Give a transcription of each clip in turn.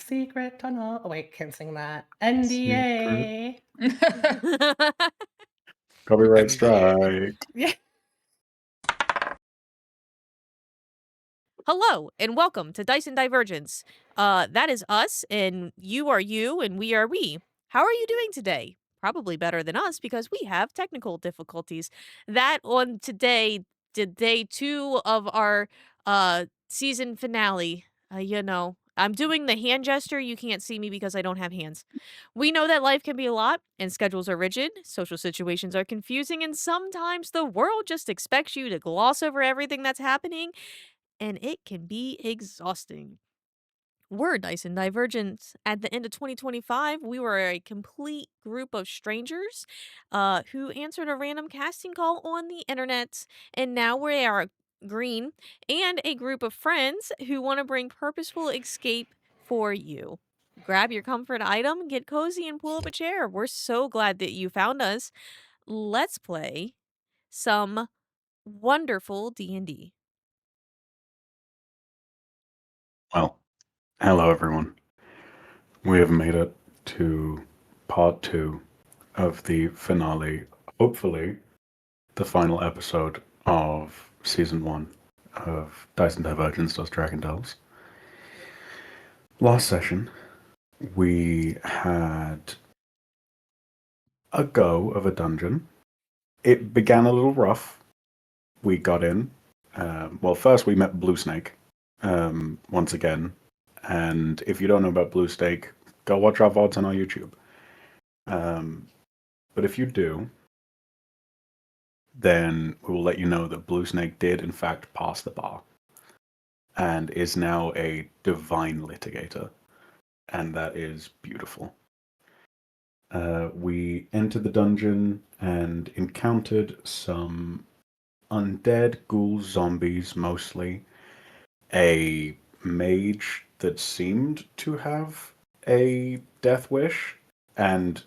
secret tunnel. Oh, wait, can't sing that. Secret NDA. copyright NBA. strike. Yeah. Hello and welcome to Dice and Divergence. That is us, and you are you, and we are we. How are you doing today? Probably better than us because we have technical difficulties. That on today, day 2 of our season finale. I'm doing the hand gesture. You can't see me because I don't have hands. We know that life can be a lot, and schedules are rigid, social situations are confusing, and sometimes the world just expects you to gloss over everything that's happening and it can be exhausting. We're Dice and Divergence. At the end of 2025, we were a complete group of strangers who answered a random casting call on the internet, and now we are green and a group of friends who want to bring purposeful escape for you. Grab your comfort item, get cozy, and pull up a chair. We're so glad that you found us. Let's play some wonderful D&D. Well, hello everyone. We have made it to part 2 of the finale, hopefully the final episode of season 1 of Dice and Divergence Does Dragon Delves. Last session, we had a go of a dungeon. It began a little rough. We got in. First we met Blue Snake once again. And if you don't know about Blue Snake, go watch our VODs on our YouTube. But if you do, then we will let you know that Blue Snake did, in fact, pass the bar and is now a divine litigator. And that is beautiful. We entered the dungeon and encountered some undead ghouls, zombies mostly, a mage that seemed to have a death wish, and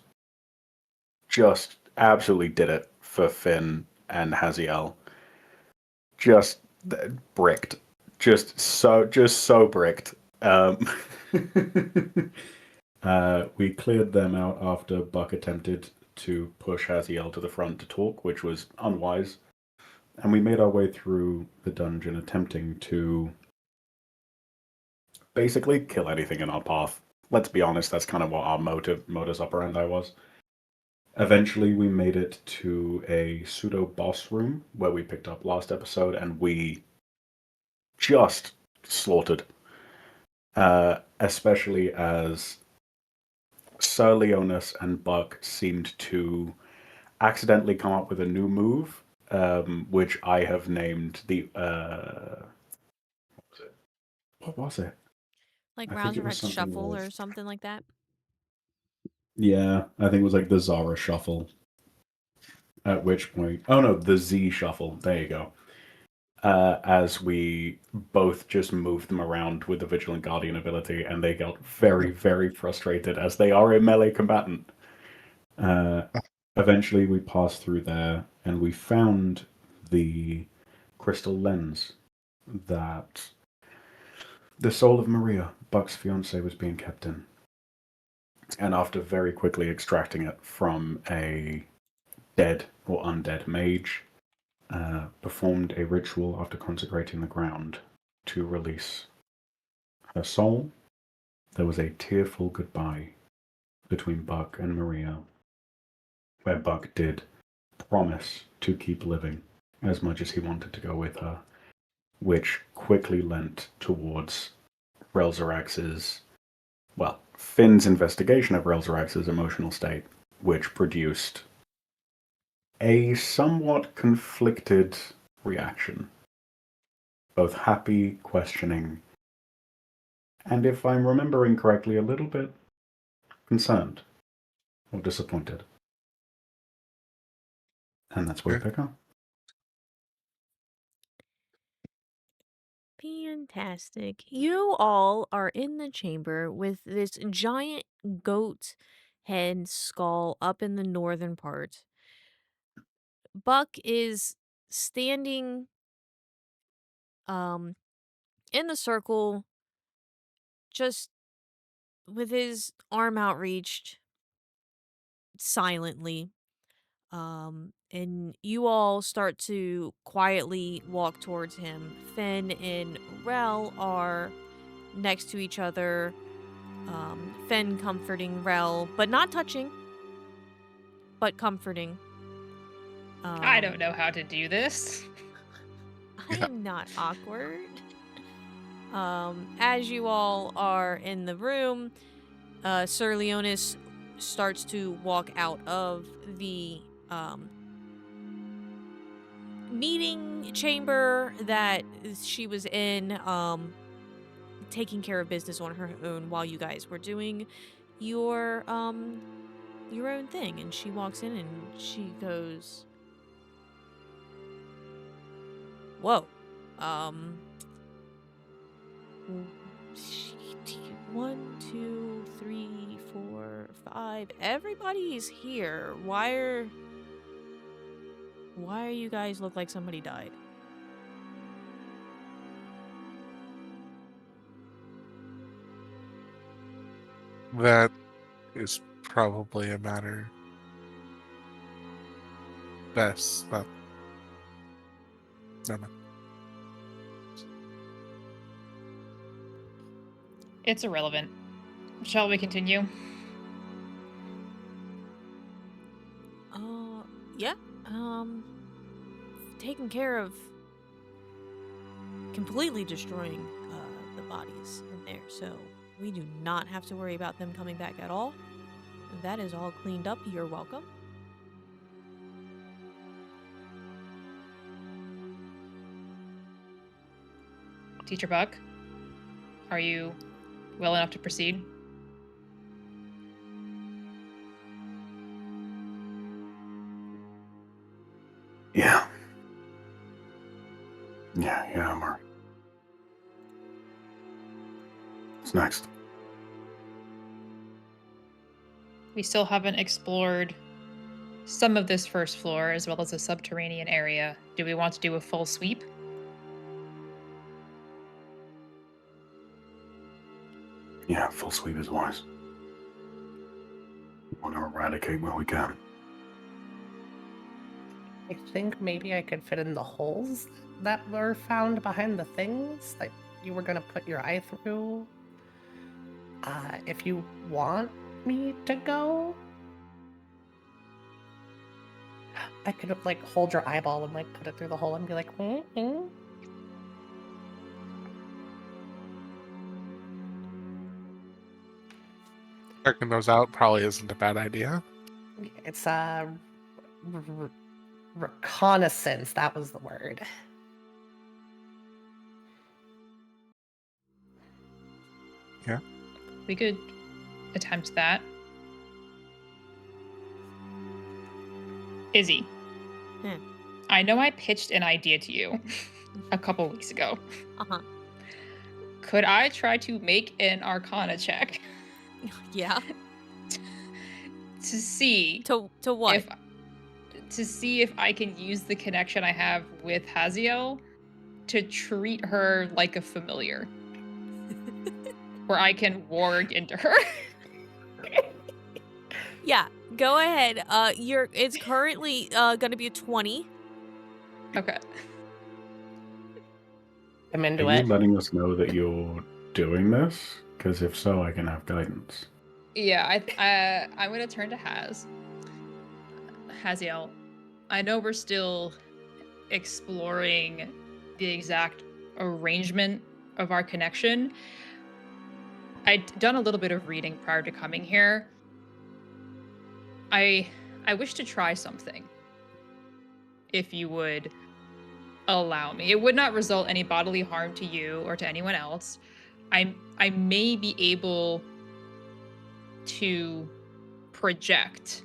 just absolutely did it for Finn and Haziel. Just bricked. Just so bricked. We cleared them out after Buck attempted to push Haziel to the front to talk, which was unwise. And we made our way through the dungeon, attempting to basically kill anything in our path. Let's be honest, that's kind of what our modus operandi was. Eventually, we made it to a pseudo boss room where we picked up last episode, and we just slaughtered. Especially as Sir Leonis and Buck seemed to accidentally come up with a new move, which I have named the what was it? What was it? Like I think it was Resurrect something Shuffle or with something like that. yeah, I think it was like the Zara Shuffle. At which point, oh no, the Z Shuffle. There you go. As we both just moved them around with the Vigilant Guardian ability, and they got very, very frustrated as they are a melee combatant. Eventually, we passed through there, and we found the crystal lens that the soul of Maria, Buck's fiance, was being kept in. And after very quickly extracting it from a dead or undead mage, performed a ritual after consecrating the ground to release her soul. There was a tearful goodbye between Buck and Maria, where Buck did promise to keep living as much as he wanted to go with her, which quickly lent towards Relzarax's, Finn's investigation of Relzarax's emotional state, which produced a somewhat conflicted reaction. Both happy, questioning, and if I'm remembering correctly, a little bit concerned or disappointed. And that's where we pick up. Fantastic. You all are in the chamber with this giant goat head skull up in the northern part. Buck is standing in the circle, just with his arm outreached silently, and you all start to quietly walk towards him. Finn and Rel are next to each other. Finn comforting Rel, but not touching, but comforting. I don't Um, know how to do this. I am not awkward. As you all are in the room, Sir Leonis starts to walk out of the meeting chamber that she was in, taking care of business on her own while you guys were doing your own thing. And she walks in and she goes, "Whoa, um, w- one, two, three, four, five. Everybody's here. Why are you guys look like somebody died?" That is probably a matter best not. Never mind. It's irrelevant. Shall we continue? Yeah. Taking care of completely destroying the bodies in there, so we do not have to worry about them coming back at all. That is all cleaned up. You're welcome. Teacher Buck, are you well enough to proceed? Yeah. Yeah, I'm alright. What's next? We still haven't explored some of this first floor as well as the subterranean area. Do we want to do a full sweep? Yeah, full sweep is wise. We want to eradicate what we can. I think maybe I could fit in the holes that were found behind the things that you were gonna put your eye through. If you want me to go, I could like hold your eyeball and like put it through the hole and be like, mm-hmm. Checking those out probably isn't a bad idea. It's reconnaissance. That was the word. Yeah. We could attempt that. Izzy, I know I pitched an idea to you a couple weeks ago. Uh-huh. Could I try to make an Arcana check Yeah. to see To what? if I can use the connection I have with Haziel to treat her like a familiar, where I can ward into her? Yeah, go ahead. It's currently gonna be a 20. Okay. I'm Are into you it. letting us know that you're doing this? Because if so, I can have guidance. Yeah, I'm gonna turn to Haziel. I know we're still exploring the exact arrangement of our connection. I'd done a little bit of reading prior to coming here. I wish to try something. If you would allow me. It would not result any bodily harm to you or to anyone else. I may be able to project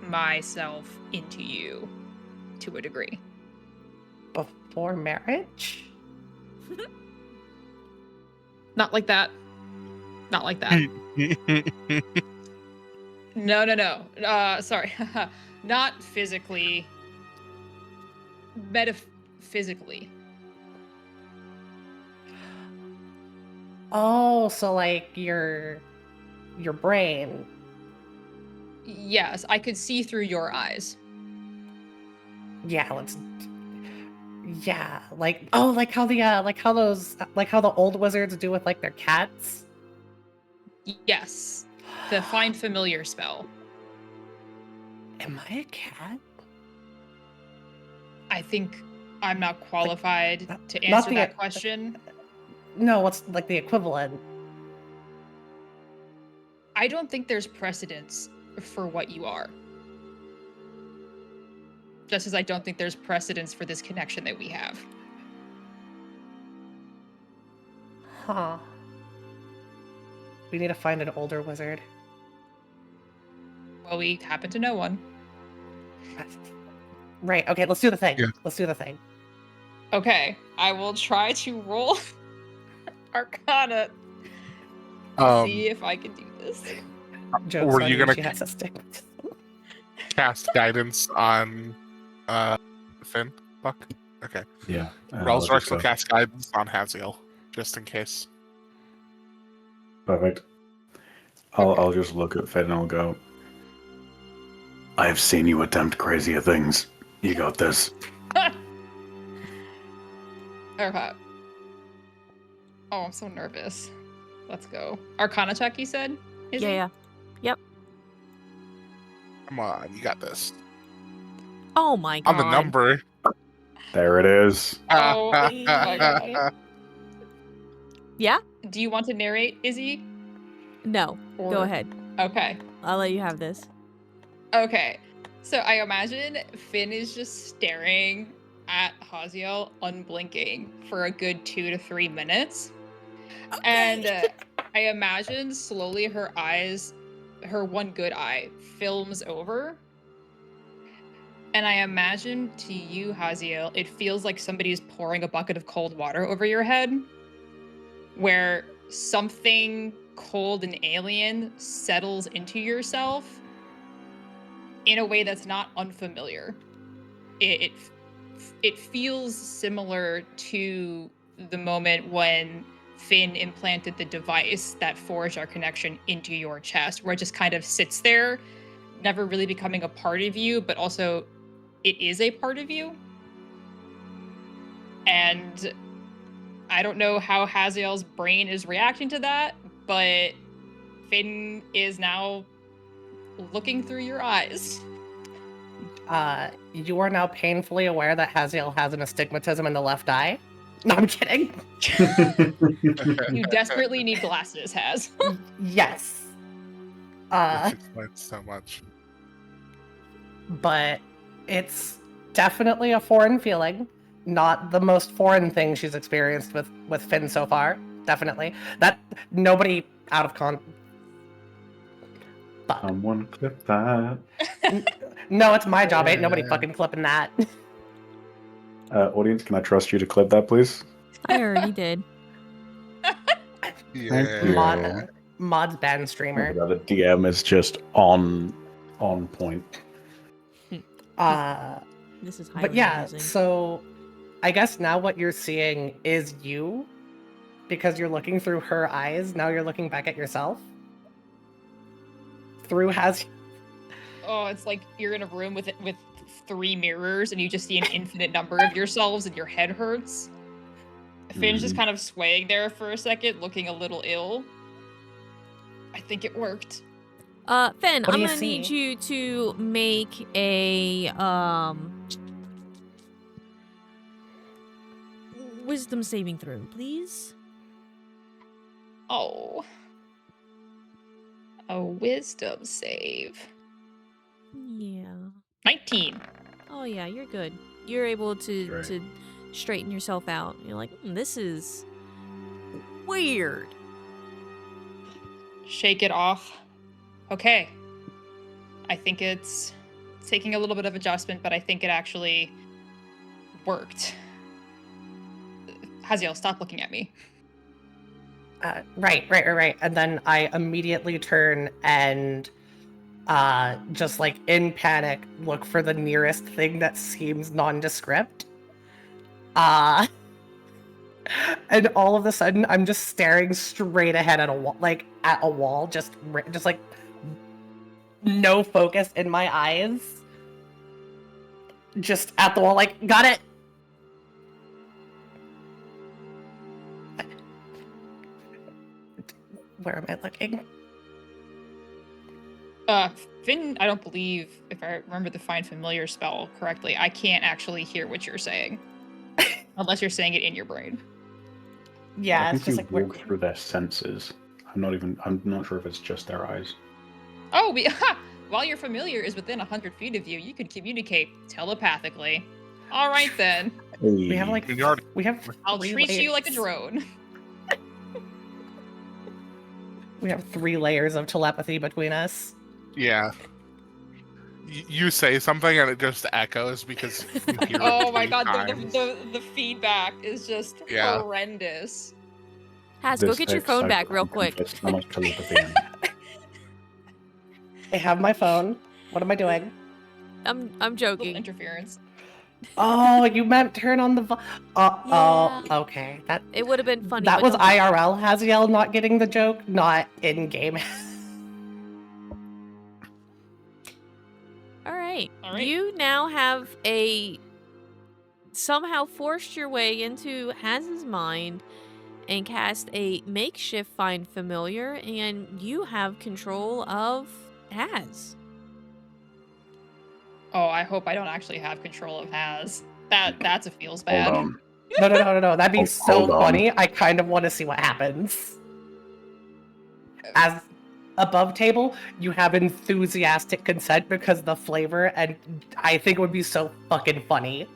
myself into you to a degree. Before marriage? Not like that. Not like that. No. Sorry. Not physically. Metaphysically. Oh, so like your brain. Yes, I could see through your eyes. Yeah, like like how the old wizards do with like their cats. Yes, the find familiar spell. Am I a cat? I think I'm not qualified to not answer the- that question. No, what's like the equivalent? I don't think there's precedence for what you are. Just as I don't think there's precedence for this connection that we have. Huh. We need to find an older wizard. Well, we happen to know one. Right, okay, let's do the thing. Yeah. Let's do the thing. Okay, I will try to roll Arcana to Um, see if I can do this. Joke's Were on you you, gonna she has a stick. cast guidance on Finn, Buck? Okay. Yeah. Rel's let's just will go. cast guidance on Haziel, just in case. Perfect. I'll just look at Finn and I'll go, I've seen you attempt crazier things. You got this. Okay. Oh, I'm so nervous. Let's go. Arcana check, you said? Is it? Yeah. Come on, you got this. Oh my god. On the number. There it is. Oh my god. Yeah? Do you want to narrate, Izzy? No. Or... Go ahead. Okay. I'll let you have this. Okay. So I imagine Finn is just staring at Haziel, unblinking, for a good 2 to 3 minutes. Okay. And I imagine slowly her eyes, her one good eye, films over. And I imagine to you, Haziel, it feels like somebody's pouring a bucket of cold water over your head, where something cold and alien settles into yourself in a way that's not unfamiliar. It feels similar to the moment when Finn implanted the device that forged our connection into your chest, where it just kind of sits there, never really becoming a part of you, but also it is a part of you. And I don't know how Haziel's brain is reacting to that, but Finn is now looking through your eyes. You are now painfully aware that Haziel has an astigmatism in the left eye. No, I'm kidding. You desperately need glasses, Haz. Yes. Which explains so much. But it's definitely a foreign feeling. Not the most foreign thing she's experienced with Finn so far. Definitely. That nobody out of Fuck. Someone clip that. No, it's my job. Ain't nobody fucking clipping that. Audience, can I trust you to clip that, please? I already did. Yeah. Mod's band streamer. The DM is just on point. This is highly But yeah, amusing. so I guess now what you're seeing is you, because you're looking through her eyes. Now you're looking back at yourself. Through Haziel. Oh, it's like you're in a room with 3 mirrors and you just see an infinite number of yourselves and your head hurts. Finn's just kind of swaying there for a second, looking a little ill. I think it worked. Finn, What do I'm you gonna need see? you to make a wisdom saving throw, please. Oh. A wisdom save. Yeah. 19. Oh yeah, you're good. You're able to Great. straighten yourself out. You're like, this is weird. Shake it off. Okay. I think it's taking a little bit of adjustment, but I think it actually worked. Haziel, stop looking at me. Right. And then I immediately turn and just like in panic, look for the nearest thing that seems nondescript. And all of a sudden, I'm just staring straight ahead at a wall, just like no focus in my eyes, just at the wall. Like, got it. Where am I looking? Finn, I don't believe, if I remember the Find Familiar spell correctly, I can't actually hear what you're saying. Unless you're saying it in your brain. Yeah, I it's think just you like where. walk through their senses. I'm not sure if it's just their eyes. Oh, while your familiar is within 100 feet of you, you could communicate telepathically. All right, then. We have like I mean, you already- we have. I'll 3 treat you like a layers. drone. We have 3 layers of telepathy between us. Yeah. You say something and it just echoes because you hear Oh it my 3 god, times. the feedback is just Yeah. horrendous. Has, go This get your text phone I back real can't quick. confess how much telepathy in it. I have my phone. What am I doing? I'm Little joking. interference. Oh, you meant turn on the. Yeah. Oh, okay. It would have been funny. That but was don't- IRL Haziel not getting the joke, not in game. All right. All right. You now have somehow forced your way into Haz's mind and cast a makeshift Find Familiar, and you have control of Haz. Oh, I hope I don't actually have control of Haz. That's a feels Hold bad. on. No. That'd be Oh, so hold on. funny. I kind of want to see what happens. As above table, you have enthusiastic consent because of the flavor, and I think it would be so fucking funny.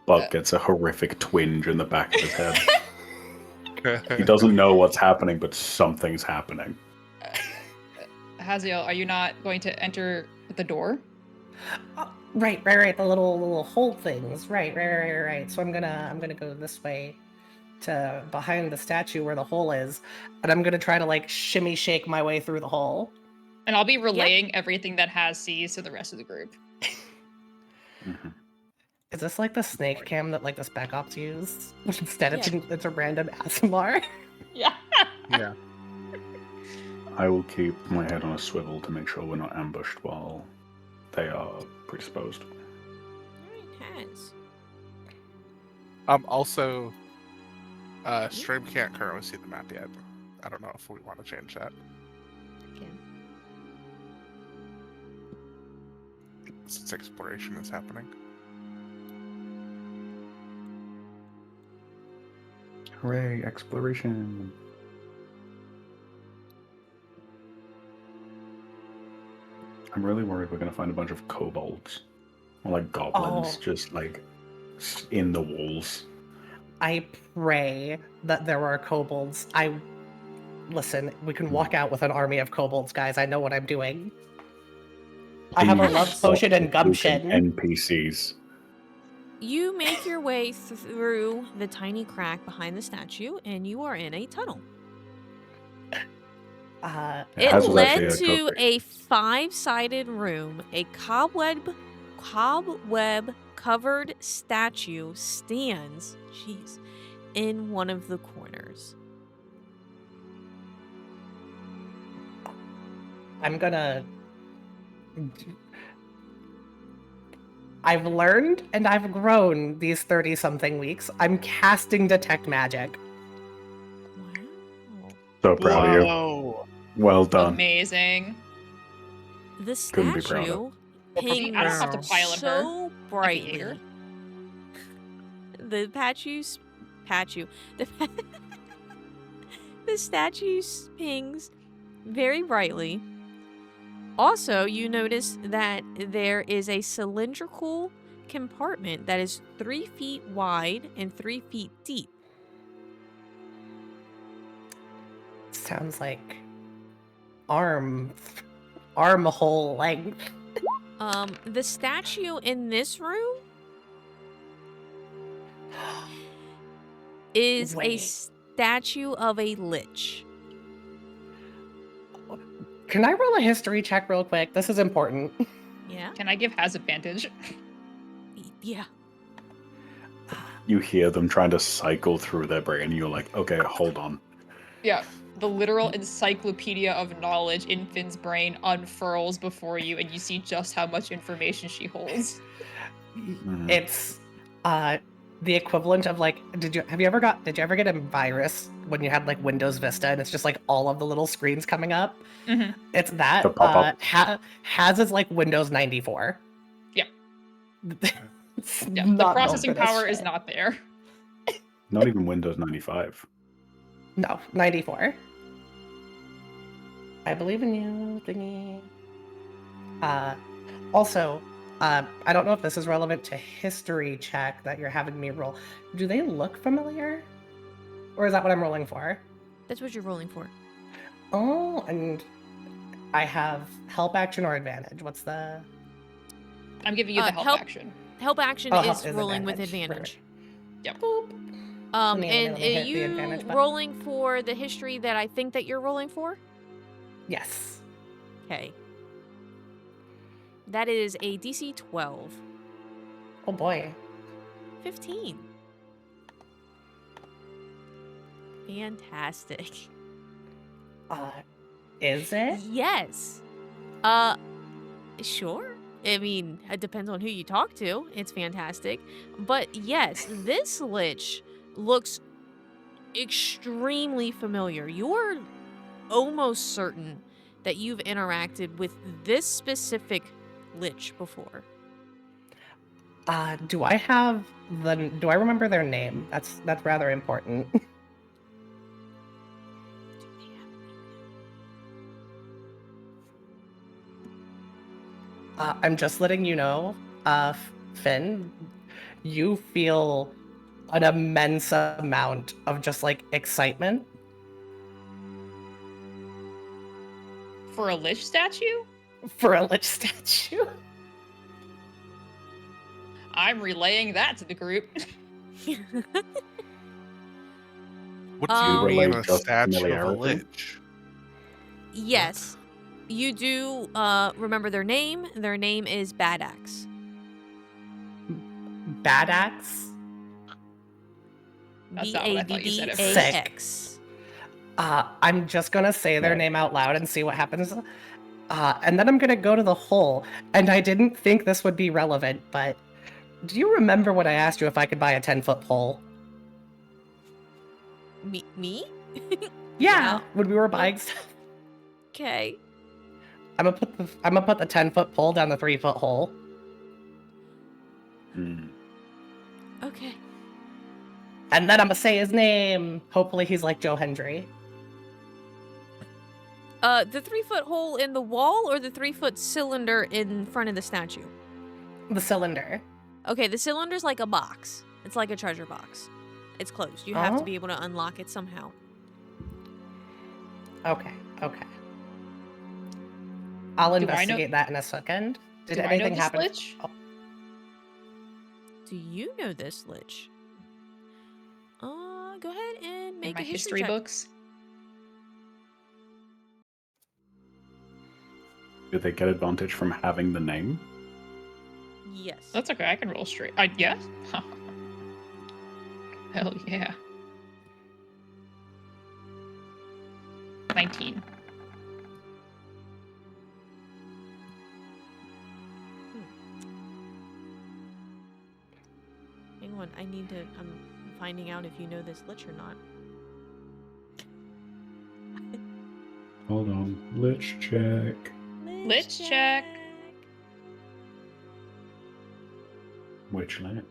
Buck gets a horrific twinge in the back of his head. He doesn't know what's happening, but something's happening. Haziel, are you not going to enter the door? Right. The little hole things. Right. So I'm gonna go this way to behind the statue where the hole is, and I'm gonna try to like shimmy shake my way through the hole. And I'll be relaying everything that Haz sees to the rest of the group. Mhm. Is this like the snake cam that like the spec ops use? Instead, Yeah. it's a random ASMR. Yeah. Yeah. I will keep my head on a swivel to make sure we're not ambushed while they are predisposed. All right, Haz. Also, stream can't currently see the map yet. I don't know if we want to change that. Since exploration is happening. Hooray, exploration! I'm really worried we're going to find a bunch of kobolds. Or like goblins, Oh. just like in the walls. I pray that there are kobolds. Listen, we can walk out with an army of kobolds, guys. I know what I'm doing. I have a Please love stop potion and recruiting gumption. NPCs. You make your way through the tiny crack behind the statue, and you are in a tunnel. It Haz was led actually to covered. a 5-sided room. A cobweb covered statue stands, in one of the corners. I've learned and I've grown these 30-something weeks. I'm casting Detect Magic. Wow. So proud of you. Whoa. Well done. Amazing. The Couldn't be prouder. statue See, I don't have to pings pilot her. so brightly. hater. The the statue pings very brightly. Also, you notice that there is a cylindrical compartment that is 3 feet wide and 3 feet deep. Sounds like arm hole length. The statue in this room is a Wait. statue of a lich. Can I roll a history check real quick? This is important. Yeah? Can I give Haz advantage? Yeah. You hear them trying to cycle through their brain, and you're like, okay, hold on. Yeah, the literal encyclopedia of knowledge in Finn's brain unfurls before you, and you see just how much information she holds. It's the equivalent of like, did you ever get a virus when you had like Windows Vista and it's just like all of the little screens coming up? Mhm. It's that. The pop-up. Has is like Windows 94. Yeah. It's Yeah, not the built processing for this power is shit. not there. Not even Windows 95. No, 94. I believe in you, thingy. Also, I don't know if this is relevant to history check that you're having me roll. Do they look familiar? Or is that what I'm rolling for? That's what you're rolling for. Oh, and I have help action or advantage. What's the... I'm giving you the help action. Help action Oh, is help is rolling with advantage. advantage. Yep. Boop. And let me are hit the you advantage button. rolling for the history that I think that you're rolling for? Yes. Okay. That is a DC 12. Oh boy. 15. Fantastic. Is it? Yes. Sure. I mean, it depends on who you talk to. It's fantastic. But yes, this lich looks extremely familiar. You're almost certain that you've interacted with this specific lich before. Do I remember their name? That's rather important. I'm just letting you know, Finn, you feel an immense amount of just like excitement. For a lich statue? For a lich statue. I'm relaying that to the group. What do you relay mean a just statue of a familiarity? lich? Yes. You do remember their name. Their name is Bad Axe. Bad Axe? That's not what I thought you said at first. BADDAX. I'm just gonna say their name out loud and see what happens. And then I'm gonna go to the hole. And I didn't think this would be relevant, but do you remember when I asked you if I could buy a 10-foot pole? Me? Yeah, when we were buying stuff. Okay. I'm gonna put the 10-foot pole down the 3-foot hole. Okay. And then I'm gonna say his name. Hopefully he's like Joe Hendry. The 3-foot hole in the wall or the 3-foot cylinder in front of the statue? The cylinder. Okay, the cylinder's like a box. It's like a treasure box. It's closed. You have to be able to unlock it somehow. Okay. I'll investigate that in a second. Did Do anything I know this happen? lich? Oh, Do you know this lich? Go ahead and In make my a history check. books? Do they get advantage from having the name? Yes. That's okay, I can roll straight. Yes? Hell yeah. 19. Hang on, I'm finding out if you know this lich or not. Hold on. Lich check. Lich check. Which lich?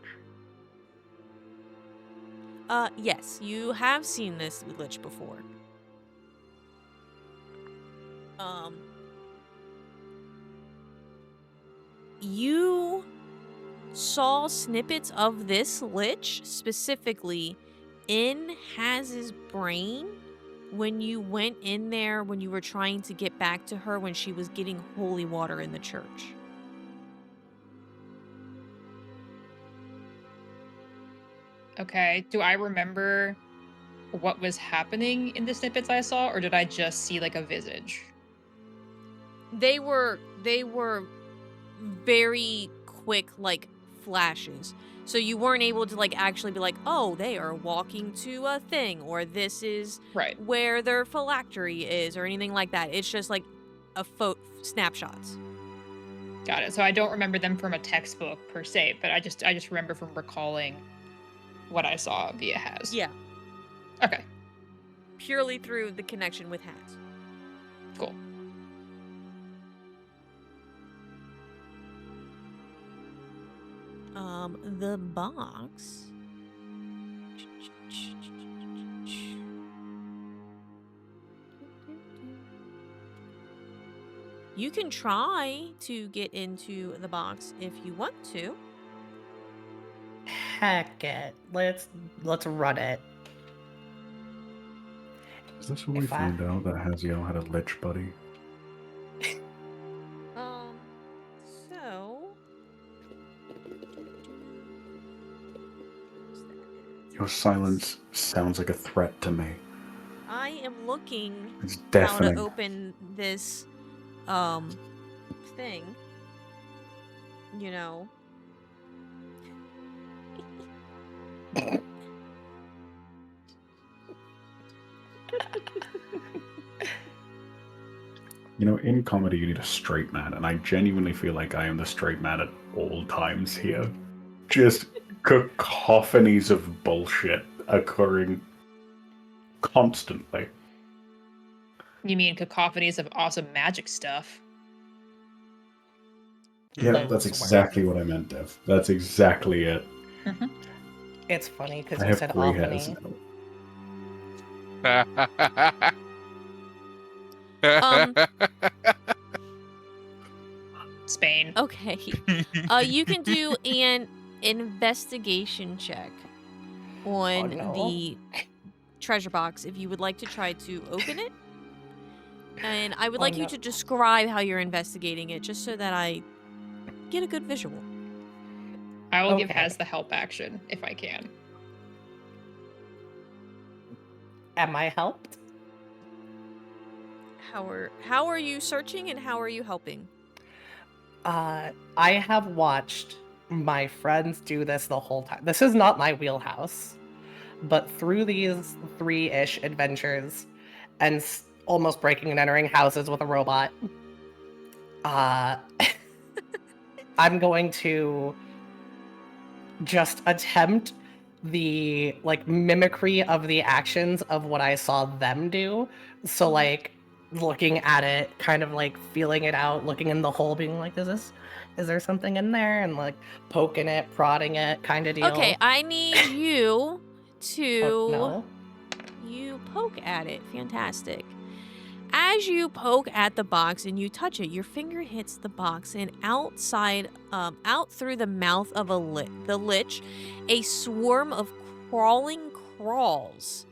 Yes, you have seen this lich before. You saw snippets of this lich specifically in Haz's brain when you went in there when you were trying to get back to her when she was getting holy water in the church. Okay, do I remember what was happening in the snippets I saw, or did I just see like a visage? They were very quick, like flashes. So you weren't able to like actually be like, oh, they are walking to a thing, or this is Right. where their phylactery is, or anything like that. It's just like a snapshots. Got it. So I don't remember them from a textbook per se, but I just remember from recalling what I saw via Has. Yeah, Okay. purely through the connection with Has. Cool. The box. You can try to get into the box if you want to. Heck it. Let's run it. Is this where we If I- find out that Haziel had a lich buddy? So Your silence sounds like a threat to me. I am looking It's how to deafening. open this thing. You know. You know, in comedy, you need a straight man, and I genuinely feel like I am the straight man at all times here. Just cacophonies of bullshit occurring constantly. You mean cacophonies of awesome magic stuff? Yeah, Those that's were- exactly what I meant, Dev. That's exactly it. It's funny because I you have said three often. heads. Spain. Okay. You can do an investigation check on no. the treasure box if you would like to try to open it. And I would Oh, like you no. to describe how you're investigating it just so that I get a good visual. I will give Okay. Has the help action if I can. Am I helped? How are you searching and how are you helping? I have watched my friends do this the whole time. This is not my wheelhouse, but through these 3-ish adventures and almost breaking and entering houses with a robot, I'm going to just attempt the like mimicry of the actions of what I saw them do. So like looking at it, kind of like feeling it out, looking in the hole, being like, is there something in there? And like poking it, prodding it, kind of deal. Okay, I need you to Oh, no. you poke at it. Fantastic. As you poke at the box and you touch it, your finger hits the box, and outside, out through the mouth of the lich, a swarm of crawling crawls,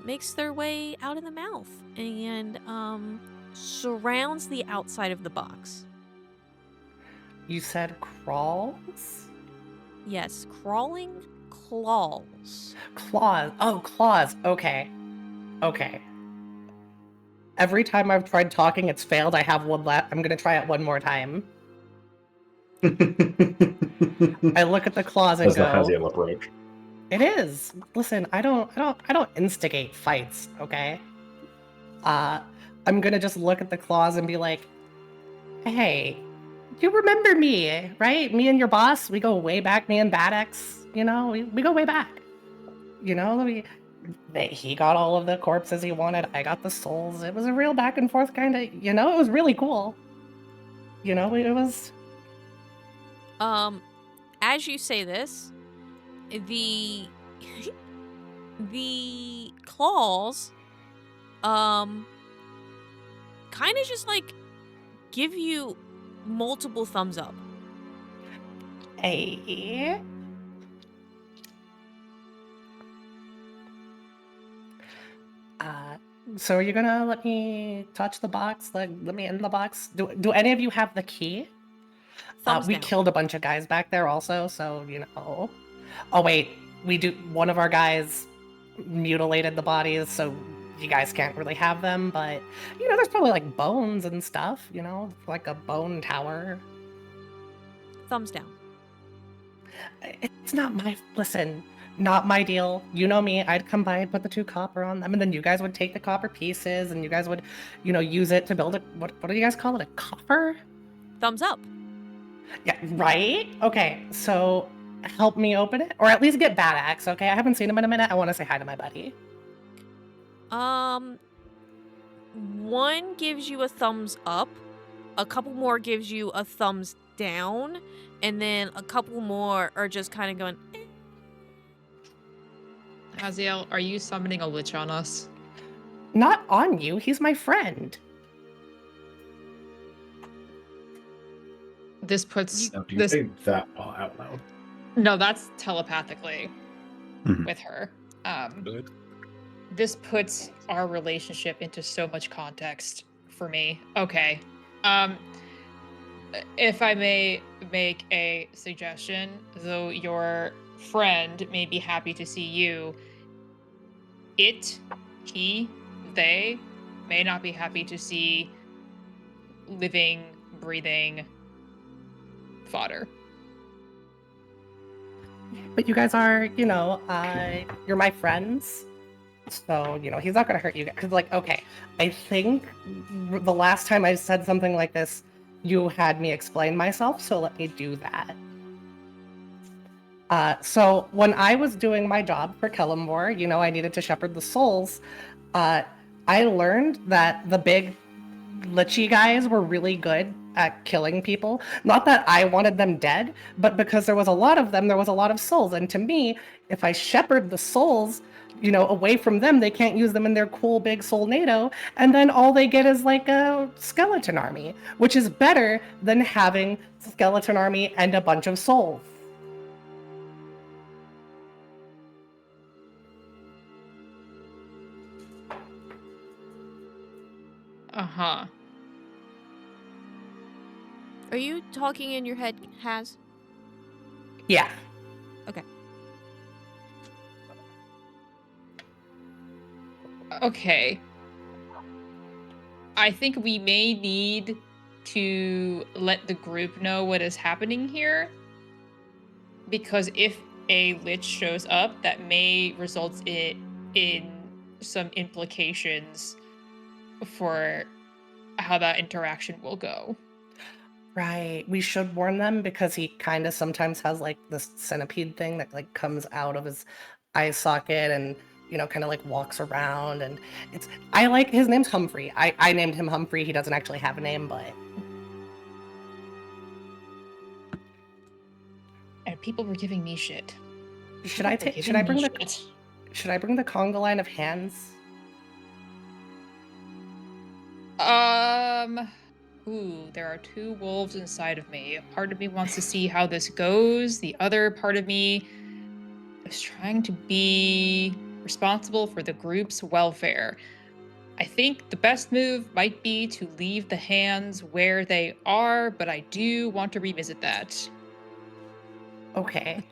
makes their way out of the mouth and surrounds the outside of the box. You said crawls? Yes, crawling claws. Claws. Oh, claws. Okay. Okay. Every time I've tried talking, it's failed. I have one left. I'm gonna try it one more time. I look at the claws and That's the go, Haziel approach. "It is. Listen, I don't instigate fights, okay? I'm gonna just look at the claws and be like, hey, you remember me, right? Me and your boss, we go way back. Me and Bad X, you know, we go way back. You know, he got all of the corpses he wanted. I got the souls. It was a real back and forth kind of, you know, it was really cool. You know, it was. As you say this, the the claws, kind of just like give you multiple thumbs up. Hey. So are you gonna let me touch the box? Like, let me in the box? Do any of you have the key? Thumbs We down. killed a bunch of guys back there also, so, you know. Oh, wait. One of our guys mutilated the bodies, so you guys can't really have them, but, you know, there's probably, like, bones and stuff, you know? Like a bone tower. thumbs down. It's not my listen, not my deal. You know me. I'd come by and put the 2 copper on them, and then you guys would take the copper pieces, and you guys would, use it to build a what do you guys call it? A coffer? Thumbs up. Yeah, right. Okay, so help me open it, or at least get Bad Axe. Okay, I haven't seen him in a minute. I want to say hi to my buddy. One gives you a thumbs up, a couple more gives you a thumbs down, and then a couple more are just kind of going. Eh. Haziel, are you summoning a lich on us? Not on you. He's my friend. This puts Now, do you this. say that part out loud? No, that's telepathically Mhm. with her. Good. This puts our relationship into so much context for me. Okay. If I may make a suggestion, though your friend may be happy to see you, he, they may not be happy to see living, breathing fodder. But you guys are, you're my friends. So, he's not going to hurt you guys. Because, okay, I think the last time I said something like this, you had me explain myself, so let me do that. So, when I was doing my job for Kellamore, I needed to shepherd the souls, I learned that the big lichy guys were really good at killing people. Not that I wanted them dead, but because there was a lot of them, there was a lot of souls. And to me, if I shepherd the souls, away from them, they can't use them in their cool big soulnado, and then all they get is like a skeleton army, which is better than having skeleton army and a bunch of souls. Uh-huh. Are you talking in your head, Haz? Yeah. Okay. I think we may need to let the group know what is happening here. Because if a lich shows up, that may result in some implications for how that interaction will go. Right. We should warn them because he kind of sometimes has like this centipede thing that like comes out of his eye socket and kind of like walks around, and his name's Humphrey. I named him Humphrey. He doesn't actually have a name, but And people were giving me shit. should I bring the conga line of hands? Ooh, there are 2 wolves inside of me. A part of me wants to see how this goes. The other part of me is trying to be responsible for the group's welfare. I think the best move might be to leave the hands where they are, but I do want to revisit that. Okay.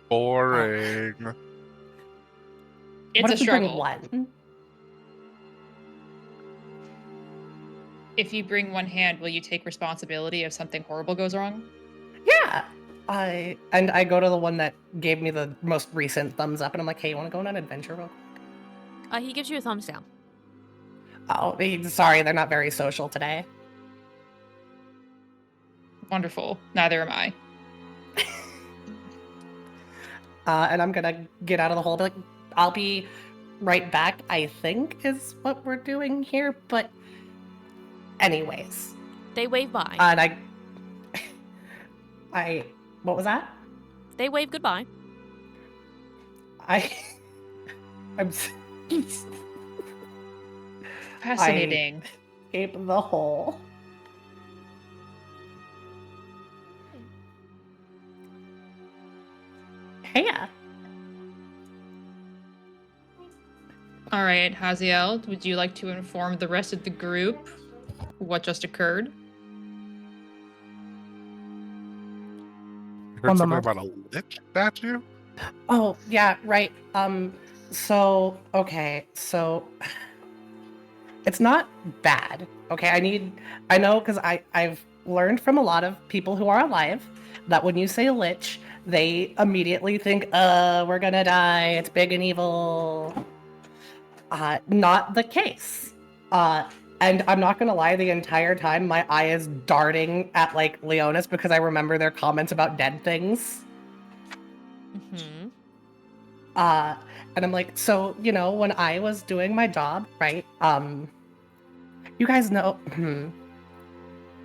Boring. It's What a if we bring struggle. one? If you bring one hand, will you take responsibility if something horrible goes wrong? Yeah. I go to the one that gave me the most recent thumbs up, and I'm like, hey, you want to go on an adventure real quick? He gives you a thumbs down. Oh, sorry, they're not very social today. Wonderful. Neither am I. And I'm gonna get out of the hole. Like, I'll be right back, I think, is what we're doing here. But anyways. They wave by. And what was that? They wave goodbye. I'm Fascinating. escape the hole. Heya. All right, Haziel, would you like to inform the rest of the group what just occurred? You heard something about a lich statue? Oh, yeah, right. So, okay, so it's not bad. Okay, I know because I've learned from a lot of people who are alive that when you say lich, they immediately think, we're gonna die, it's big and evil. Not the case. And I'm not gonna lie, the entire time my eye is darting at like Leonis because I remember their comments about dead things. Mm-hmm. And I'm like, so, you know, when I was doing my job, right? You guys know,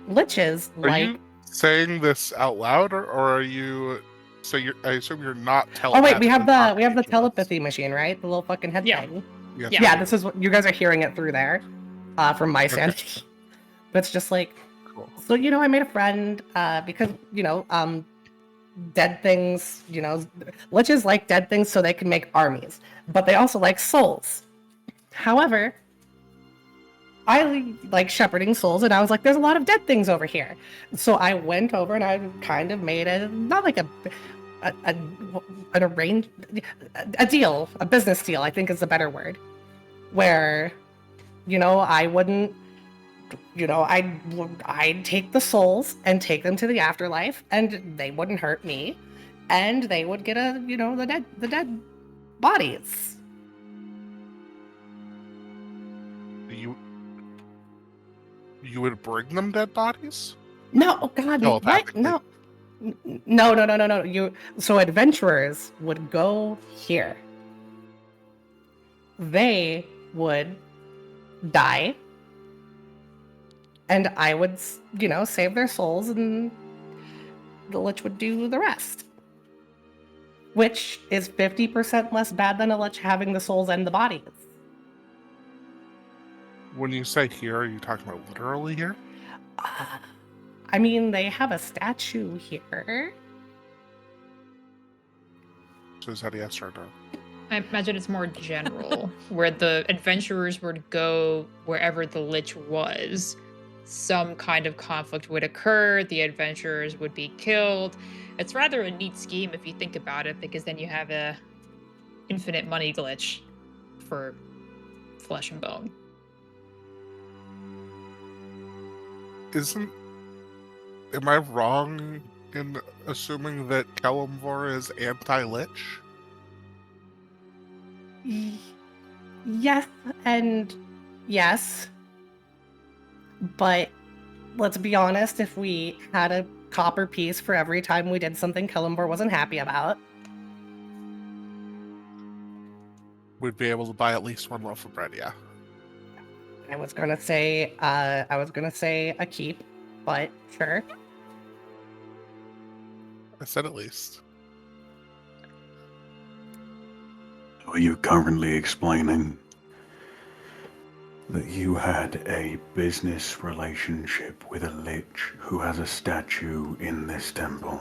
liches Are like. you saying this out loud, or are you? So I assume you're not Oh wait, we telepathically have the talking to each of us. telepathy machine, right? The little fucking head Yeah. thing. Yes, Yeah. Yeah, we this do. is what you guys are hearing it through there, from my sanity. But it's just like, Cool. so you know, I made a friend, because you know, dead things, you know, liches like dead things so they can make armies, but they also like souls. However, I like shepherding souls, and I was like, there's a lot of dead things over here. So I went over and I kind of made not like an arrange, a deal, a business deal, I think is the better word, where, you know, I wouldn't, you know, I'd take the souls and take them to the afterlife, and they wouldn't hurt me, and they would get you know, the dead bodies. You would bring them dead bodies? No, oh God, what? Telepathically. No. No. So adventurers would go here. They would die, and I would, you know, save their souls, and the lich would do the rest. Which is 50% less bad than a lich having the souls and the bodies. When you say here, are you talking about literally here? I mean, they have a statue here. So is that a yes or a no? I imagine it's more general, where the adventurers would go wherever the lich was. Some kind of conflict would occur, the adventurers would be killed. It's rather a neat scheme if you think about it, because then you have a infinite money glitch for flesh and bone. Am I wrong in assuming that Kalimvor is anti-lich? Yes and yes. But let's be honest, if we had a copper piece for every time we did something Kellenborg wasn't happy about, We'd be able to buy at least one loaf of bread, yeah. I was gonna say a keep, but sure. I said at least. Are you currently explaining that you had a business relationship with a lich who has a statue in this temple?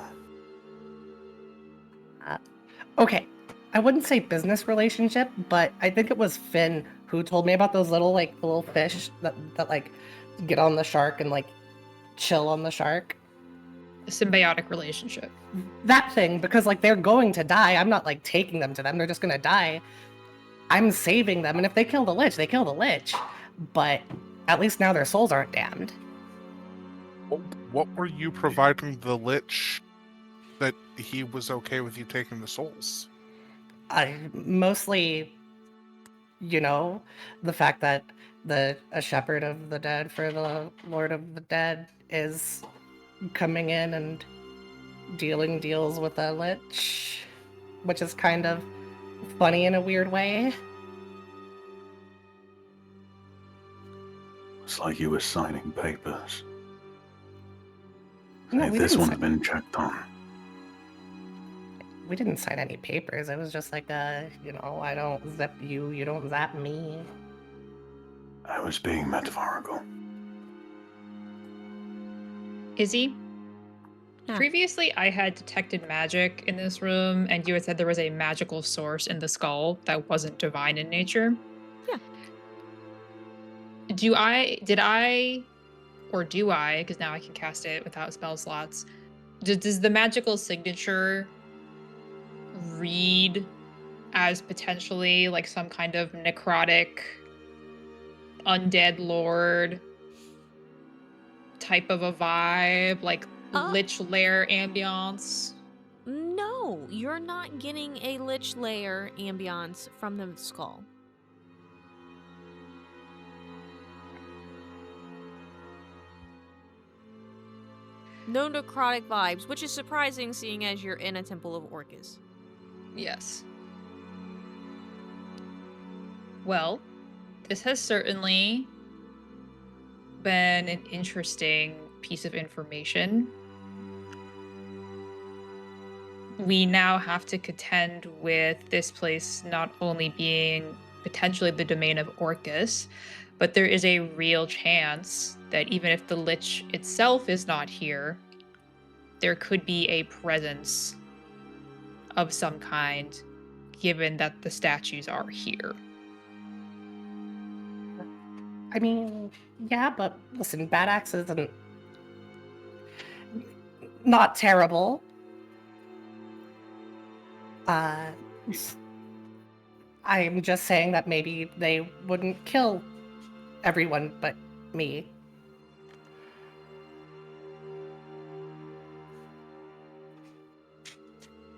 Okay, I wouldn't say business relationship, but I think it was Finn who told me about those little little fish that like get on the shark and like chill on the shark. A symbiotic relationship. That thing, because like they're going to die. I'm not like taking them to them, they're just gonna die. I'm saving them, and if they kill the lich, they kill the lich. But at least now their souls aren't damned. What were you providing the lich that he was okay with you taking the souls? Mostly, you know, the fact that a shepherd of the dead for the Lord of the Dead is coming in and dealing deals with a lich, which is kind of funny in a weird way. It's like you were signing papers. No, If we this didn't one's sign, been checked on. we didn't sign any papers. It was just like you know, I don't zip you, you don't zap me. I was being metaphorical. Izzy? Yeah. Previously, I had detected magic in this room, and you had said there was a magical source in the skull that wasn't divine in nature. Yeah. Do I, because now I can cast it without spell slots, does the magical signature read as potentially like some kind of necrotic undead lord type of a vibe, like Uh, Lich Lair ambiance? No, you're not getting a Lich Lair ambiance from the skull. No necrotic vibes, which is surprising seeing as you're in a Temple of Orcus. Yes. Well, this has certainly been an interesting piece of information. We now have to contend with this place not only being potentially the domain of Orcus, but there is a real chance that even if the Lich itself is not here, there could be a presence of some kind, given that the statues are here. I mean, yeah, but listen, Bad Axe isn't not terrible. I'm just saying that maybe they wouldn't kill everyone but me.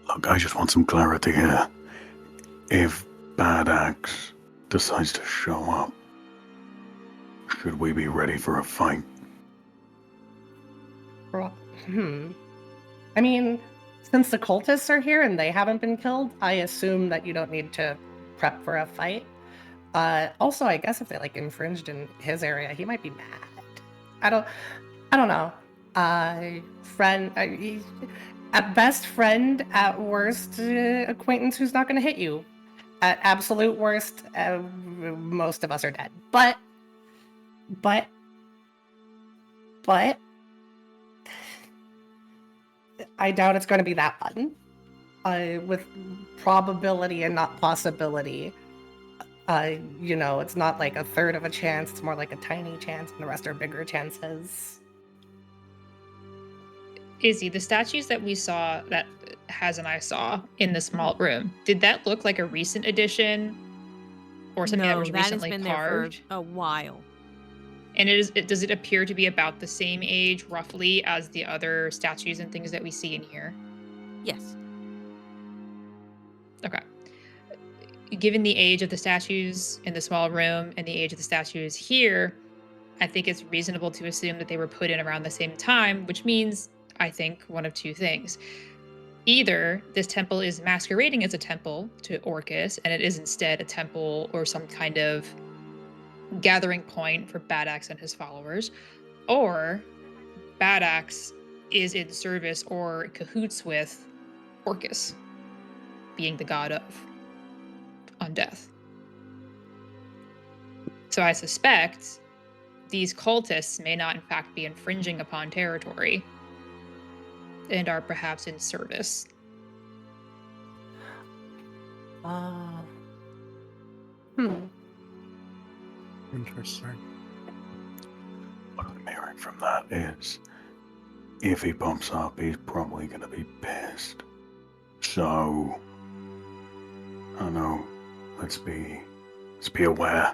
Look, I just want some clarity here. If Bad Axe decides to show up, should we be ready for a fight? I mean, since the cultists are here and they haven't been killed, I assume that you don't need to prep for a fight. Also, I guess if they like infringed in his area, he might be mad. I don't know. Friend, at best friend, at worst acquaintance who's not going to hit you. At absolute worst, most of us are dead. But, I doubt it's going to be that one. With probability and not possibility. It's not like a third of a chance, it's more like a tiny chance, and the rest are bigger chances. Izzy, the statues that we saw, that Haz and I saw in the small room, did that look like a recent addition or something that No, was that has recently been carved? there for a while. And does it appear to be about the same age, roughly, as the other statues and things that we see in here? Yes. Okay. Given the age of the statues in the small room and the age of the statues here, I think it's reasonable to assume that they were put in around the same time, which means, I think, one of two things. Either this temple is masquerading as a temple to Orcus, and it is instead a temple or some kind of gathering point for Bad Axe and his followers, or Bad Axe is in service or cahoots with Orcus, being the god of undeath. So I suspect these cultists may not in fact be infringing upon territory and are perhaps in service. Interesting. What I'm hearing from that is, if he pops up, he's probably going to be pissed. So, I don't know, let's be aware,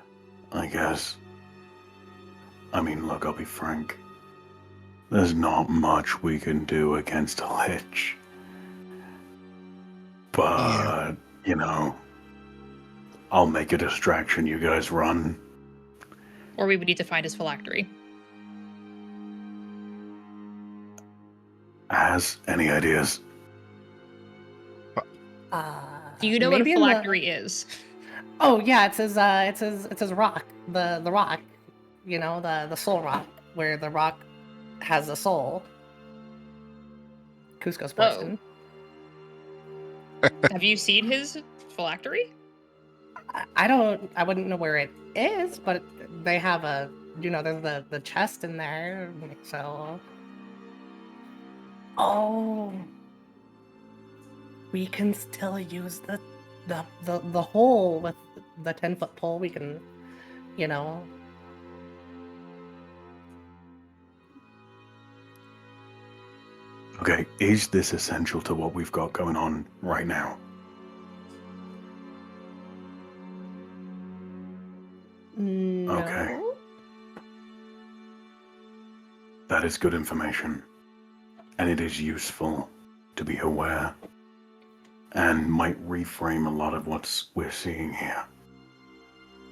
I guess. I mean, look, I'll be frank. There's not much we can do against a lich. But, I'll make a distraction, you guys run. Or we would need to find his phylactery. Any ideas? Do you know what a maybe phylactery is? Oh yeah, it's his rock, the rock, the soul rock, where the rock has a soul. Cusco's person. Have you seen his phylactery? I wouldn't know where it is, but they have there's the chest in there, so. Oh, we can still use the hole with the 10-foot pole. We can, Okay, is this essential to what we've got going on right now? No. Okay. that is good information, and it is useful to be aware, and might reframe a lot of what we're seeing here.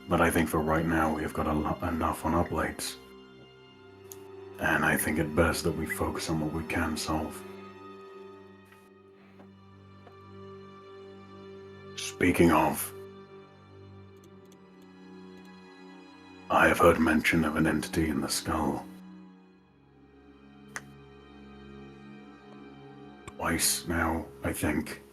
But I think for right now, we've got enough on our plates. And I think it best that we focus on what we can solve. Speaking of, I have heard mention of an entity in the skull. Twice now, I think.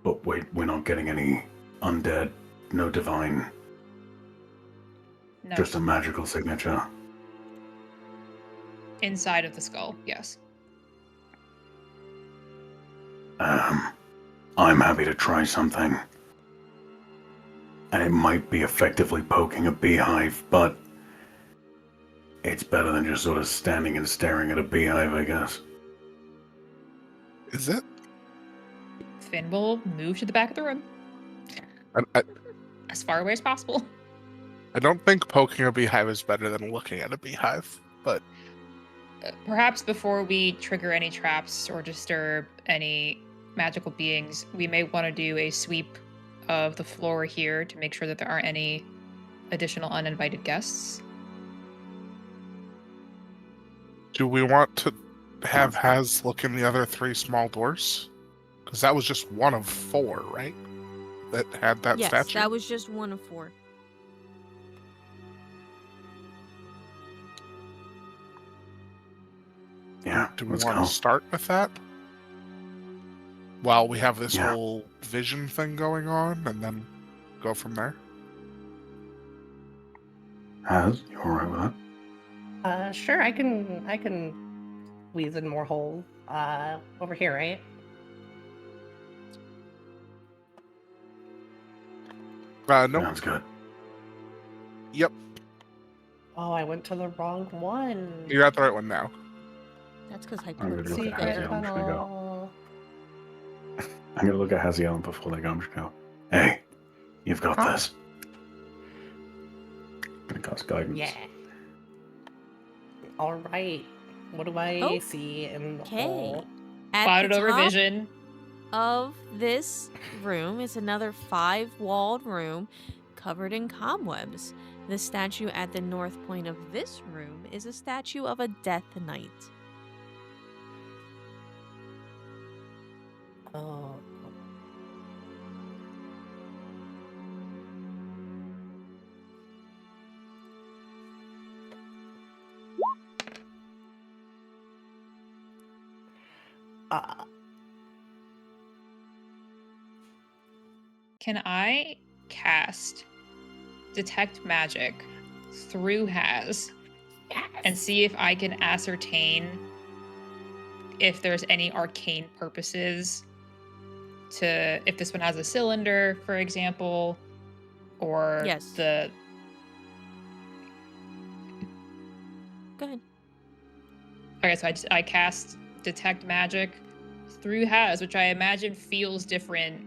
But wait, we're not getting any undead, no divine, No. just a magical signature. Inside of the skull, yes. I'm happy to try something. And it might be effectively poking a beehive, but it's better than just sort of standing and staring at a beehive, I guess. Is it? Finn will move to the back of the room I as far away as possible. don't think poking a beehive is better than looking at a beehive, but Perhaps before we trigger any traps or disturb any magical beings, we may want to do a sweep of the floor here to make sure that there aren't any additional uninvited guests. do we want to have Haz look in the other 3 small doors? Because that was just one of 4, right? That had that Yes, statue? that was just one of 4. Yeah, Do we let's want go. to start with that? While we have this Yeah. whole vision thing going on, and then go from there? Haz, you alright with that? Sure, I can squeeze in more holes. Over here, right? Nope. Sounds good. Yep. Oh, I went to the wrong one. You got the right one now. That's because I I'm gonna put look it at Secret Haziel. I'm just gonna go. tunnel. I'm gonna look at Haziel before they go. I'm just gonna go, hey, you've got Huh? this. I'm gonna cast guidance. Yeah. All right. What do I Oh, see in the Okay. hole? At Clouded the over top vision. of this room is another 5-walled room covered in cobwebs. The statue at the north point of this room is a statue of a death knight. Oh. Uh, Can I cast Detect Magic through Haz and see if I can ascertain if there's any arcane purposes to, if this one has a cylinder, for example, or Yes. the Go ahead. Okay, so I cast Detect Magic through Haz, which I imagine feels different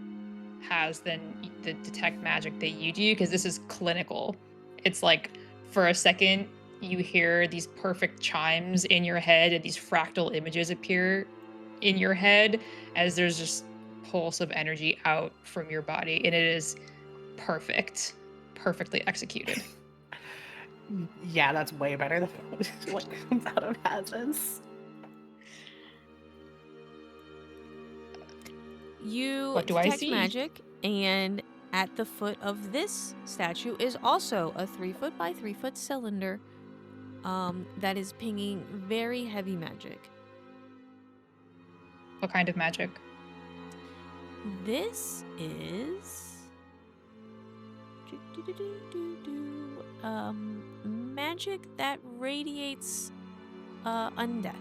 Haz than the Detect Magic that you do, because this is clinical. It's like for a second you hear these perfect chimes in your head and these fractal images appear in your head as there's just pulse of energy out from your body, and it is perfectly executed. yeah, that's way better than what comes out of Haz's. You What do I detect see? magic, and at the foot of this statue is also a 3-foot by 3-foot cylinder that is pinging very heavy magic. What kind of magic? This is magic that radiates undeath.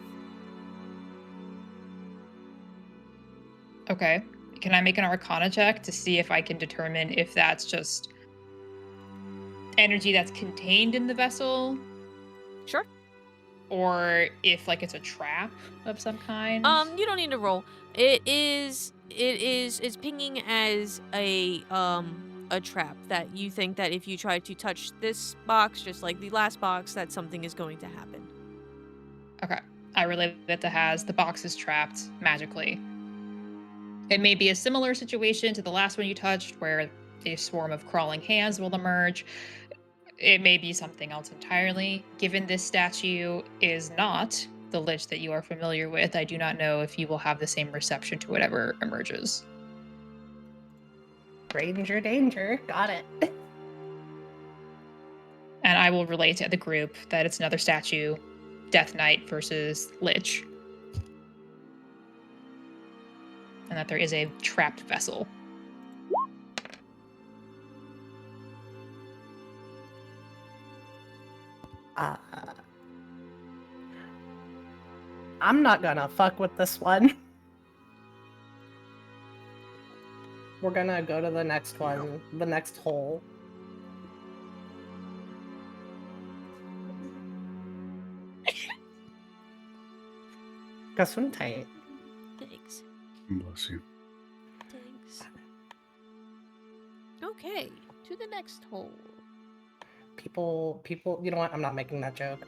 Okay. Can I make an Arcana check to see if I can determine if that's just energy that's contained in the vessel? Sure. Or if like it's a trap of some kind? You don't need to roll. It's pinging as a a trap that you think that if you try to touch this box, just like the last box, that something is going to happen. Okay. I relate that to Has. The box is trapped magically. It may be a similar situation to the last one you touched, where a swarm of crawling hands will emerge. It may be something else entirely. Given this statue is not the lich that you are familiar with, I do not know if you will have the same reception to whatever emerges. Ranger danger. Got it. And I will relate to the group that it's another statue, Death Knight versus Lich. And that there is a trapped vessel. I'm not gonna fuck with this one. We're gonna go to the next one, the next hole. Gesundheit. Thanks. Bless you. Thanks. Okay, to the next hole. People, you know what? I'm not making that joke.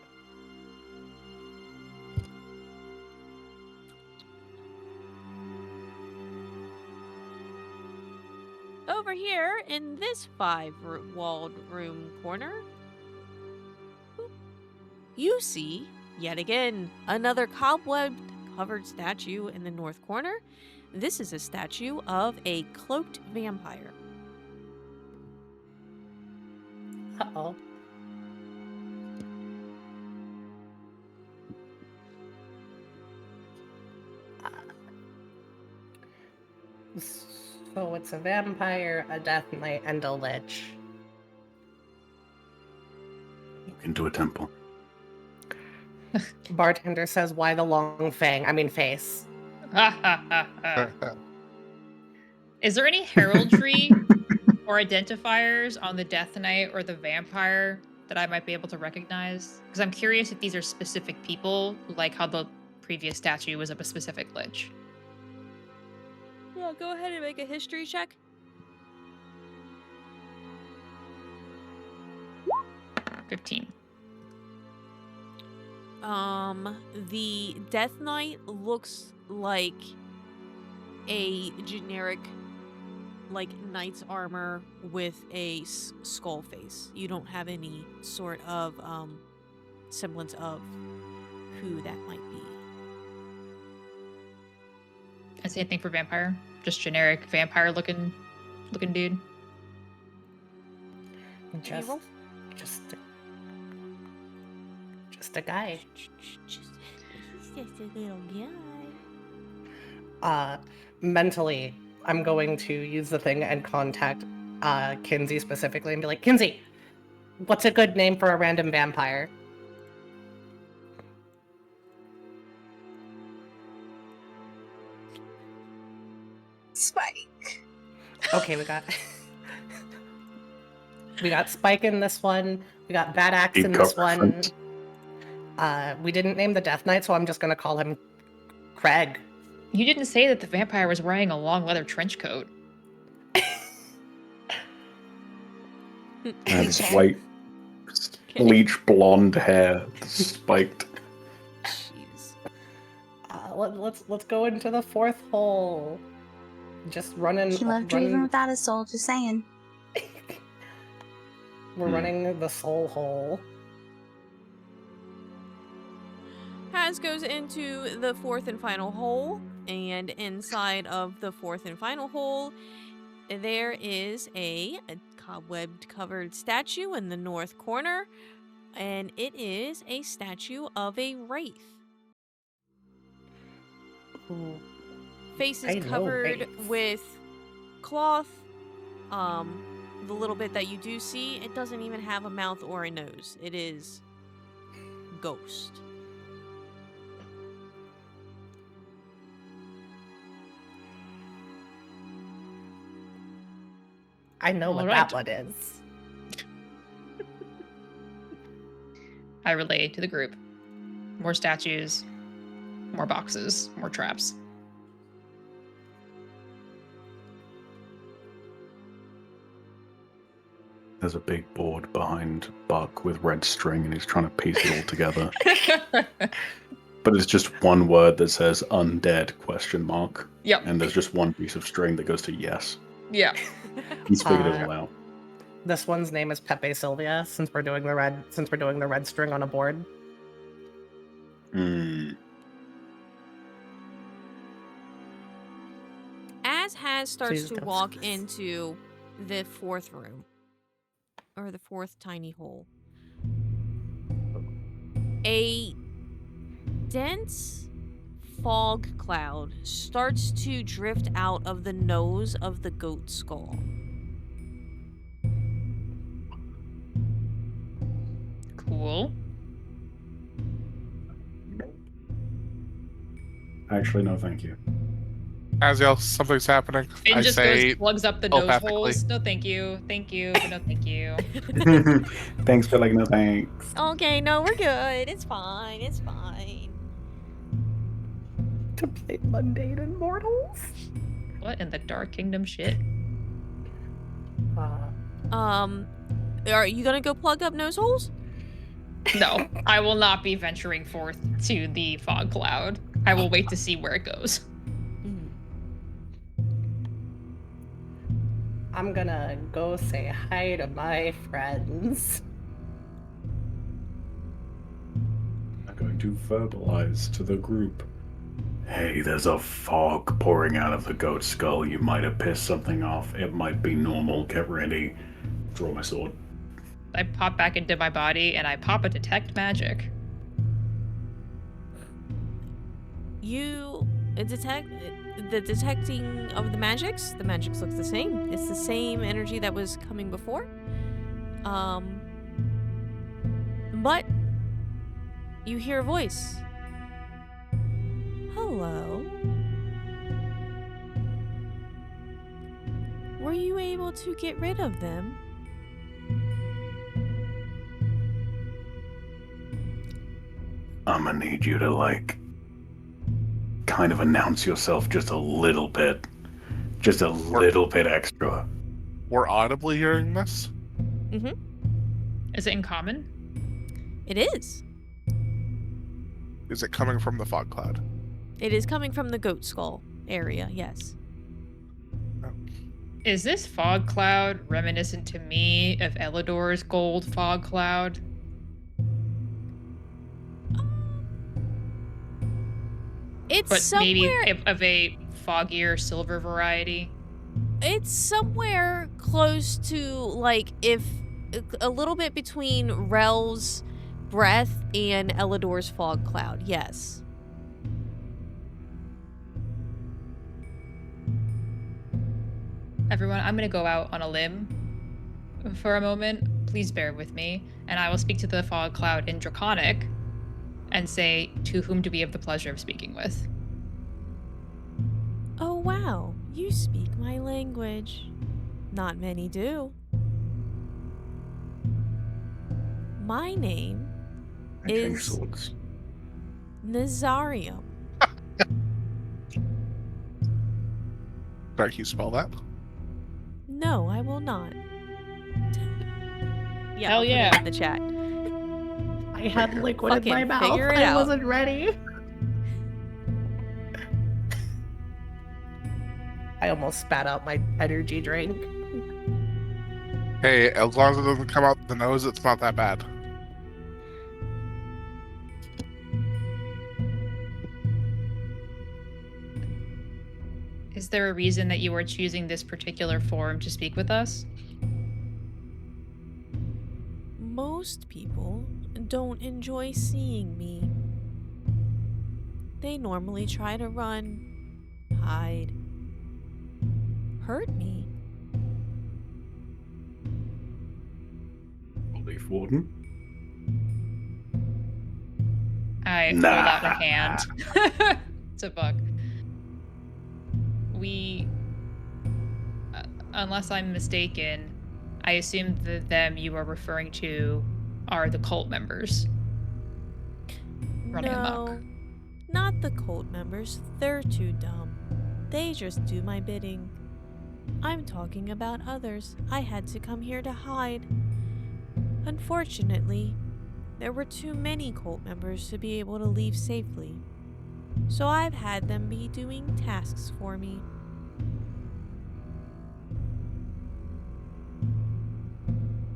Over here in this 5-walled room corner, you see, yet again, another cobweb-covered statue in the north corner. This is a statue of a cloaked vampire. Uh-oh. So it's a vampire, a death knight, and a lich. Into a temple. Bartender says, "Why the long fang? I mean face." Is there any heraldry or identifiers on the Death Knight or the vampire that I might be able to recognize? Because I'm curious if these are specific people, like how the previous statue was of a specific lich. Yeah, go ahead and make a history check. 15. The Death Knight looks like a generic, like, knight's armor with a skull face. You don't have any sort of, semblance of who that might be. I same thing for vampire. Just generic vampire looking dude. Can you roll? Just a guy. He's just a little guy. Mentally, I'm going to use the thing and contact Kinsey specifically and be like, Kinsey, what's a good name for a random vampire? Spike. Okay, we got Spike in this one. We got Bad Axe in this one. We didn't name the Death Knight, so I'm just gonna call him Craig. You didn't say that the vampire was wearing a long leather trench coat. And white, bleach blonde hair, spiked. Jeez. Let's go into the fourth hole. Just running. He left you even without a soul, just saying. We're running the soul hole. Has goes into the fourth and final hole, and inside of the fourth and final hole, there is a cobwebbed covered statue in the north corner, and it is a statue of a wraith. Ooh. Face I is know covered wraiths. with cloth. The little bit that you do see, it doesn't even have a mouth or a nose. It is ghost. I know what Alright. that one is. I relay to the group. More statues, more boxes, more traps. There's a big board behind Buck with red string, and he's trying to piece it all together. But it's just one word that says "undead?" ? Yep. And there's just one piece of string that goes to yes. Yeah. He's figured it all out. This one's name is Pepe Sylvia, since we're doing the red string on a board. As Has starts She's to gonna walk suck. into the fourth room, or the fourth tiny hole, a dense fog cloud starts to drift out of the nose of the goat skull. Cool. Actually, no, thank you. Aziel, something's happening. Finn I just say goes, plugs up the nose telepathically. holes. No, thank you. Thank you, but no, thank you. Thanks, but like no thanks. Okay, no, we're good. It's fine. It's fine. To play mundane immortals. What in the Dark Kingdom shit? Are you gonna go plug up nose holes? No, I will not be venturing forth to the fog cloud. I will wait to see where it goes. I'm gonna go say hi to my friends. I'm going to verbalize to the group. Hey, there's a fog pouring out of the goat skull. You might have pissed something off. It might be normal. Get ready. Draw my sword. I pop back into my body and I pop a detect magic. You detect the detecting of the magics. The magics look the same. It's the same energy that was coming before. But you hear a voice. Hello. Were you able to get rid of them? I'm gonna need you to, kind of announce yourself just a little bit. Just a little bit extra. We're audibly hearing this? Is it in common? It is. Is it coming from the fog cloud? It is coming from the goat skull area, yes. Is this fog cloud reminiscent to me of Elidor's gold fog cloud? It's But somewhere. maybe of a foggier silver variety? It's somewhere close to, if a little bit between Rel's breath and Elidor's fog cloud, yes. Everyone, I'm going to go out on a limb for a moment. Please bear with me. And I will speak to the fog cloud in Draconic and say, to whom do we have the pleasure of speaking with? Oh, wow. You speak my language. Not many do. My name I change is swords. Nazarium. Can you spell that? No, I will not. Yeah, Hell I'll yeah. put it in the chat. I had liquid in my Fucking mouth. figure it I out. wasn't ready. I almost spat out my energy drink. Hey, as long as it doesn't come out the nose, it's not that bad. Is there a reason that you are choosing this particular form to speak with us? Most people don't enjoy seeing me. They normally try to run, hide, hurt me. Leaf Warden. I hold out a hand to Buck. We, unless I'm mistaken, I assume that them you are referring to are the cult members running amok. No, not the cult members. They're too dumb. They just do my bidding. I'm talking about others. I had to come here to hide. Unfortunately, there were too many cult members to be able to leave safely. So I've had them be doing tasks for me.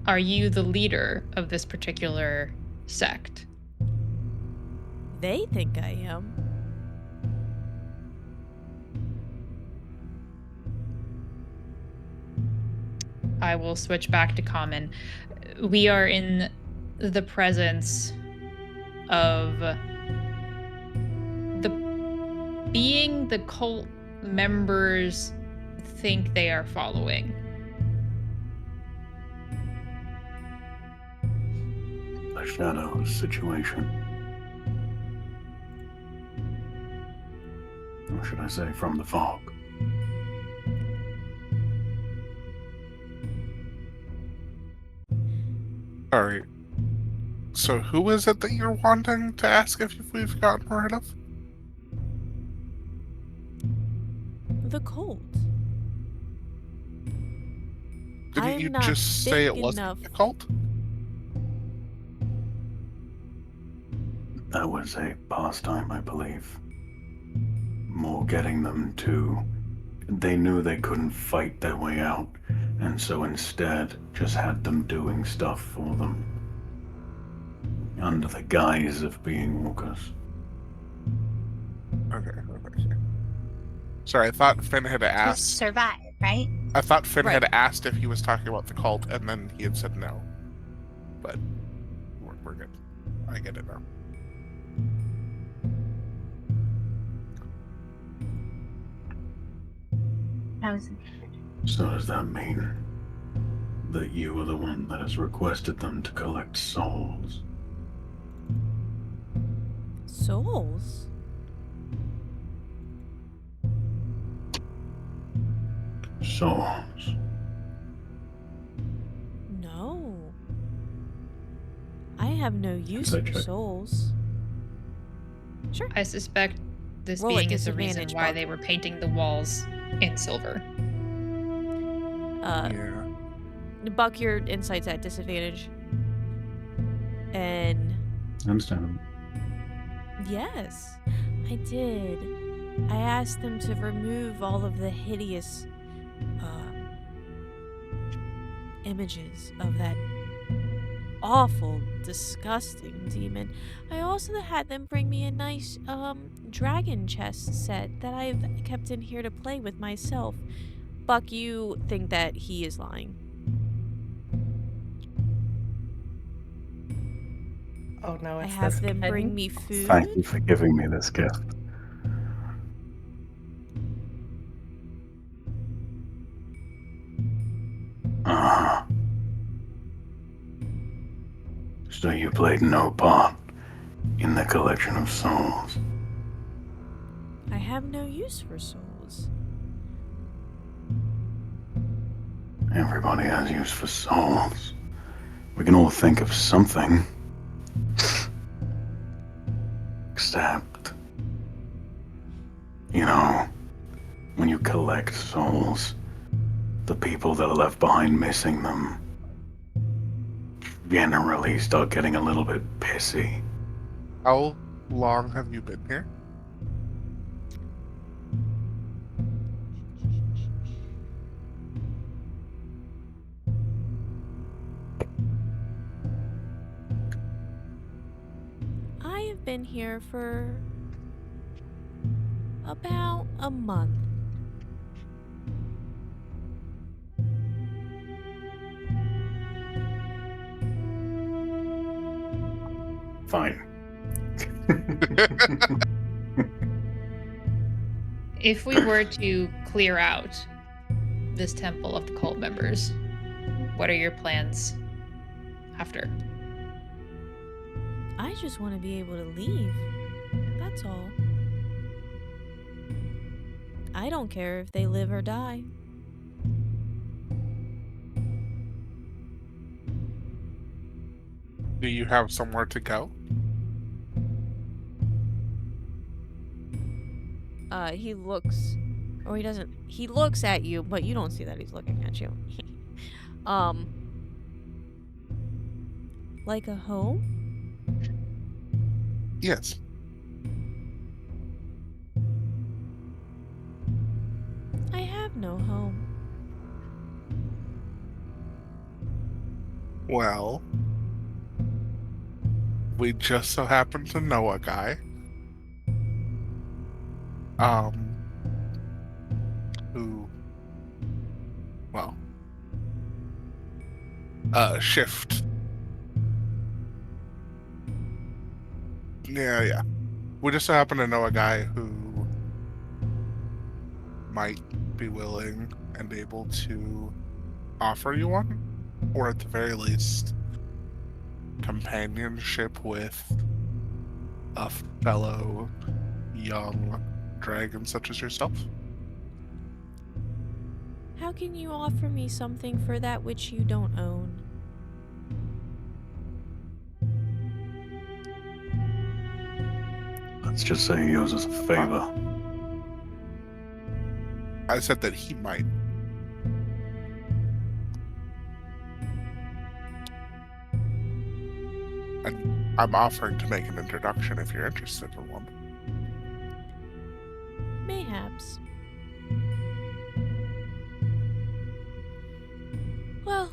Are you the leader of this particular sect? They think I am. I will switch back to common. We are in the presence of the being the cult members think they are following. The shadows situation. Or should I say from the fog? Alright. So who is it that you're wanting to ask if we've gotten rid of? The cult. Didn't I'm you not just say big it wasn't enough. a cult? That was a pastime, I believe. More getting them to... They knew they couldn't fight their way out, and so instead just had them doing stuff for them. Under the guise of being walkers. Okay. Sorry, I thought Finn had To asked. survive, right? I thought Finn had Right. asked if he was talking about the cult, and then he had said no. But we're good. I get it now. I was So does that mean that you are the one that has requested them to collect souls? Souls? Souls. No. I have no use Inside for check. souls. Sure. I suspect this Roll at being is the reason disadvantage, why Buck. they were painting the walls in silver. Yeah. Buck, your insight's at disadvantage. And Understandable. yes, I did. I asked them to remove all of the hideous images of that awful, disgusting demon. I also had them bring me a nice dragon chest set that I've kept in here to play with myself. Buck, you think that he is lying. Oh no, I it's have this them bring kid. me food. Thank you for giving me this gift. Ah. So you played no part in the collection of souls. I have no use for souls. Everybody has use for souls. We can all think of something. Except, you know, when you collect souls, the people that are left behind missing them generally start getting a little bit pissy. How long have you been here? I have been here for about a month. Fine. If we were to clear out this temple of the cult members, what are your plans after? I just want to be able to leave. That's all. I don't care if they live or die. Do you have somewhere to go? He looks Or he doesn't. He looks at you, but you don't see that he's looking at you. um, like a home? Yes. I have no home. Well, we just so happen to know a guy. Who, well, shift. Yeah. We just so happen to know a guy who might be willing and able to offer you one, or at the very least, companionship with a fellow young dragon such as yourself. How can you offer me something for that which you don't own? Let's just say he owes us a favor. I said that he might. And I'm offering to make an introduction if you're interested in one. Mayhaps. Well,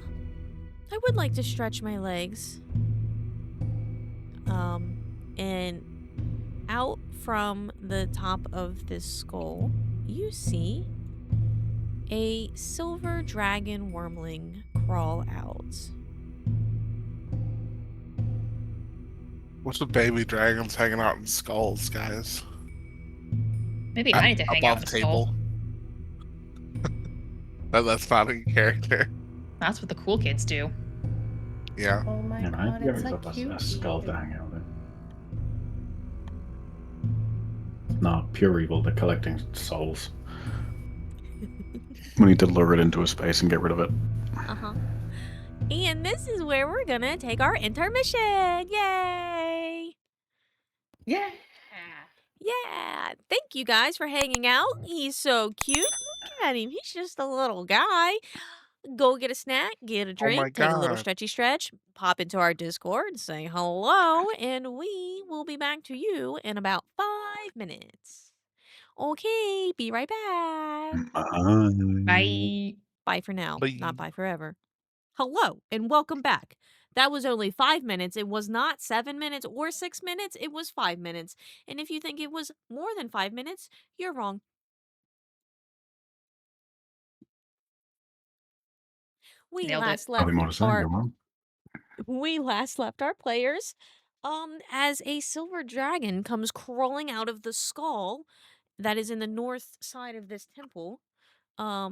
I would like to stretch my legs. And out from the top of this skull, you see a silver dragon wormling crawl out. What's with baby dragons hanging out in skulls, guys? Maybe I need to hang out in Above a skull. table. That's not in character. That's what the cool kids do. Yeah. Oh my And I god, give it's a yourself a cutie. skull to hang out in. It's not pure evil, they're collecting souls. We need to lure it into a space and get rid of it. Uh-huh. And this is where we're gonna take our intermission. Yay! Yeah. Yeah. Thank you guys for hanging out. He's so cute. Look at him. He's just a little guy. Go get a snack, get a Oh drink, my take a little god. stretchy stretch, pop into our Discord, say hello, and we will be back to you in about 5 minutes. Okay, be right back. Bye. Bye for now, Bye. not bye forever. Hello, and welcome back. That was only 5 minutes. It was not 7 minutes or 6 minutes. It was 5 minutes. And if you think it was more than 5 minutes, you're wrong. We Nailed it. last left Nothing more to say, our go on. we last left our players as a silver dragon comes crawling out of the skull that is in the north side of this temple. I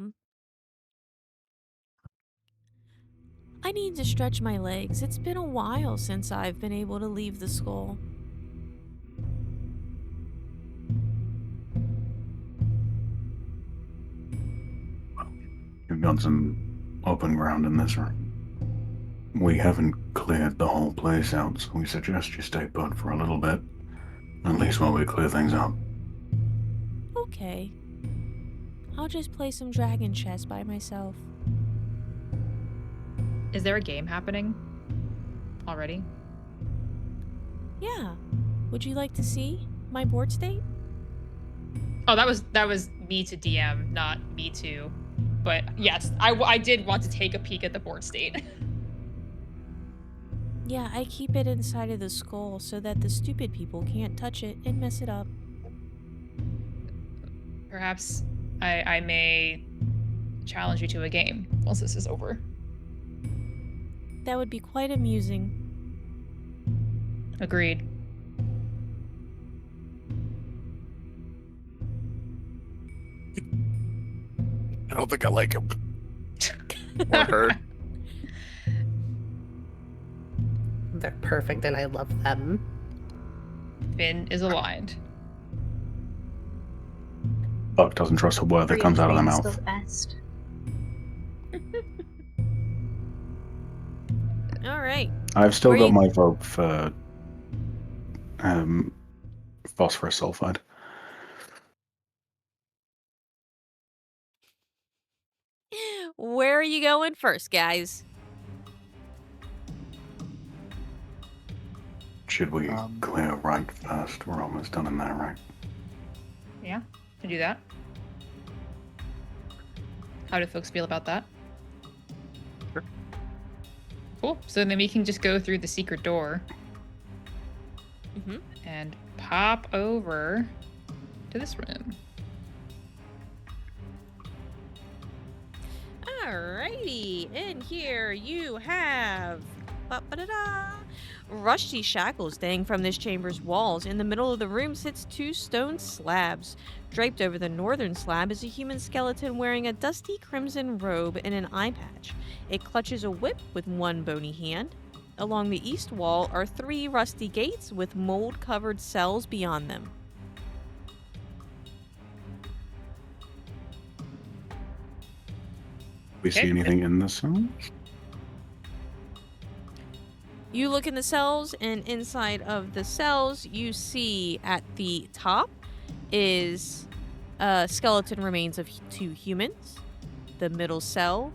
need to stretch my legs. It's been a while since I've been able to leave the skull. You've got some open ground in this room. We haven't cleared the whole place out, so we suggest you stay put for a little bit. At least while we clear things up. Okay. I'll just play some dragon chess by myself. Is there a game happening already? Yeah. Would you like to see my board state? Oh, that was me to DM, not me to. But yes, I did want to take a peek at the board state. Yeah, I keep it inside of the skull so that the stupid people can't touch it and mess it up. Perhaps I may challenge you to a game once this is over. That would be quite amusing. Agreed. I don't think I like him. Or her. They're perfect and I love them. Finn is aligned. Buck doesn't trust a word that comes out of their Still mouth. the best. All right. I've still Were got you- my vote for phosphorus sulfide. Where are you going first, guys? Should we Um, clear right first? We're almost done in there, right? Yeah, can do that. How do folks feel about that? Sure. Cool. So then we can just go through the secret door Mm-hmm. and pop over to this room. Alrighty, and here you have ba-ba-da-da, rusty shackles dangling from this chamber's walls. In the middle of the room sits 2 stone slabs. Draped over the northern slab is a human skeleton wearing a dusty crimson robe and an eye patch. It clutches a whip with 1 bony hand. Along the east wall are 3 rusty gates with mold-covered cells beyond them. We see Okay. anything in the cells? You look in the cells, and inside of the cells, you see at the top is skeleton remains of 2 humans. The middle cell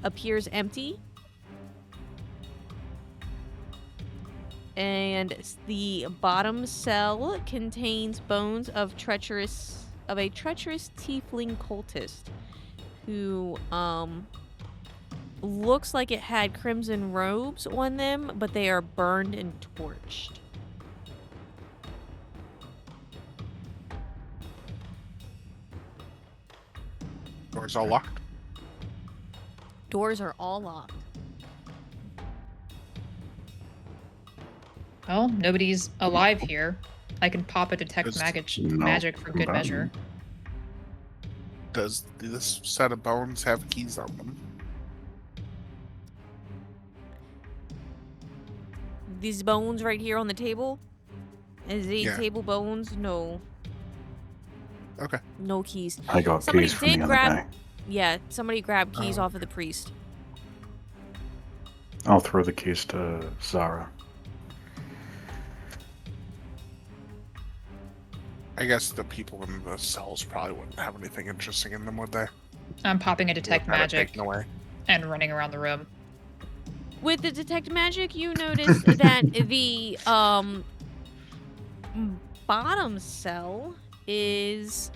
appears empty. And the bottom cell contains bones of a treacherous tiefling cultist who looks like it had crimson robes on them, but they are burned and torched. Doors all locked. Doors are all locked. Well, nobody's alive here. I can pop a detect There's magic for good bad. measure. Does this set of bones have keys on them? These bones right here on the table, is the Yeah. table bones? No. Okay. No keys. I got Somebody keys from did the other grab- day. Yeah, somebody grabbed keys Oh, off of the priest. I'll throw the keys to Zara. I guess the people in the cells probably wouldn't have anything interesting in them, would they? I'm popping a Or detect have it magic taken away. and running around the room. With the detect magic, you notice that the bottom cell is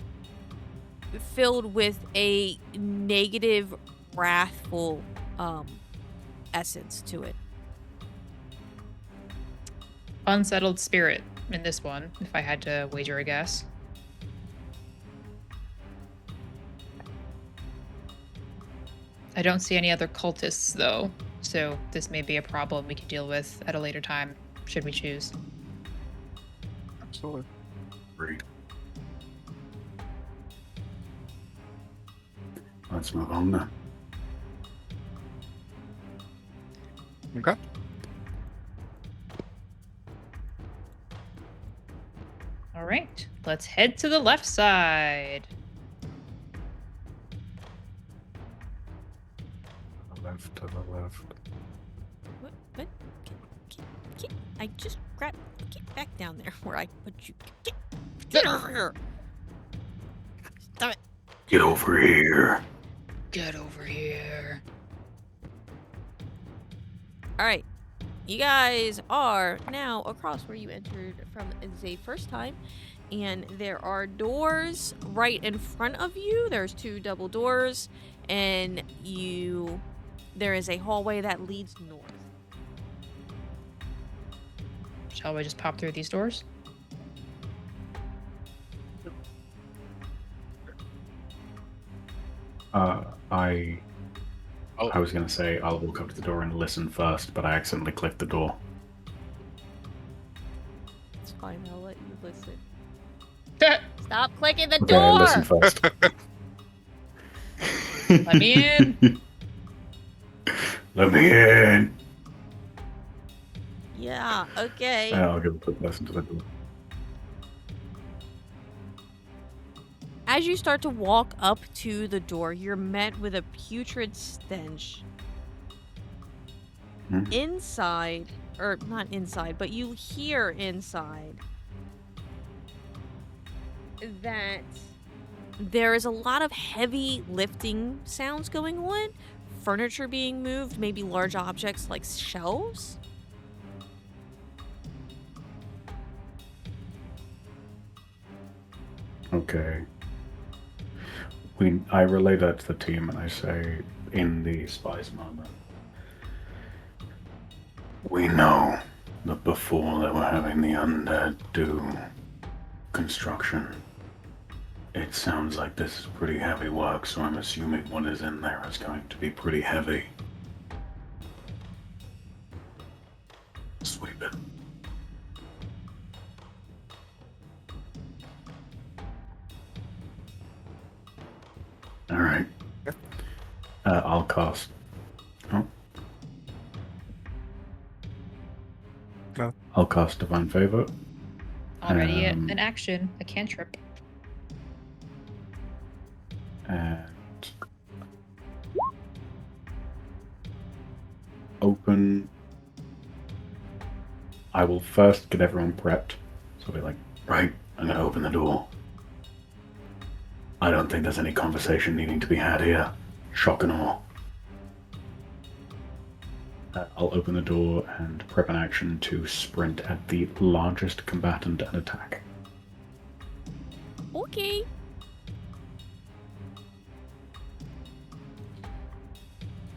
filled with a negative, wrathful essence to it. Unsettled spirit in this one, if I had to wager a guess. I don't see any other cultists, though, so this may be a problem we can deal with at a later time, should we choose. Absolutely. Agreed. Let's move on then. Okay. All right, let's head to the left side. Left to the left. What? I just grabbed. Get back down there where I put you. Get over here. Stop it. Get over here. Get over here. All right. You guys are now across where you entered from the first time. And there are doors right in front of you. There's 2 double doors. And there is a hallway that leads north. Shall we just pop through these doors? I was gonna say I'll walk up to the door and listen first, but I accidentally clicked the door. It's fine. I'll let you listen. Stop clicking the Okay, I door. listen first. Let me in. Let me in. Yeah. Okay. Yeah, I'll give a quick listen to the door. As you start to walk up to the door, you're met with a putrid stench. Inside, or not inside, but you hear inside that There is a lot of heavy lifting sounds going on. Furniture being moved, maybe large objects like shelves. Okay. I relay that to the team and I say, in the spy's moment, we know that before they were having the undead do construction, it sounds like this is pretty heavy work, so I'm assuming what is in there is going to be pretty heavy. Sweep it. Alright. I'll cast. Oh. No. I'll cast Divine Favor. Already an action, a cantrip. And open. I will first get everyone prepped. So I'll be like, right, I'm gonna open the door. I don't think there's any conversation needing to be had here. Shock and awe. I'll open the door and prep an action to sprint at the largest combatant and attack. Okay.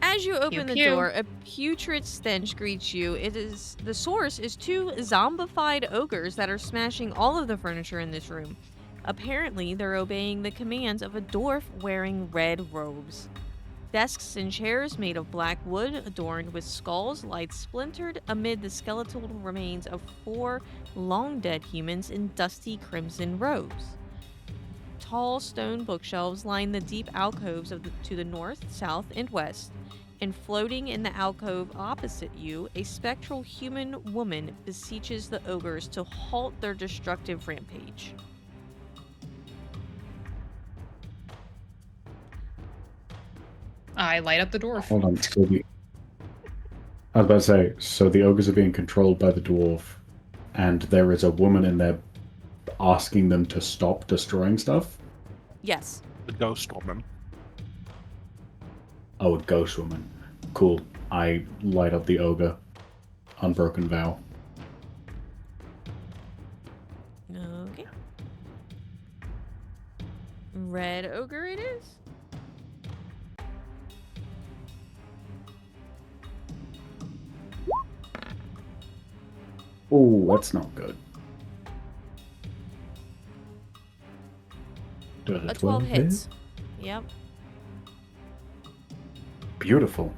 As you open the pew. door, a putrid stench greets you. The source is two zombified ogres that are smashing all of the furniture in this room. Apparently, they're obeying the commands of a dwarf wearing red robes. Desks and chairs made of black wood, adorned with skulls, lie splintered amid the skeletal remains of 4 long-dead humans in dusty crimson robes. Tall stone bookshelves line the deep alcoves to the north, south, and west, and floating in the alcove opposite you, a spectral human woman beseeches the ogres to halt their destructive rampage. I light up the dwarf. Hold on. I was about to say, so the ogres are being controlled by the dwarf, and there is a woman in there asking them to stop destroying stuff? Yes. The ghost woman. Oh, a ghost woman. Cool. I light up the ogre. Unbroken vow. Okay. Red ogre it is. Oh, that's not good. Does A 12 hit? hits. Yep. Beautiful.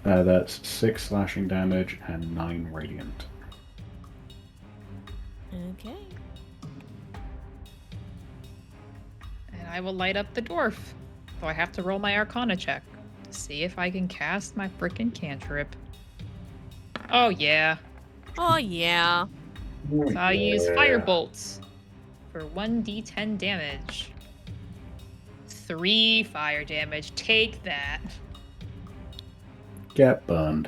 That's 6 slashing damage and 9 radiant. Okay. And I will light up the dwarf. So I have to roll my Arcana check to see if I can cast my frickin' cantrip. Oh yeah. Oh, yeah. So I'll use fire bolts for 1d10 damage. 3 fire damage. Take that. Get burned.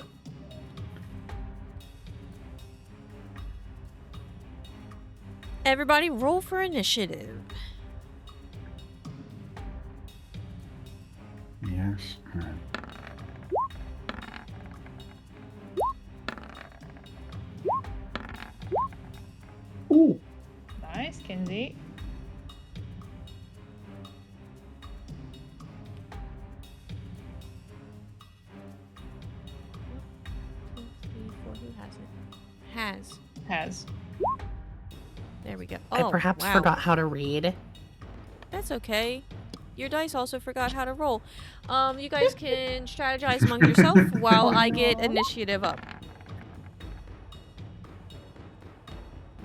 Everybody roll for initiative. Yes. Ooh. Nice, Kinsey. Two, three, four. Who has it? Has. Has. There we go. I Oh, perhaps wow. forgot how to read. That's okay. Your dice also forgot how to roll. You guys can strategize among yourself while I get initiative up.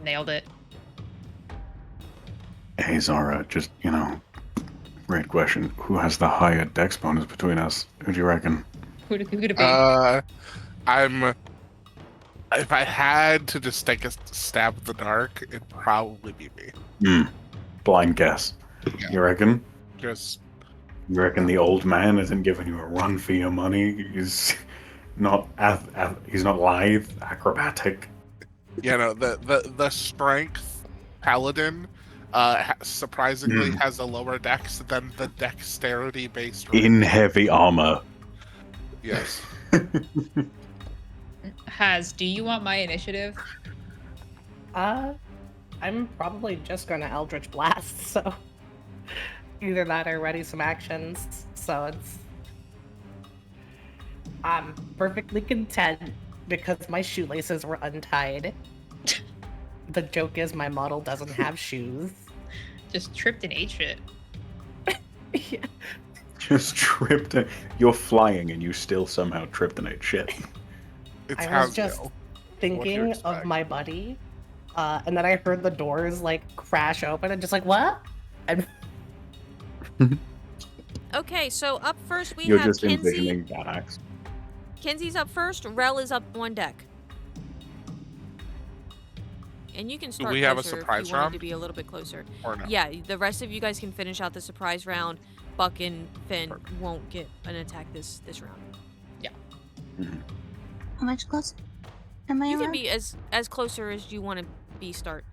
Nailed it. Hey, Zara, just, great question. Who has the higher dex bonus between us? Who do you reckon? Who could it be? If I had to just take a stab at the dark, it'd probably be me. Blind guess. Yeah. You reckon? Just You reckon the old man isn't giving you a run for your money? He's not he's not lithe, acrobatic. the strength paladin Surprisingly Mm. has a lower dex than the dexterity-based In range. heavy armor. Yes. Do you want my initiative? I'm probably just gonna Eldritch Blast, so either that or ready some actions. So I'm perfectly content because my shoelaces were untied. The joke is my model doesn't have shoes. Just tripped and ate shit. Yeah. Just tripped. You're flying and you still somehow tripped and ate shit. It's I was Hasbro. just What do you thinking of expect? my buddy, and then I heard the doors like crash open and just like, what? And Okay, so up first we You're have just Kinsey. envisioning that axe. Kinsey's up first. Rel is up on deck. And you can start we have a closer if surprise you wanted round? to be a little bit closer. Or no? Yeah, the rest of you guys can finish out the surprise round. Buck and Finn Perfect. won't get an attack this round. How much closer am I You can allowed? be as closer as you want to be. Start.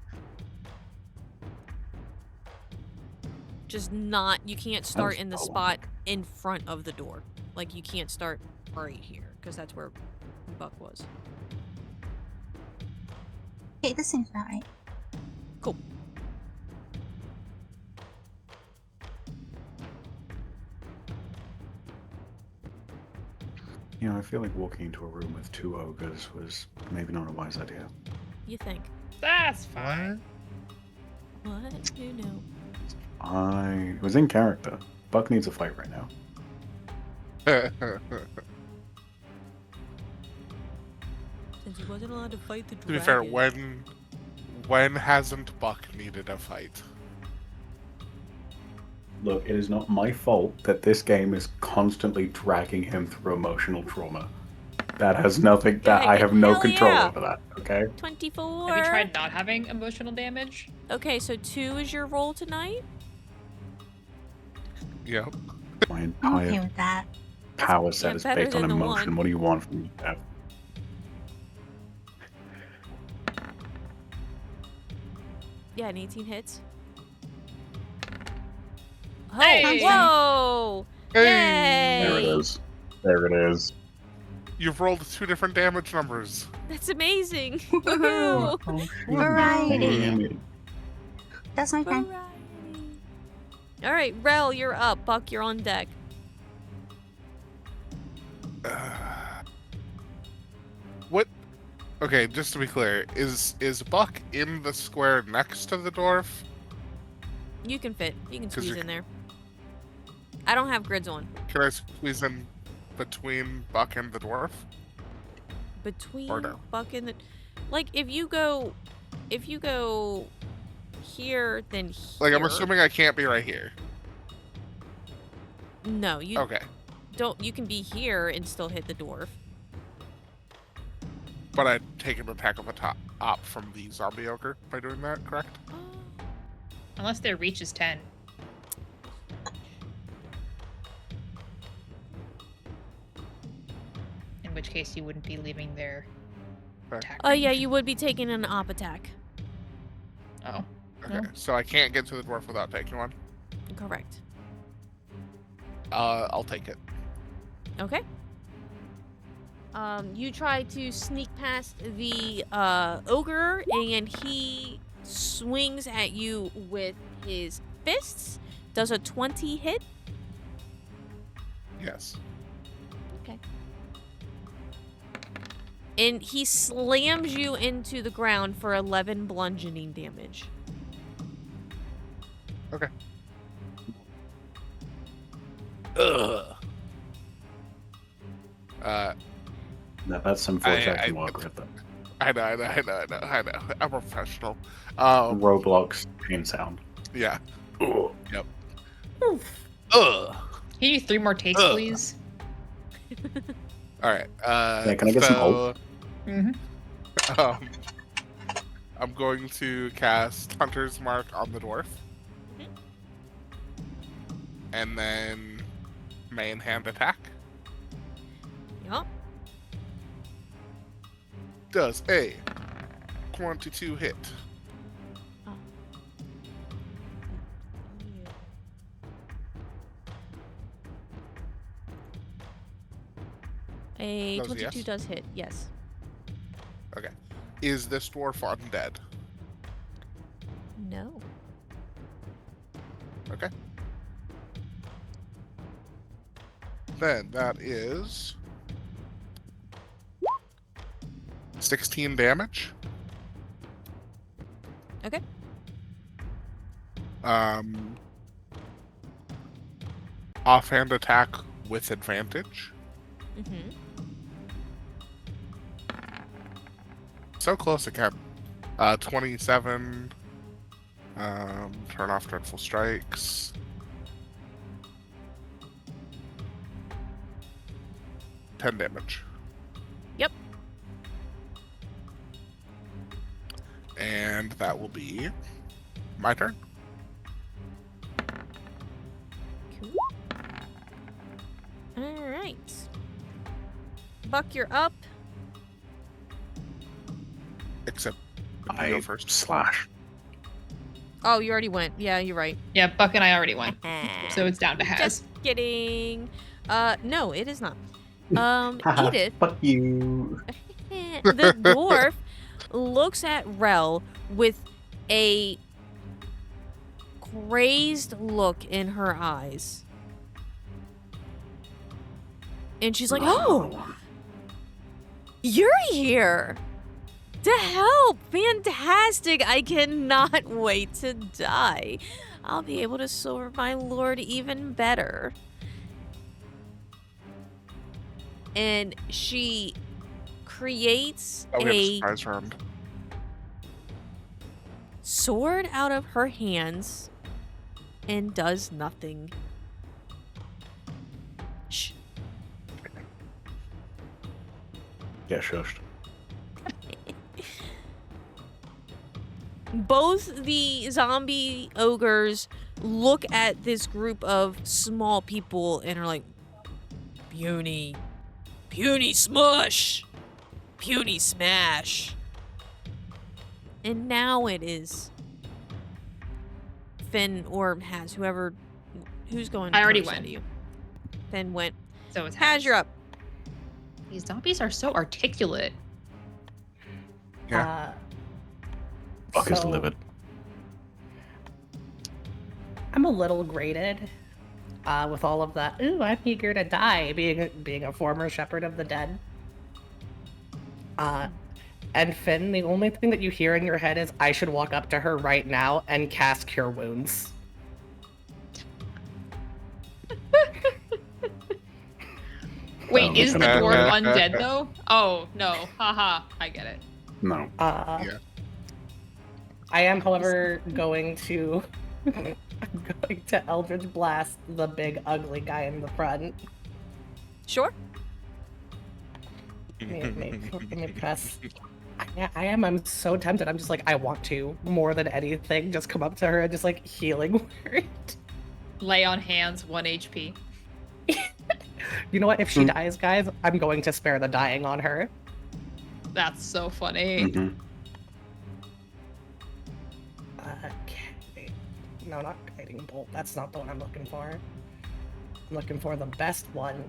Just not. You can't start in the follow. spot in front of the door. Like you can't start right here because that's where Buck was. Okay, this seems about right. Cool. You know, I feel like walking into a room with two ogres was maybe not a wise idea. You think? That's fine. What? You know. I was in character. Buck needs a fight right now. Since he wasn't allowed to fight the To dragon. be fair, when hasn't Buck needed a fight? Look, it is not my fault that this game is constantly dragging him through emotional trauma. That has nothing. That I have no Hell control yeah. over that. Okay. 24. Have you tried not having emotional damage? Okay, so 2 is your roll tonight. Yep. My I'm okay entire with that. power set Yeah, is better based on than the emotion. one. What do you want from me, Jeff? Yeah, an 18 hits. Oh, Hey! whoa! Hey! There it Yay! is. There it is. You've rolled 2 different damage numbers. That's amazing. Woohoo! Woohoo! Variety. That's my friend. Variety. All right, Rel, you're up. Buck, you're on deck. What? Okay, just to be clear, is Buck in the square next to the dwarf? You can fit. You can 'Cause squeeze you're- in there. I don't have grids on. Can I squeeze in between Buck and the dwarf? Between Or no? Buck and the, like, if you go here, then here. Like, I'm assuming I can't be right here. No, you Okay, don't. You can be here and still hit the dwarf. but I'd take an attack of a top from the zombie ogre by doing that, correct? Unless their reach is 10. In which case you wouldn't be leaving their Okay. attack. Oh yeah, range. you would be taking an op attack. Oh. Okay, No. so I can't get to the dwarf without taking one. Correct. I'll take it. Okay. You try to sneak past the ogre, and he swings at you with his fists. Does a 20 hit? Yes. Okay. And he slams you into the ground for 11 bludgeoning damage. Okay. Ugh. That's some force I- action I- work right there. I know. I'm a professional. Roblox pain sound. Yeah. Ugh. Yep. Oof. Ugh. Can you do 3 more takes, Ugh. please? All right. Yeah, can I get some so, Mm-hmm. I'm going to cast Hunter's Mark on the dwarf. Mhm. And then main hand attack. Yup. Does a 22 hit. A That was a 22 yes? does hit, yes. Okay. Is this dwarf undead? No. Okay. Then that is 16 damage. Okay. Offhand attack with advantage. Mm-hmm. So close again. 27. Turn off dreadful strikes. Ten damage. Yep. And that will be my turn. Cool. All right. Buck, you're up. Except you I go first. slash. Oh, you already went. Yeah, you're right. Yeah, Buck and I already went. So it's down to Haz. Just kidding. No, it is not. Haha, Edith, fuck you. the dwarf looks at Rel with a crazed look in her eyes. And she's like, "Oh, you're here to help. Fantastic. I cannot wait to die. I'll be able to serve my lord even better." And she creates Oh, we have a a surprise round. sword out of her hands and does nothing. Shh. Get shushed. Both the zombie ogres look at this group of small people and are like, puny, puny smush, puny smash. And now it is Finn or Haz, who's going. I already first went. out of you. Finn went. So it's Haz, you're up. These zombies are so articulate. Yeah. Fuck is So, livid. I'm a little grated with all of that. Ooh, I'm eager to die, being a former shepherd of the dead. And Finn, the only thing that you hear in your head is, I should walk up to her right now and cast Cure Wounds. Wait, Oh, is the okay. dwarf undead though? Oh no, haha, I get it. No. Yeah. I am, however, going to I'm going to Eldritch Blast the big ugly guy in the front. Sure. Let me press. I'm so tempted. I'm just like, I want to, more than anything, just come up to her and just like healing word. Lay on hands, 1 HP. You know what? If she dies, guys, I'm going to spare the dying on her. That's so funny. Mhm. Okay. No, not Guiding Bolt. That's not the one I'm looking for. I'm looking for the best one.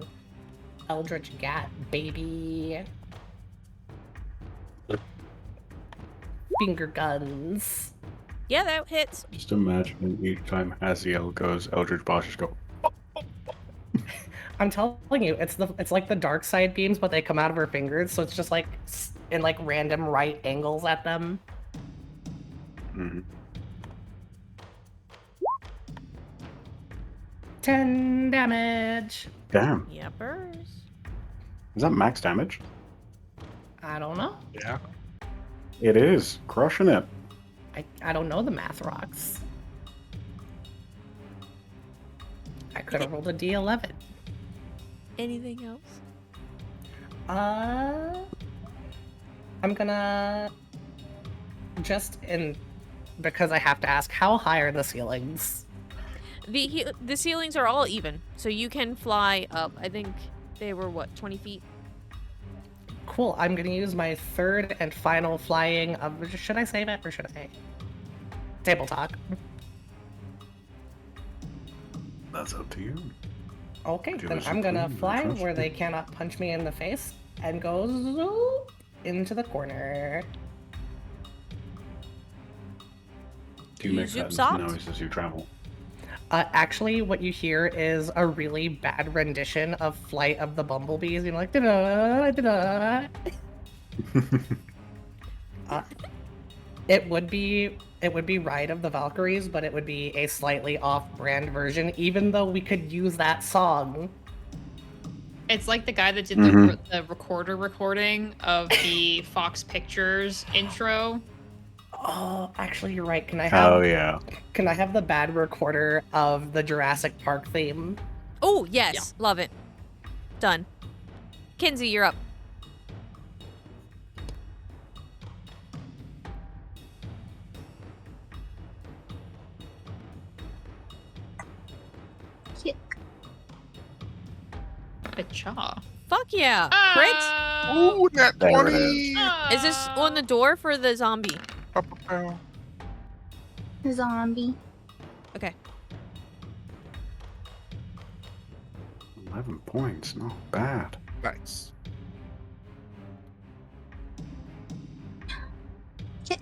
Eldritch Gat, baby. Finger guns. Yeah, that hits. Just imagine each time Haziel goes, Eldritch Blast just go. I'm telling you, it's like the dark side beams, but they come out of her fingers, so it's just like in like random right angles at them. Mhm. 10 damage. Damn. Yepers. Is that max damage? I don't know. Yeah. It is. Crushing it. I don't know the math rocks. I could have rolled a D11. Anything else? I'm gonna because I have to ask, how high are the ceilings? The ceilings are all even, so you can fly up. I think they were, what, 20 feet? Cool. I'm gonna use my third and final flying of. Should I save it or should I? Table talk. That's up to you. Okay, Do then as I'm you gonna please, I fly trust where you. they cannot punch me in the face and go zoop into the corner. Do you You make zoop that soft? noise as you travel? Actually, what you hear is a really bad rendition of Flight of the Bumblebees. You know, like da da da. uh, it would be Ride of the Valkyries, but it would be a slightly off-brand version, even though we could use that song. It's like the guy that did Mhm. the recorder recording of the Fox Pictures intro. Oh, actually, you're right. Can I Oh have yeah. the bad recorder of the Jurassic Park theme? Oh, yes. Love it. Done. Kinsey, you're up. Kick. Pacha. Fuck yeah. Crit? Ooh, net There it 20! Is this on the door for the zombie? Ba-ba-ba. Zombie. Okay. 11 points, not bad. Nice. Kick.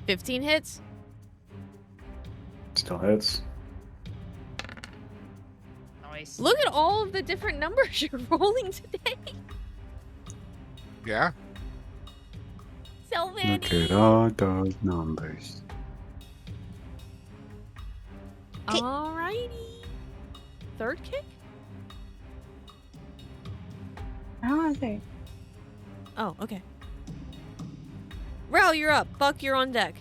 15 hits? Still hits. Nice. Look at all of the different numbers you're rolling today. Yeah. So many. Look at all those numbers. Alrighty. Third kick? Another. Oh, okay. Ral, you're up. Buck, you're on deck.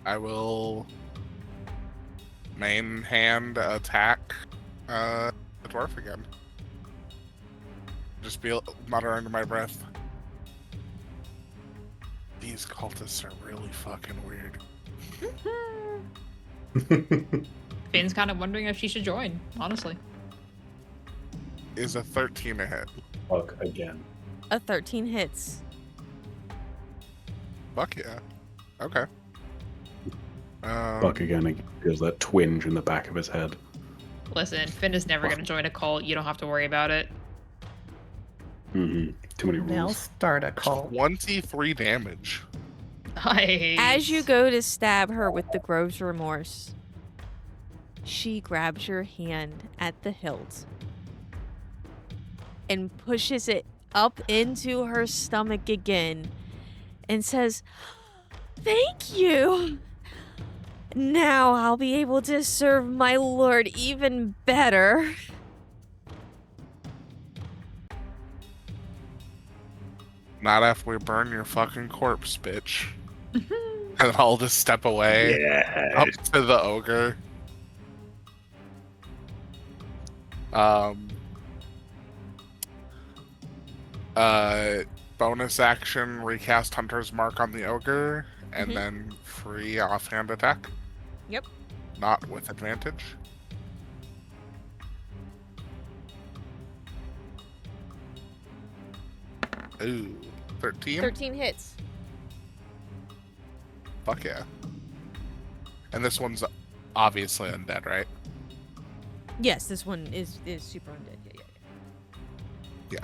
I will main hand attack the dwarf again. Just be mutter under my breath. These cultists are really fucking weird. Finn's kind of wondering if she should join, honestly. Is a 13 a hit? Fuck again. A 13 hits. Fuck yeah. Okay. Fuck again. He feels that twinge in the back of his head. Listen, Finn is never going to join a cult. You don't have to worry about it. Mm-hmm. Too many They'll rules. start a cult. 23 damage. Nice. As you go to stab her with the Grove's Remorse, she grabs your hand at the hilt and pushes it up into her stomach again and says, "Thank you. Now I'll be able to serve my lord even better." Not after we burn your fucking corpse, bitch. And I'll just step away up to the ogre. Bonus action, recast Hunter's Mark on the ogre, and Mhm. then free offhand attack. Yep. Not with advantage. Ooh, 13? 13 hits. Fuck yeah. And this one's obviously undead, right? Yes, this one is super undead. Yeah.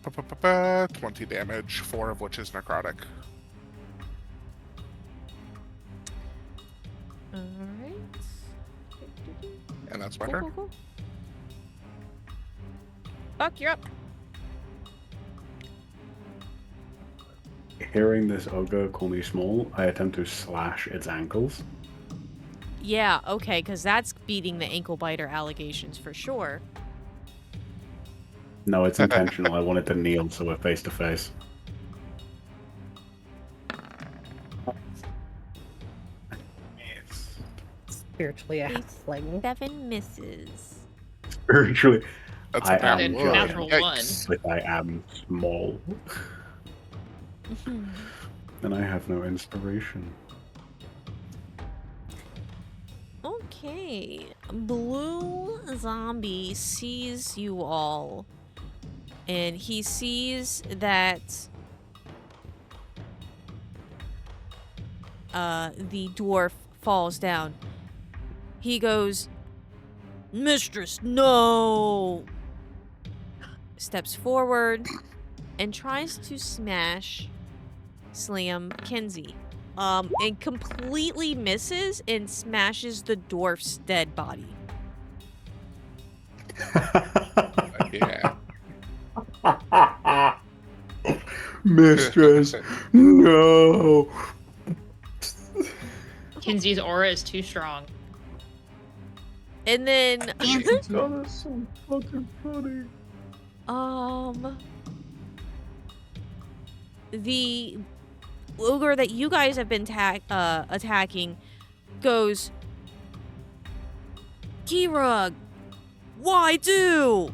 Ba-ba-ba-ba, 20 damage, 4 of which is necrotic. Alright. And that's my Cool, turn. cool, cool. Buck, you're up. Hearing this ogre call me small, I attempt to slash its ankles. Yeah, okay, because that's beating the ankle biter allegations for sure. No, it's intentional. I wanted to kneel so we're face to face. Spiritually a halfling. 7 misses. Spiritually, That's I a bad am roll. natural giant, one. but I am small, and I have no inspiration. Okay. Blue zombie sees you all and he sees that the dwarf falls down. He goes, "Mistress, no!" Steps forward and tries to slam Kenzie. And completely misses and smashes the dwarf's dead body. Yeah. Mistress, no. Kinsey's aura is too strong. And then Dancing to God, that's so fucking funny. the ogre that you guys have been attacking goes, "Kira, why do?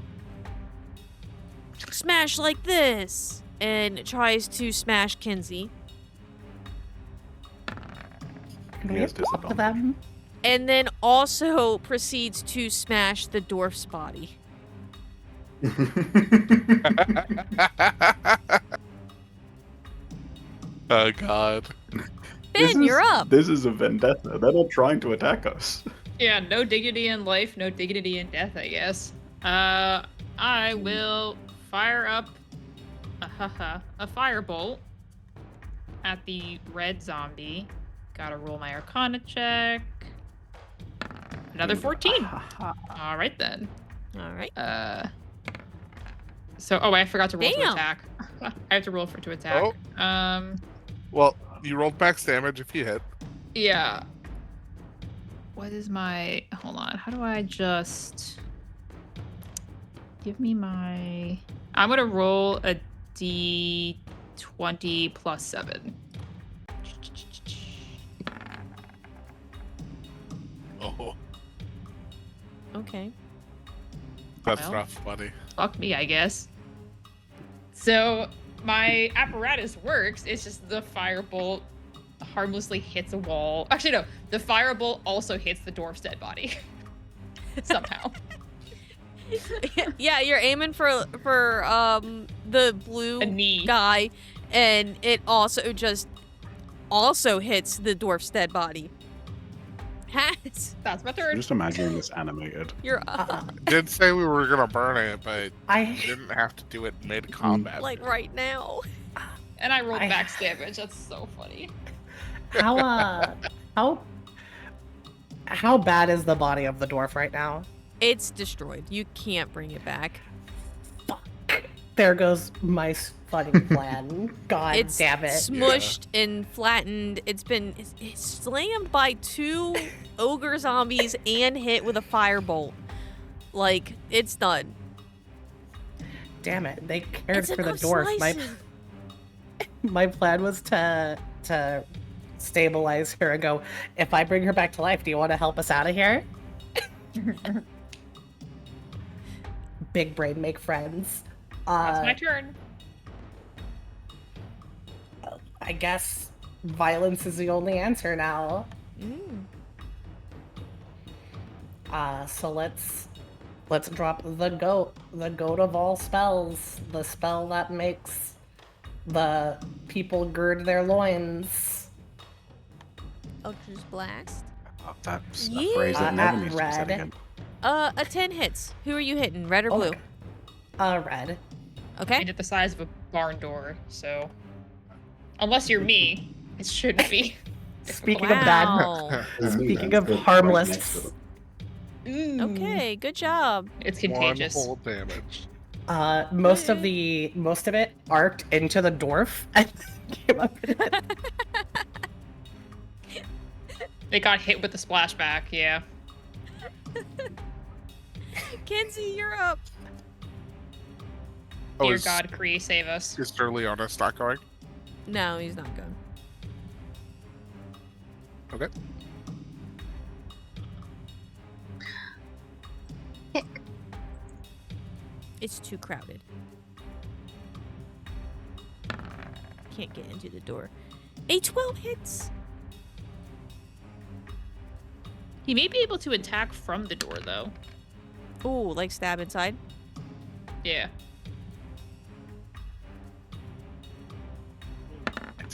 Smash like this," and tries to smash Kinsey. Can He we has talk to disadvantage. them? And then also proceeds to smash the dwarf's body. Oh god. Ben, you're up. This is a vendetta. They're not trying to attack us. Yeah, no dignity in life, no dignity in death, I guess. I will fire up a firebolt at the red zombie. Gotta roll my Arcana check. Another 14. All right then. All right. Oh, I forgot to roll to Damn. attack. I have to roll to attack. Well, you rolled max damage if you hit. Yeah. What is my... Hold on. How do I just... Give me my... I'm going to roll a d20 plus 7. Oh, Okay. that's Well. rough, buddy. Fuck me, I guess. So, my apparatus works. It's just the firebolt harmlessly hits a wall. Actually, no. The firebolt also hits the dwarf's dead body. Somehow. Yeah, you're aiming for the blue A knee. guy, and it also hits the dwarf's dead body. Has That's my I'm turn. just imagining this animated. you're up, Uh-uh. Did say we were gonna burn it, but I you didn't have to do it mid combat. like right now. And I rolled I- max damage. That's so funny. how bad is the body of the dwarf right now? It's destroyed. You can't bring it back. There goes my fucking plan. God It's damn it. smushed and flattened. It's slammed by 2 ogre zombies and hit with a firebolt. Like, it's done. Damn it. They cared It's for the enough dwarf. slicing. My plan was to stabilize her and go, if I bring her back to life, do you want to help us out of here? Big brain make friends. That's my turn. I guess violence is the only answer now. Mm. So let's drop the goat of all spells, the spell that makes the people gird their loins. Eldritch Blast. Oh, that's Yeah. a phrase that never At needs to be said red. again. A 10 hits. Who are you hitting? Red or blue? Red. Okay. Made it the size of a barn door, so unless you're me, it shouldn't be. Speaking of bad, Wow. speaking of harmless, Ooh. Okay, good job. It's contagious. 1 whole damage. most of it arced into the dwarf and came up in it. It got hit with the splashback, yeah. Kenzie, you're up. Oh, Dear is God, Kree, save us. Mr. Leonis not going? No, he's not good. Okay. It's too crowded. Can't get into the door. A 12 hits. He may be able to attack from the door, though. Ooh, like stab inside. Yeah.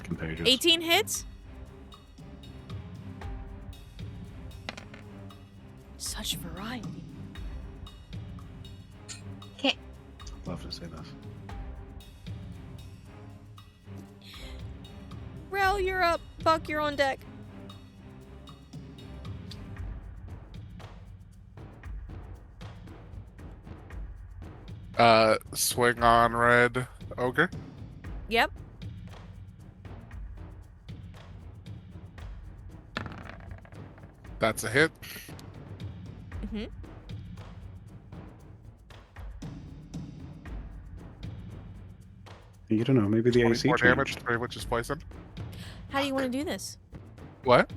contagious. 18 hits. Such variety. Okay. I'd love to say this. Rel, you're up. Buck, you're on deck. Swing on red ogre. Yep. That's a hit. Mm-hmm. You don't know, maybe the AC 24 damage, changed. 3 of which is poison. How do you want to do this? What?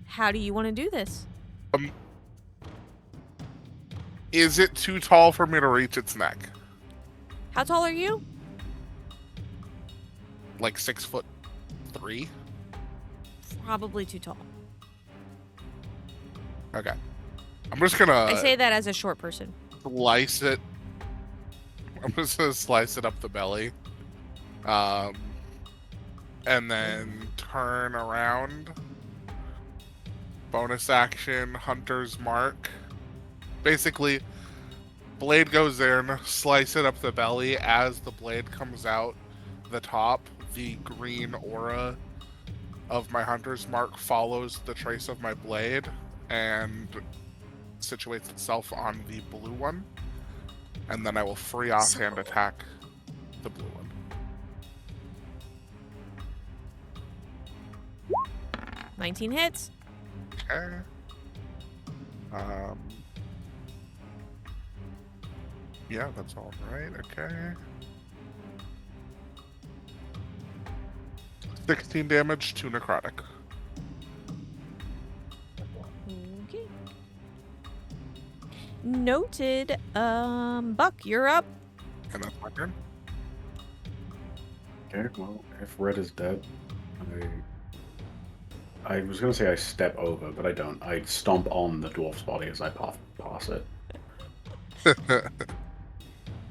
How do you want to do this? Is it too tall for me to reach its neck? How tall are you? Like 6'3"? Probably too tall. Okay. I'm just gonna I say that as a short person. slice it. I'm just gonna slice it up the belly. And then turn around. Bonus action, Hunter's Mark. Basically, blade goes in, slice it up the belly. As the blade comes out the top, the green aura of my Hunter's Mark follows the trace of my blade and situates itself on the blue one. And then I will free offhand attack the blue one. 19 hits. Okay. Yeah, that's all right. Okay. 16 damage, 2 necrotic. Okay. Noted. Buck, you're up. And that's my turn. Okay, well, if red is dead, I was going to say I step over, but I don't. I stomp on the dwarf's body as I pass it.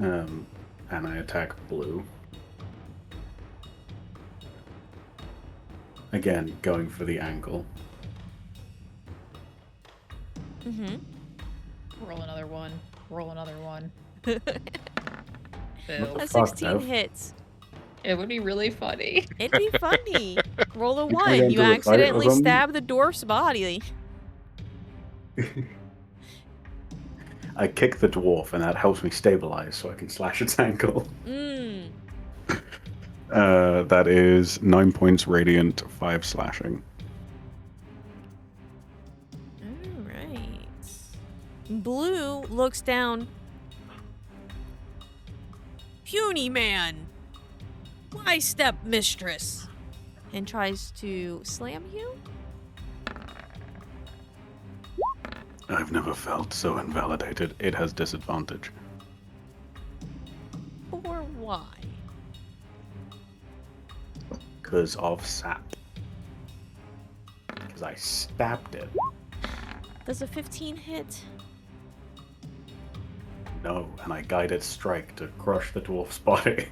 And I attack blue. Again, going for the ankle. Mm-hmm. Roll another one. Roll another one. What Boo. the That's fuck, 16 Dev? hits. It would be really funny. It'd be funny. Roll a You trying to 1. You get into a fight or accidentally something? stab the dwarf's body. I kick the dwarf, and that helps me stabilize so I can slash its ankle. Mmm. That is 9 points radiant, 5 slashing. Alright. Blue looks down. Puny man! Why step mistress? And tries to slam you? I've never felt so invalidated. It has disadvantage. Or why? Because of sap. Because I stabbed it. Does a 15 hit? No, and I guided strike to crush the dwarf's body.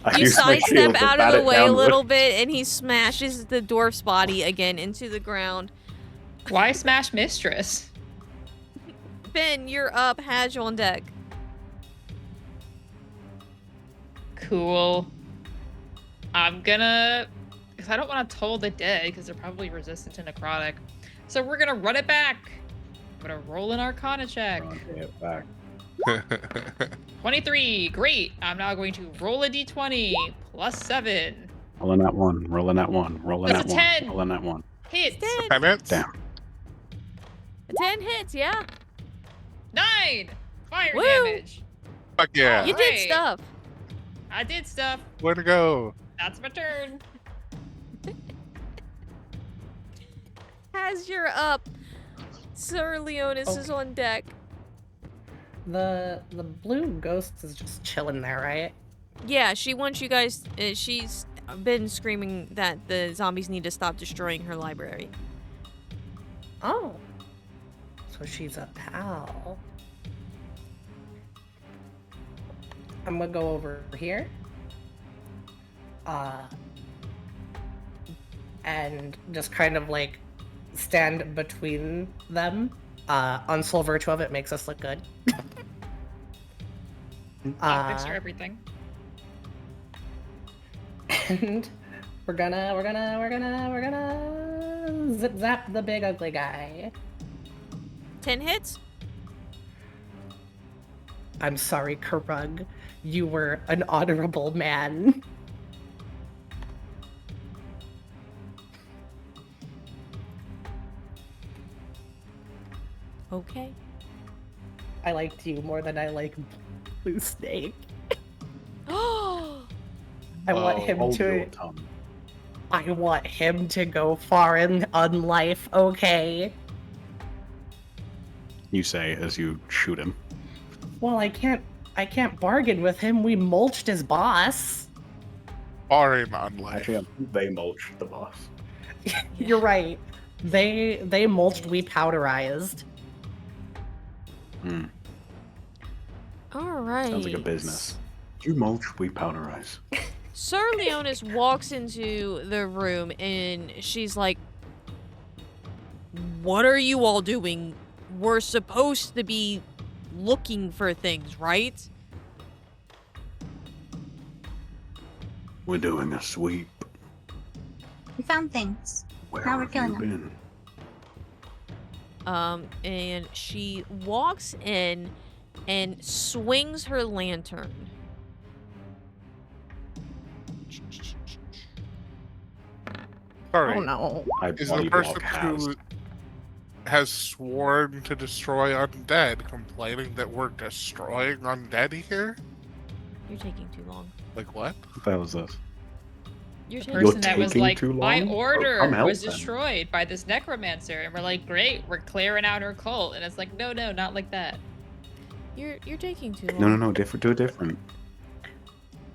I You used my shield sidestep to out bat of the it way a downward. little bit, and he smashes the dwarf's body again into the ground. Why smash mistress? Ben, you're up. Hadge on deck. Cool. I'm gonna... Because I don't want to toll the dead, because they're probably resistant to necrotic. So we're gonna run it back. I'm gonna roll an Arcana check. Run it back. 23. Great. I'm now going to roll a d20 plus 7. Rolling that one, rolling that one, rolling That's that a one, 10. rolling that one. Hits. 10. 10 hits? Damn. 10 hits, yeah. 9. Fire Woo. damage. Fuck yeah. You did Alright. stuff. I did stuff. Way to go. That's my turn. As you're up, Sir Leonis is on deck. The blue ghost is just chilling there, right? Yeah, she wants you guys. She's been screaming that the zombies need to stop destroying her library. Oh. So she's a pal. I'm gonna go over here. and just kind of like stand between them. Unsoul Virtue of it makes us look good. Optics are everything. And we're gonna zip zap the big ugly guy. 10 hits? I'm sorry, Karug. You were an honorable man. Okay. I liked you more than I like Blue Snake. Oh, I want him Hold your to. tongue. I want him to go far in life. Okay. You say as you shoot him. Well, I can't bargain with him. We mulched his boss. Barring on life. Actually, they mulched the boss. You're right. They mulched. We powderized. Hmm. all right. Sounds like a business. You mulch, we powderize. Sir Leonis walks into the room and she's like, "What are you all doing? We're supposed to be looking for things, right?" We're doing a sweep. We found things. Where Now we're have killing you them. been? And she walks in and swings her lantern. Sorry. Oh no. I Is body the person block has. who has sworn to destroy undead complaining that we're destroying undead here? You're taking too long. Like what? What the hell is this? You're The taking person that was taking like, too my long? order Oh, come help was then. destroyed by this necromancer, and we're like, great, we're clearing out her cult, and it's like, no, not like that. You're taking too long. No, different. Do it different.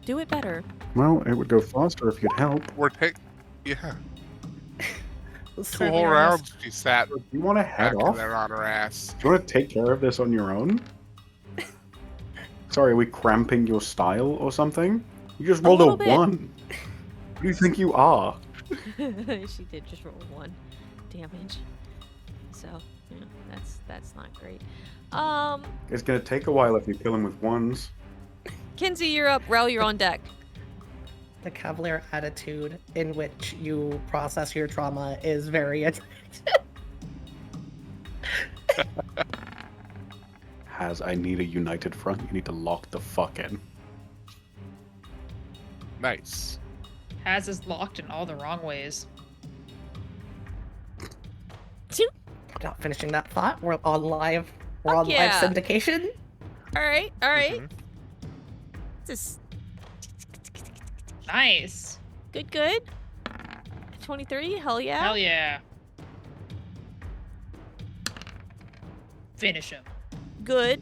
Do it better. Well, it would go faster if you'd help. Yeah. Sir 2 whole Leonis, rounds she sat Do you want to head back off? there on her ass. Do you want to take care of this on your own? Sorry, are we cramping your style or something? You just rolled a little bit. 1. Who do you think you are? She did just roll 1 damage. So, yeah, that's not great. It's gonna take a while if you kill him with 1s. Kinsey, you're up. Rel, you're on deck. the cavalier attitude in which you process your trauma is very attractive. I need a united front. You need to lock the fuck in. Nice. Has is locked in all the wrong ways. Not finishing that thought. We're on live. We're Fuck on yeah. live syndication. All right. Mhm. Just Nice. good. 23. Hell yeah. Hell yeah. Finish him. Good.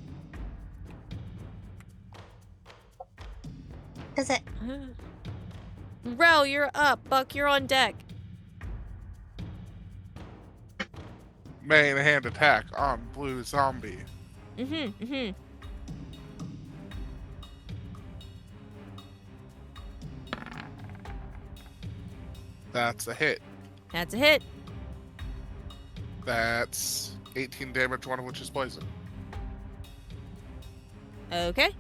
Does it? Rel, you're up. Buck, you're on deck. Main hand attack on blue zombie. Mm-hmm. That's a hit. That's a hit. That's 18 damage, one of which is poison. Okay.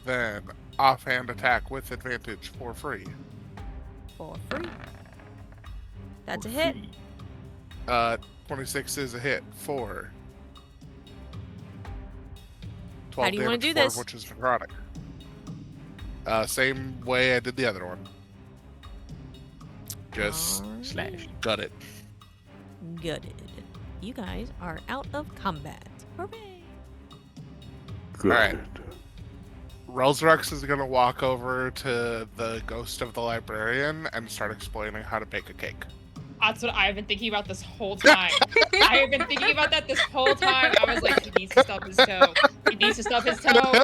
Then offhand attack with advantage for free. For free. That's a hit. 26 is a hit for 12 How do you wanna damage, do 4 of this? which is necrotic. Same way I did the other one. Just Alright. Slash. gut it. Gutted. You guys are out of combat. Hooray. Good. Alright. Relzrex is gonna walk over to the ghost of the librarian and start explaining how to bake a cake. That's what I've been thinking about this whole time. I have been thinking about that this whole time. I was like, he needs to stub his toe. He needs to stub his toe.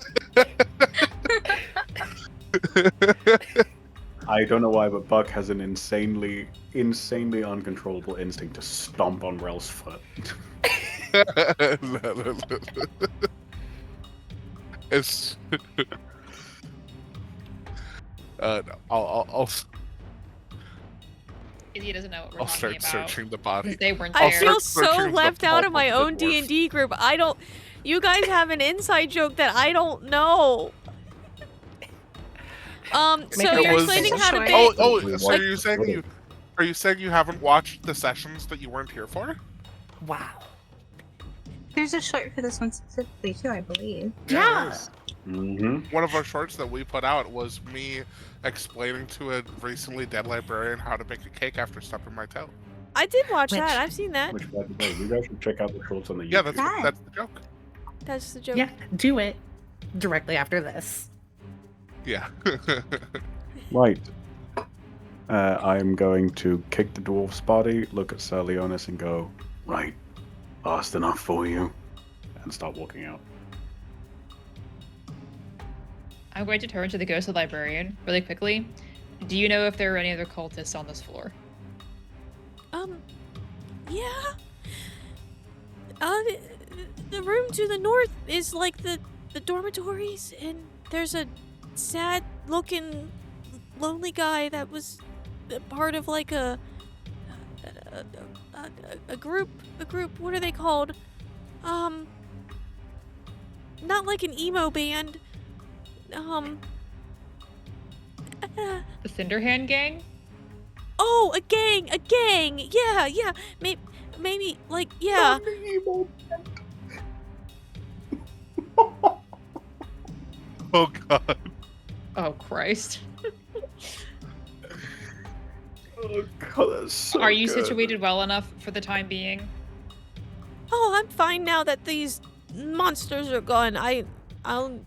I don't know why, but Buck has an insanely uncontrollable instinct to stomp on Rel's foot. It's I'll Izzy doesn't know what we're I'll talking start about. searching the body. Because they weren't I I'll there. feel start so searching the left out of pulp my the own dwarf. D&D group. I don't. You guys have an inside joke that I don't know. So Make a you're It was- explaining how to choice. make. So Like, are you saying you haven't watched the sessions that you weren't here for? Wow. There's a short for this one specifically too, I believe. Yeah. it is. Mm-hmm. One of our shorts that we put out was me explaining to a recently dead librarian how to make a cake after stubbing my toe. I did watch Which- that. I've seen that. Which, by the way, you guys should check out the shorts on the YouTube. Yeah, Right. that's the joke. That's the joke. Yeah, do it directly after this. Yeah. Right. I'm going to kick the dwarf's body, look at Sir Leonis, and go, right, fast enough for you, and start walking out. I'm going to turn to the ghostly librarian really quickly. Do you know if there are any other cultists on this floor? Yeah. The room to the north is like the dormitories, and there's a sad-looking, lonely guy that was a part of like a group. A group. What are they called? Not like an emo band. The Cinderhand gang? Oh, a gang. Yeah. Maybe like yeah. Oh god. Oh, Christ. Oh god, that's so Are you good. situated well enough for the time being? Oh, I'm fine now that these monsters are gone. I'll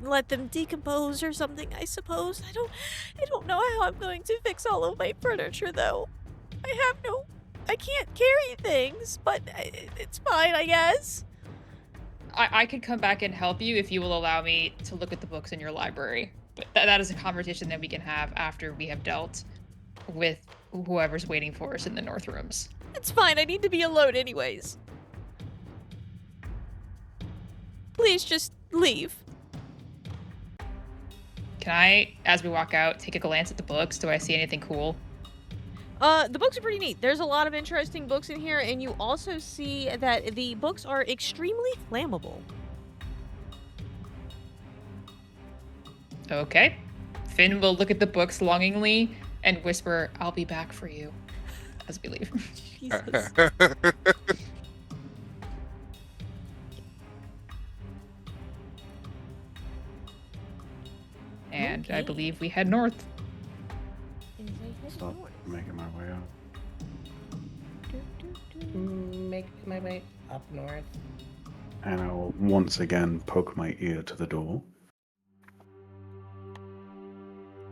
let them decompose or something, I suppose. I don't know how I'm going to fix all of my furniture though. I can't carry things, but it's fine, I guess. I could come back and help you if you will allow me to look at the books in your library. But that is a conversation that we can have after we have dealt with whoever's waiting for us in the north rooms. It's fine. I need to be alone anyways. Please just leave. Can I, as we walk out, take a glance at the books? Do I see anything cool? The books are pretty neat. There's a lot of interesting books in here, and you also see that the books are extremely flammable. Okay. Finn will look at the books longingly and whisper, "I'll be back for you," as we leave. Jesus. And I Okay. believe we head north. Start making my way out. Make my way up north. And I'll once again poke my ear to the door.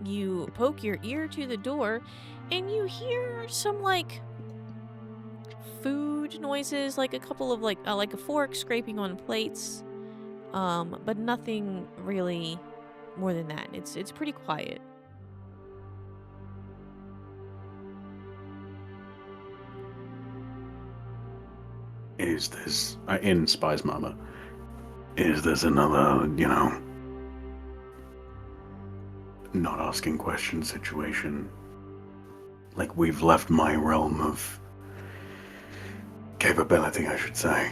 You poke your ear to the door, and you hear some like food noises, like a couple of like a fork scraping on plates, but nothing really more than that. It's pretty quiet. Is this in Spy's Mama? Is this another, not asking questions situation? Like we've left my realm of capability, I should say.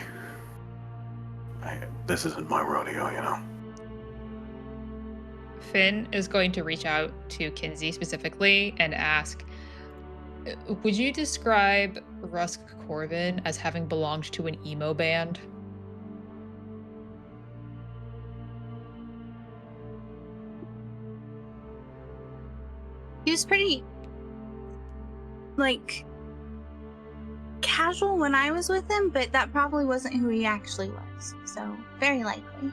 This isn't my rodeo, Finn is going to reach out to Kinsey specifically and ask, would you describe Rusk Corvin as having belonged to an emo band? He was pretty, like, casual when I was with him, but that probably wasn't who he actually was. So, very likely.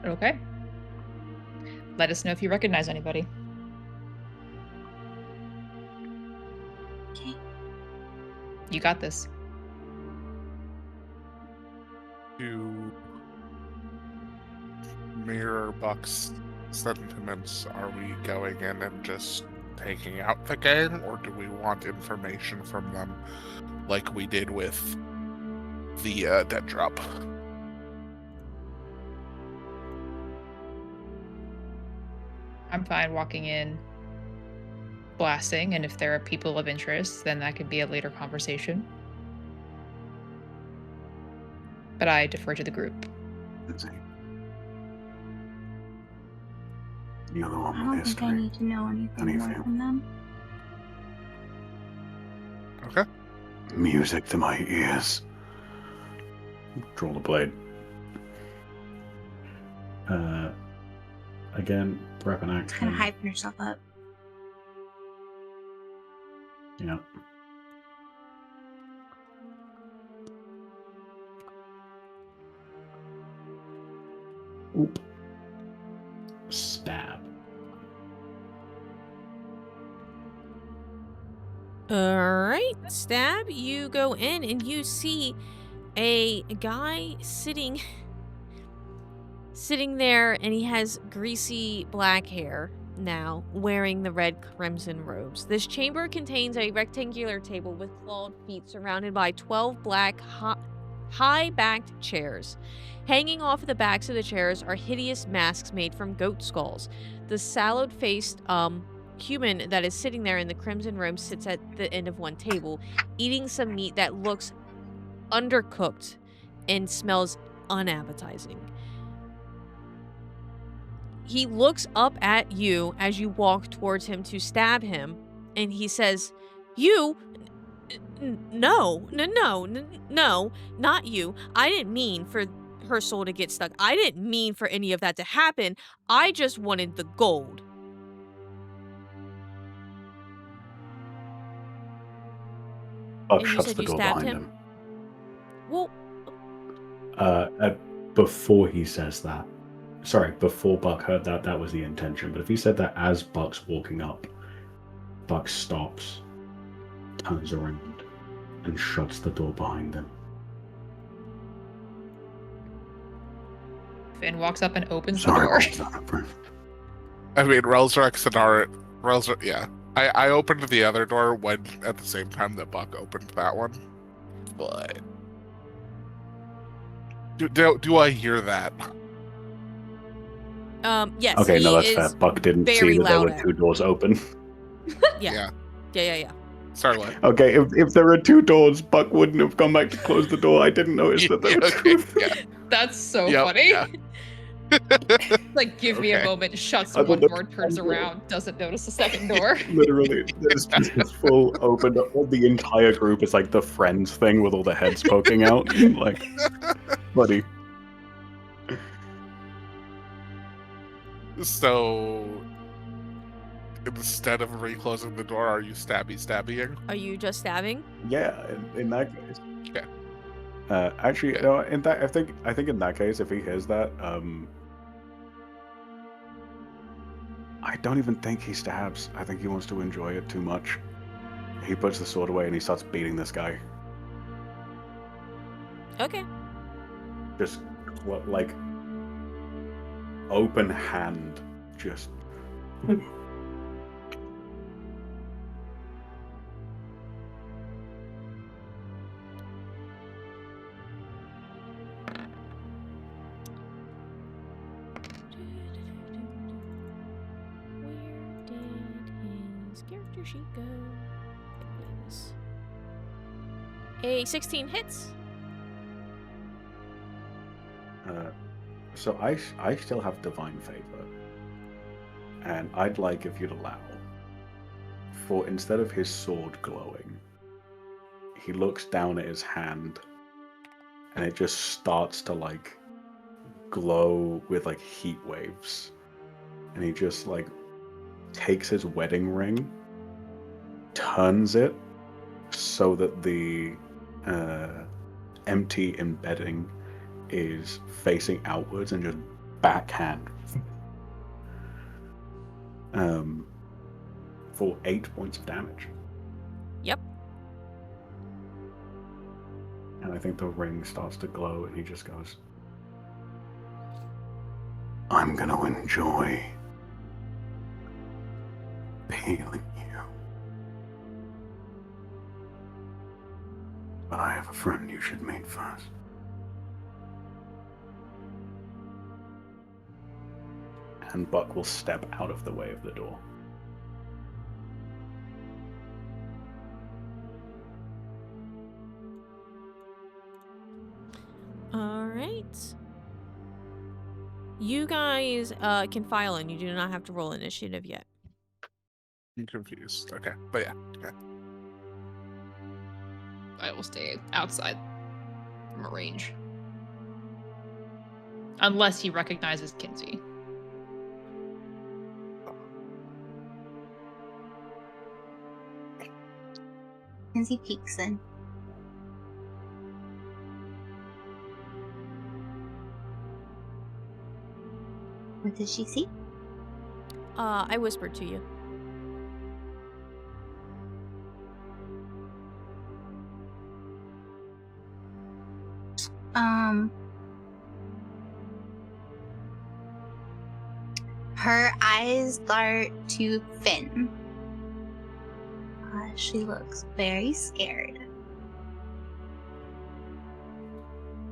Okay. Let us know if you recognize anybody. Okay. You got this. To mirror Buck's sentiments, are we going in and just taking out the gang, or do we want information from them like we did with the dead drop? I'm fine walking in, blasting, and if there are people of interest, then that could be a later conversation. But I defer to the group. Lindsay. You're the I one with don't think I history. need to know How do anything you more feel? from them. Okay. Music to my ears. Draw the blade. Again, prep an Kind action. of hyping yourself up. Yeah. Oop. Stab. Alright, Stab, you go in and you see a guy sitting there, and he has greasy black hair now, wearing the red crimson robes. This chamber contains a rectangular table with clawed feet surrounded by 12 black high-backed chairs. Hanging off of the backs of the chairs are hideous masks made from goat skulls. The sallow-faced human that is sitting there in the crimson robe sits at the end of one table, eating some meat that looks undercooked and smells unappetizing. He looks up at you as you walk towards him to stab him, and he says, "You? No, not you. I didn't mean for her soul to get stuck. I didn't mean for any of that to happen. I just wanted the gold." Buck And you shuts said the you door stabbed behind him? him. Well, Before he says that. Sorry, before Buck heard that, that was the intention. But if he said that as Buck's walking up, Buck stops, turns around, and shuts the door behind him. Finn walks up and opens Sorry, the door. what was that, friend? I mean, Relzrex and Arit. Yeah. I opened the other door when at the same time that Buck opened that one. But do I hear that? yes, Okay, he no, that's is fair. Buck didn't see very that there loud were at two doors open. Yeah. Sorry, what? Okay, if there were two doors, Buck wouldn't have come back to close the door. I didn't notice that there were okay, two. yeah. That's so Yep, funny. yeah. Like, give me a Okay. moment, shuts I thought one there door, was turns one door. around, doesn't notice the second door. Literally, there's just this full open. All the entire group is like the Friends thing with all the heads poking out. Like, buddy. So instead of reclosing the door, are you stabbying? Are you just stabbing? Yeah, in that case. Yeah. Actually, Yeah. no, in that I think in that case, if he hears that, I don't even think he stabs. I think he wants to enjoy it too much. He puts the sword away and he starts beating this guy. Okay. Just like open hand, just. Where did his character sheet go? There it is. A 16 hits. So I still have divine favor, and I'd like, if you'd allow, for instead of his sword glowing, he looks down at his hand, and it just starts to like glow with like heat waves, and he just like takes his wedding ring, turns it so that the empty embedding is facing outwards, and just backhand for 8 points of damage. Yep. And I think the ring starts to glow, and he just goes, "I'm gonna enjoy peeling you. But I have a friend you should meet first." and Buck will step out of the way of the door. All right. You guys can file in. You do not have to roll initiative yet. I'm confused. Okay, but yeah. Okay. I will stay outside from a range. Unless he recognizes Kinsey. Kinsey peeks in. What does she see? I whispered to you. Her eyes start to fin. She looks very scared.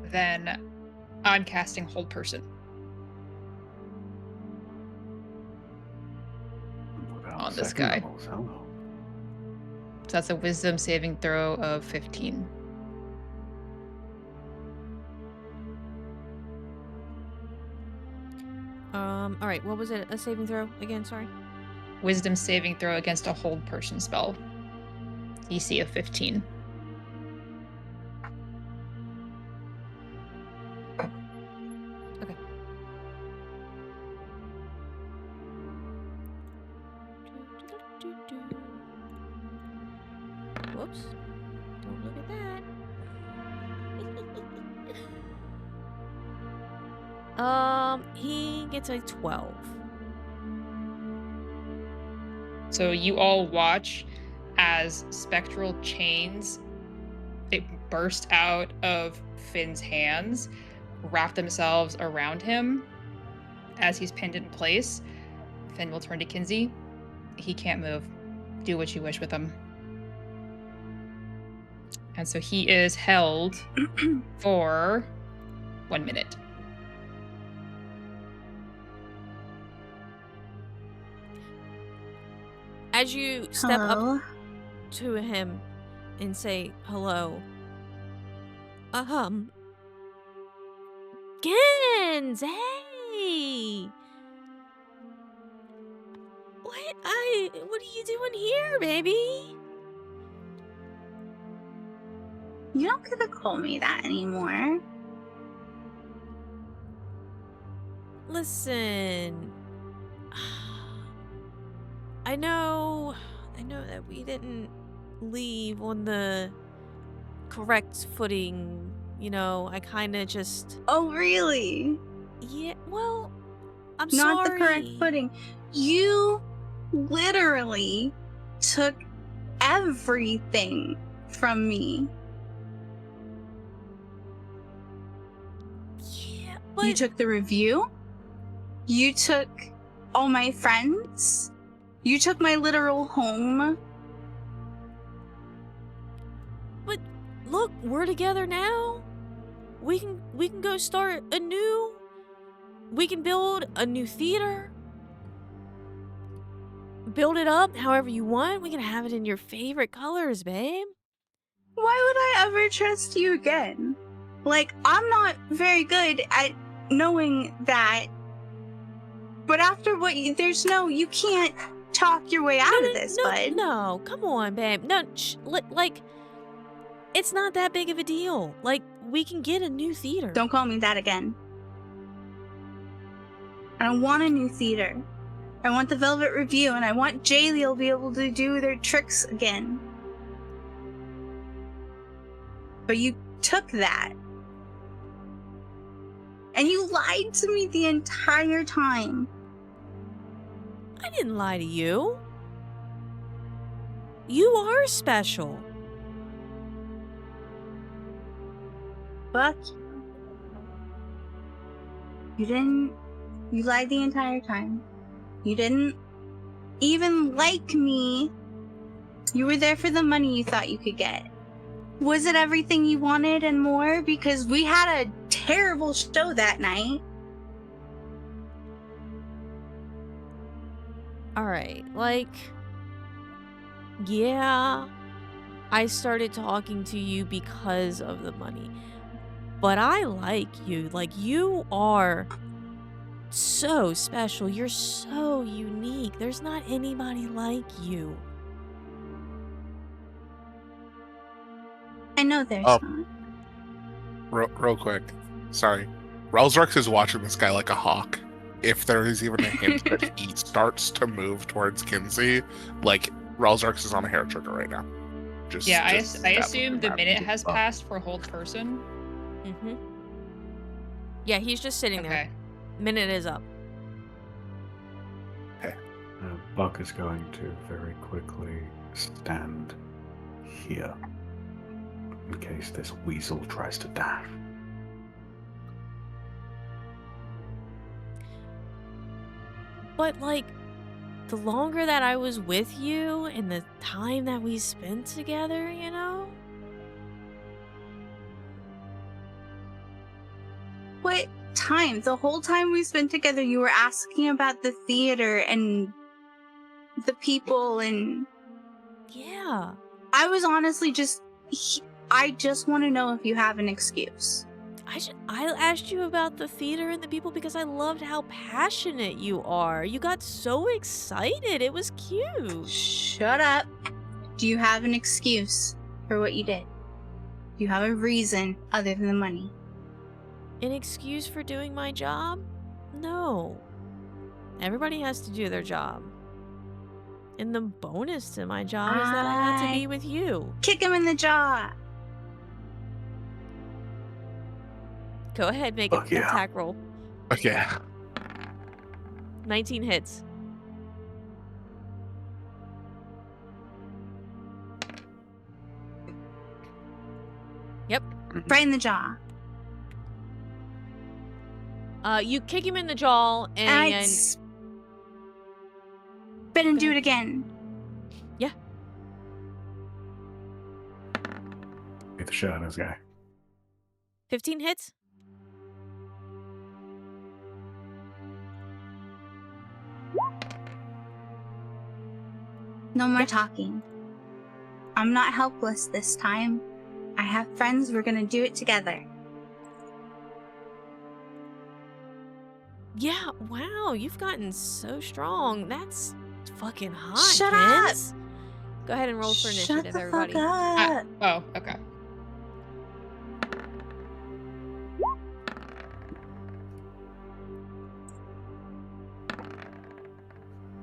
Then I'm casting Hold Person on this Second guy. levels, hello. So that's a Wisdom saving throw of 15. All right. What was it? A saving throw again? Sorry. Wisdom saving throw against a Hold Person spell. DC of 15. Okay. Whoops. Don't look at that. He gets a 12. So you all watch as spectral chains they burst out of Finn's hands, wrap themselves around him as he's pinned in place. Finn will turn to Kinsey. He can't move. Do what you wish with him. And so he is held for 1 minute. As you step Hello? up to him and say hello, Gens, hey! What are you doing here, baby? You don't get to call me that anymore. Listen, I know that we didn't leave on the correct footing. You know, I kind of just, Oh, really? yeah, well, I'm Not sorry. the correct footing. You literally took everything from me. Yeah, You but took the review. You took all my friends. You took my literal home. look, we're together now. We can go start anew. We can build a new theater. Build it up however you want. We can have it in your favorite colors, babe. Why would I ever trust you again? Like, I'm not very good at knowing that. But after what you can't talk your way out of this, bud. No, come on, babe. No, like, it's not that big of a deal. Like, we can get a new theater. Don't call me that again. I don't want a new theater. I want the Velvet Review, and I want Jaylee to be able to do their tricks again. But you took that. And you lied to me the entire time. I didn't lie to you. You are special. Fuck you. You lied the entire time. You didn't even like me. You were there for the money you thought you could get. Was it everything you wanted and more? Because we had a terrible show that night. All right, like, yeah, I started talking to you because of the money, but I like you. Like, you are so special. You're so unique. There's not anybody like you. I know there's Oh. not. Real quick. Sorry. Relzark is watching this guy like a hawk. If there is even a hint that he starts to move towards Kinsey, like, Relzark is on a hair trigger right now. Yeah, I establishing assume the that. minute has Fuck. passed for hold person. Mm-hmm. Yeah, he's just sitting there. Okay. Minute is up. Buck is going to very quickly stand here in case this weasel tries to dash. But, like, the longer that I was with you and the time that we spent together, you know? What time? The whole time we spent together, you were asking about the theater and the people, and Yeah. I was honestly I just want to know if you have an excuse. I asked you about the theater and the people because I loved how passionate you are. You got so excited. It was cute. Shut up. Do you have an excuse for what you did? Do you have a reason other than the money? An excuse for doing my job? No. Everybody has to do their job. And the bonus to my job is that I got to be with you. Kick him in the jaw. Go ahead, make an Fuck yeah. attack roll. Okay. 19 hits. Yep. Right in the jaw. You kick him in the jaw And I and spit and do it again. Get the shot on this guy. 15 hits. No more talking. I'm not helpless this time. I have friends. We're gonna do it together. Yeah, wow, you've gotten so strong. That's fucking hot. Shut up! Kins. Go ahead and roll for Shut initiative, the everybody. fuck up. Oh, okay.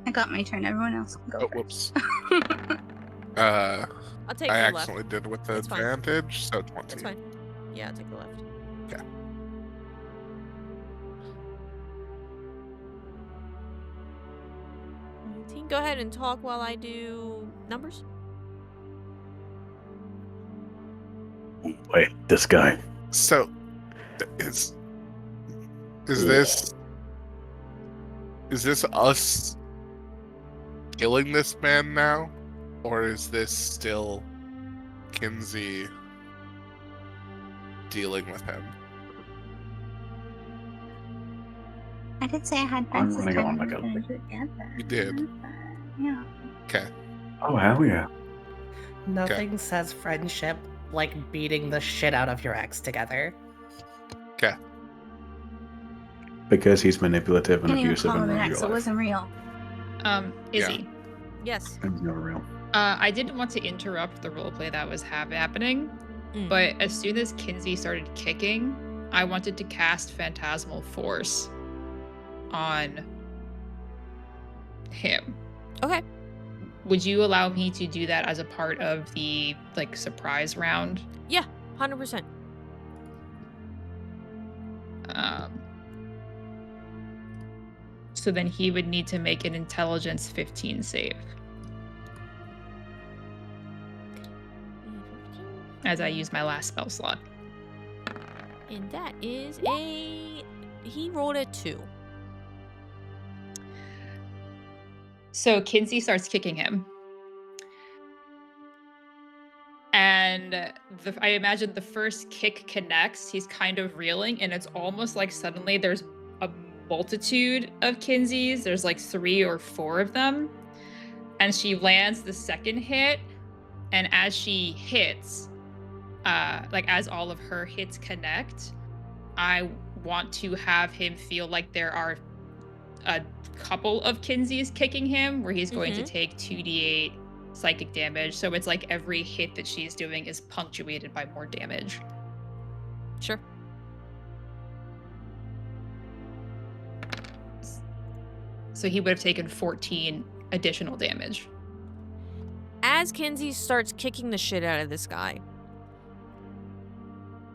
I got my turn. Everyone else can go Oh, first. whoops. I'll take I the left. accidentally did with the That's fine. advantage, so 20. That's fine. Yeah, I'll take the left. Okay. Go ahead and talk while I do numbers. Wait, this guy. So, is this us killing this man now, or is this still Kinsey dealing with him? I did say I had I'm friends this gonna go on time. like We a- were gonna do it together. You did. Yeah. Okay. Oh, hell yeah. Nothing says friendship like beating the shit out of your ex together. Okay. Because he's manipulative and Can't even abusive call in him an real ex. It life. wasn't real. Izzy. Yes. It's never real. I didn't want to interrupt the roleplay that was happening, Mm. but as soon as Kinsey started kicking, I wanted to cast Phantasmal Force on him. Okay. Would you allow me to do that as a part of the surprise round? 100%. So then he would need to make an Intelligence 15 save as I use my last spell slot. And that is he rolled a 2. So Kinsey starts kicking him. And I imagine the first kick connects. He's kind of reeling, and it's almost like suddenly there's a multitude of Kinseys. There's like 3 or 4 of them. And she lands the second hit. And as she hits, like as all of her hits connect, I want to have him feel like there are a couple of Kinseys kicking him, where he's going to take 2d8 psychic damage. So it's like every hit that she's doing is punctuated by more damage. Sure. So he would have taken 14 additional damage. As Kinsey starts kicking the shit out of this guy,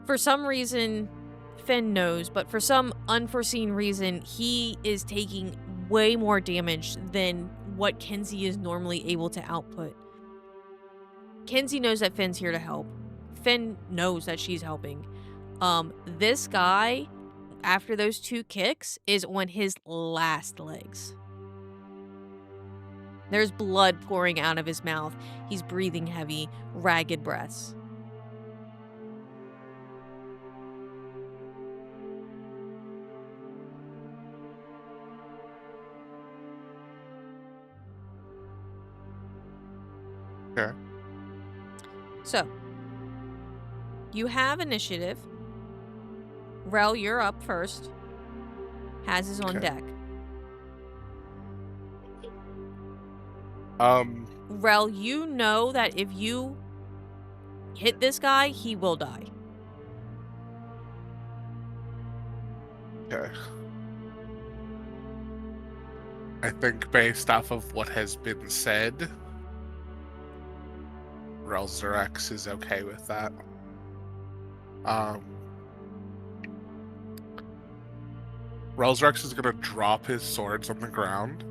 for some reason, Finn knows, but for some unforeseen reason, he is taking way more damage than what Kinsey is normally able to output. Kinsey knows that Finn's here to help. Finn knows that she's helping. This guy, after those 2 kicks, is on his last legs. There's blood pouring out of his mouth. He's breathing heavy, ragged breaths. Okay. So, you have initiative. Rel, you're up first. Haz is on Okay. deck. Rel, you know that if you hit this guy, he will die. Okay. I think based off of what has been said, Relzerax is okay with that. Relzerax is gonna drop his swords on the ground.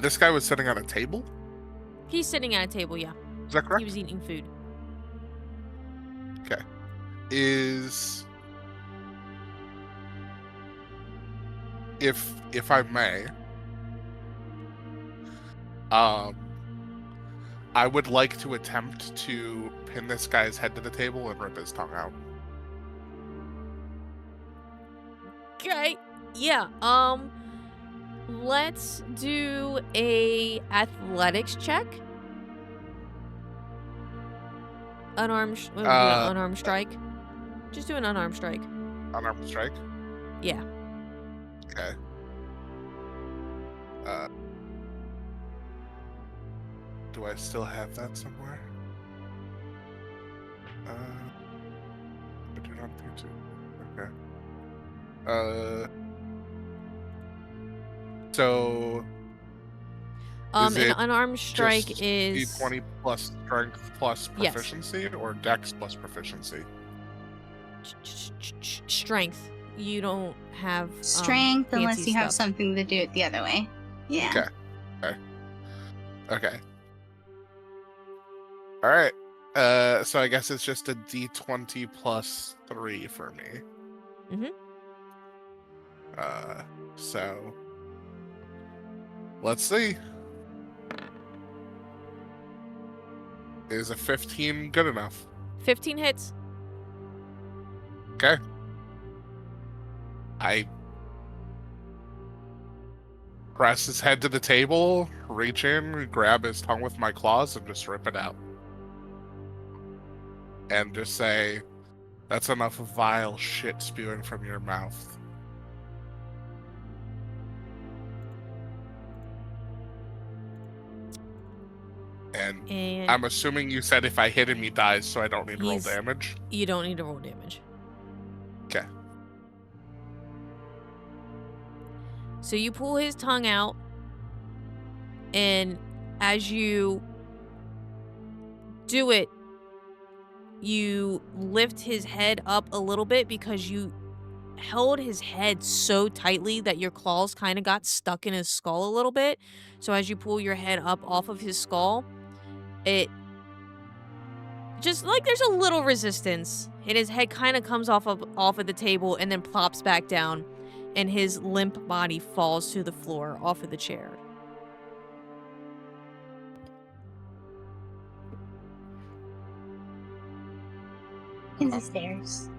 This guy was sitting on a table? He's sitting at a table, yeah. Is that correct? He was eating food. Okay. If I may, I would like to attempt to pin this guy's head to the table and rip his tongue out. Okay. Yeah. Let's do a athletics check. Unarmed strike. Just do an unarmed strike. Unarmed strike? Yeah. Okay. Do I still have that somewhere? I do not think so. Okay. So is An it unarmed strike just is D20 plus strength plus Yes. proficiency, or dex plus proficiency? strength. You don't have Strength, unless fancy you have stuff. something to do it the other way. Yeah. Okay. All right. So I guess it's just a D20 plus 3 for me. Mhm. So let's see. Is a 15 good enough? 15 hits. Okay. I press his head to the table, reach in, grab his tongue with my claws, and just rip it out. And just say, "That's enough vile shit spewing from your mouth." And I'm assuming you said if I hit him, he dies, so I don't need to roll damage. You don't need to roll damage. Okay. So you pull his tongue out, and as you do it, you lift his head up a little bit because you held his head so tightly that your claws kind of got stuck in his skull a little bit. So as you pull your head up off of his skull, it just like there's a little resistance, and his head kind of comes off of the table and then plops back down, and his limp body falls to the floor off of the chair. In the stairs.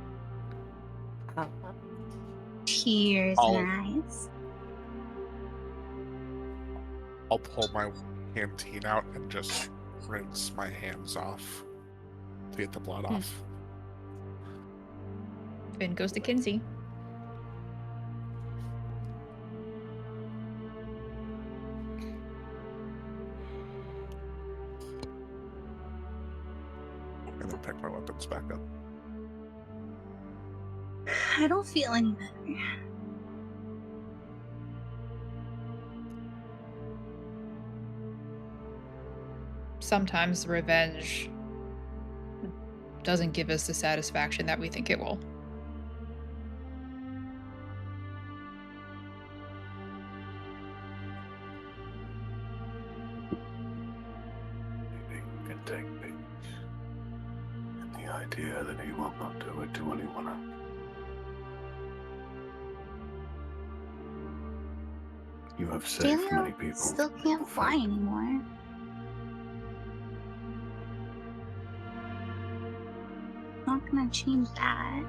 tears in her eyes. I'll pull my canteen out and just rinse my hands off to get the blood off. Finn goes to Kinsey. And then pick my weapons back up. I don't feel any better. Sometimes revenge doesn't give us the satisfaction that we think it will. You can take peace in the idea that he will not do it to anyone else. You have saved many Daniel people. still can't fly anymore. Not gonna change that.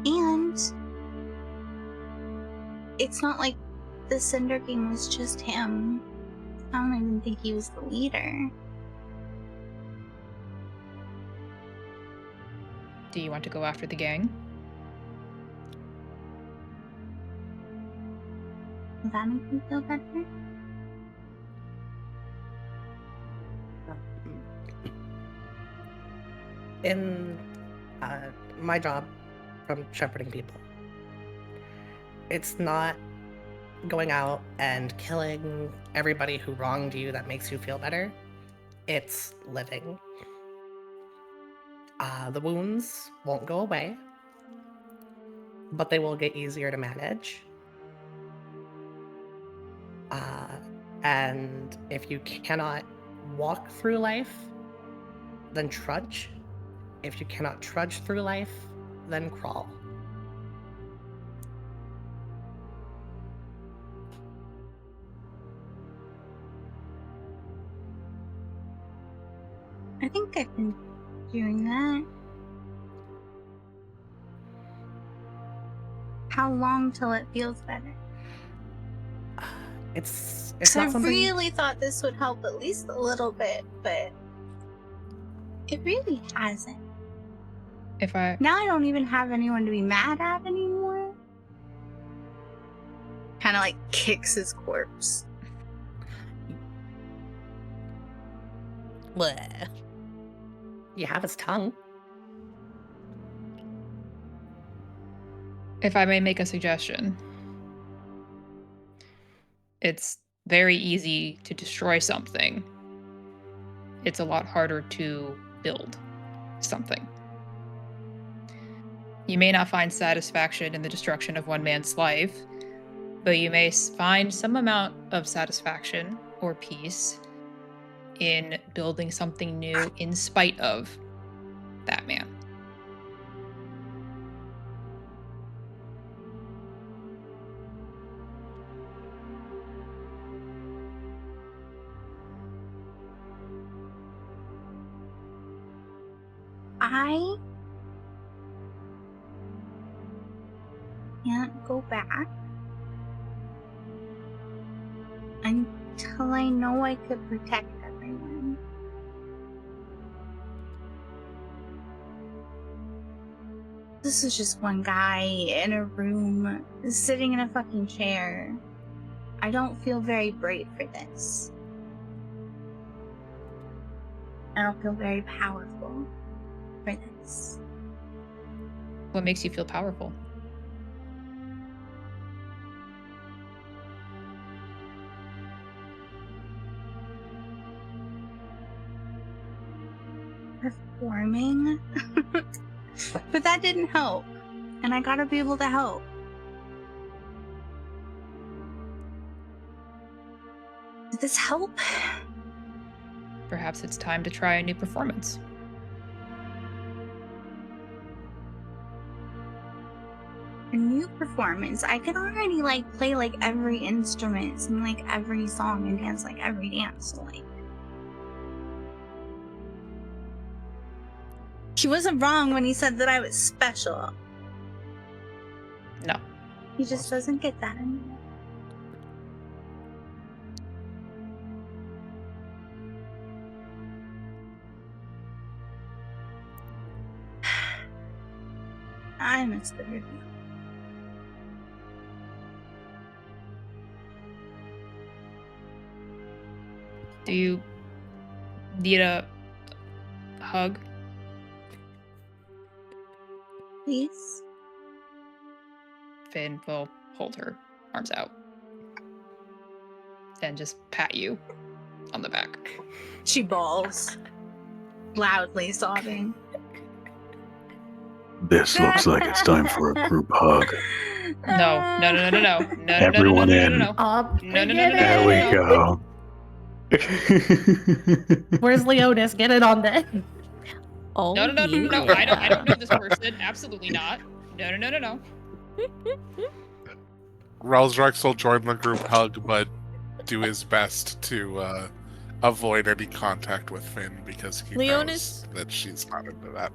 And it's not like the Cinder game was just him. I don't even think he was the leader. Do you want to go after the gang? Does that make me feel better? In my job from shepherding people, it's not going out and killing everybody who wronged you that makes you feel better. It's living. The wounds won't go away, but they will get easier to manage. And if you cannot walk through life, then trudge. If you cannot trudge through life, then crawl. I think I've been doing that. How long till it feels better? It's So I not something. really thought this would help at least a little bit, but it really hasn't. Now I don't even have anyone to be mad at anymore. Kind of like kicks his corpse. Bleh. You have his tongue. If I may make a suggestion, it's very easy to destroy something. It's a lot harder to build something. You may not find satisfaction in the destruction of one man's life, but you may find some amount of satisfaction or peace in building something new in spite of that man. I can't go back until I know I could protect everyone. This is just one guy in a room, sitting in a fucking chair. I don't feel very brave for this. I don't feel very powerful for this. What makes you feel powerful? Performing? But that didn't help. And I gotta be able to help. Did this help? Perhaps it's time to try a new performance. A new performance? I could already play every instrument, sing every song, and dance every dance. So He wasn't wrong when he said that I was special. No. He just doesn't get that anymore. I miss the review. Do you need a hug? Please? Finn will hold her arms out and just pat you on the back. She bawls, loudly sobbing. This looks like it's time for a group hug. No. Everyone in. Up. No. There we go. Where's Leonis? Get it on that. Oh, No. yeah. I don't know this person. Absolutely not. No. Relsrex will join the group hug, but do his best to avoid any contact with Finn because he Leonis? knows that she's not into that.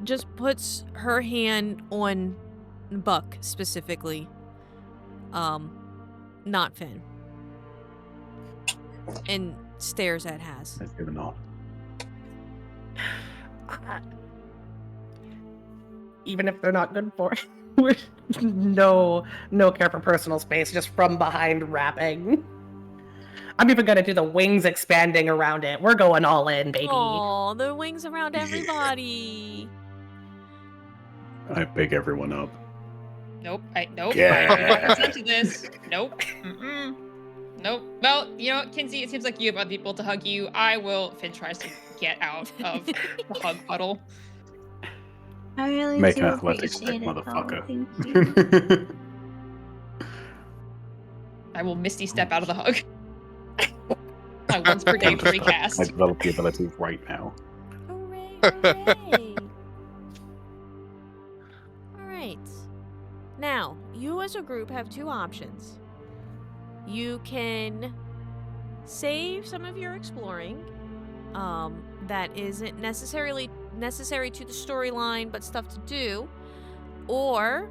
Just puts her hand on Buck specifically. Not Finn. And stares at Has. Let's give a nod. Even if they're not good for it. no care for personal space, just from behind wrapping. I'm even gonna do the wings expanding around it. We're going all in, baby. Aw, the wings around everybody. I pick everyone up. Nope. Yeah. I don't consent to this. Nope. Nope. Well, you know, Kinsey, it seems like you have other people to hug you. Finn tries to get out of the hug puddle. I really Make do an athletics check, appreciate it, though. motherfucker. Thank you. I will Misty step out of the hug. My once per day free cast. I develop the ability right now. Hooray! Alright. Now, you as a group have two options. You can save some of your exploring. That isn't necessarily necessary to the storyline, but stuff to do. Or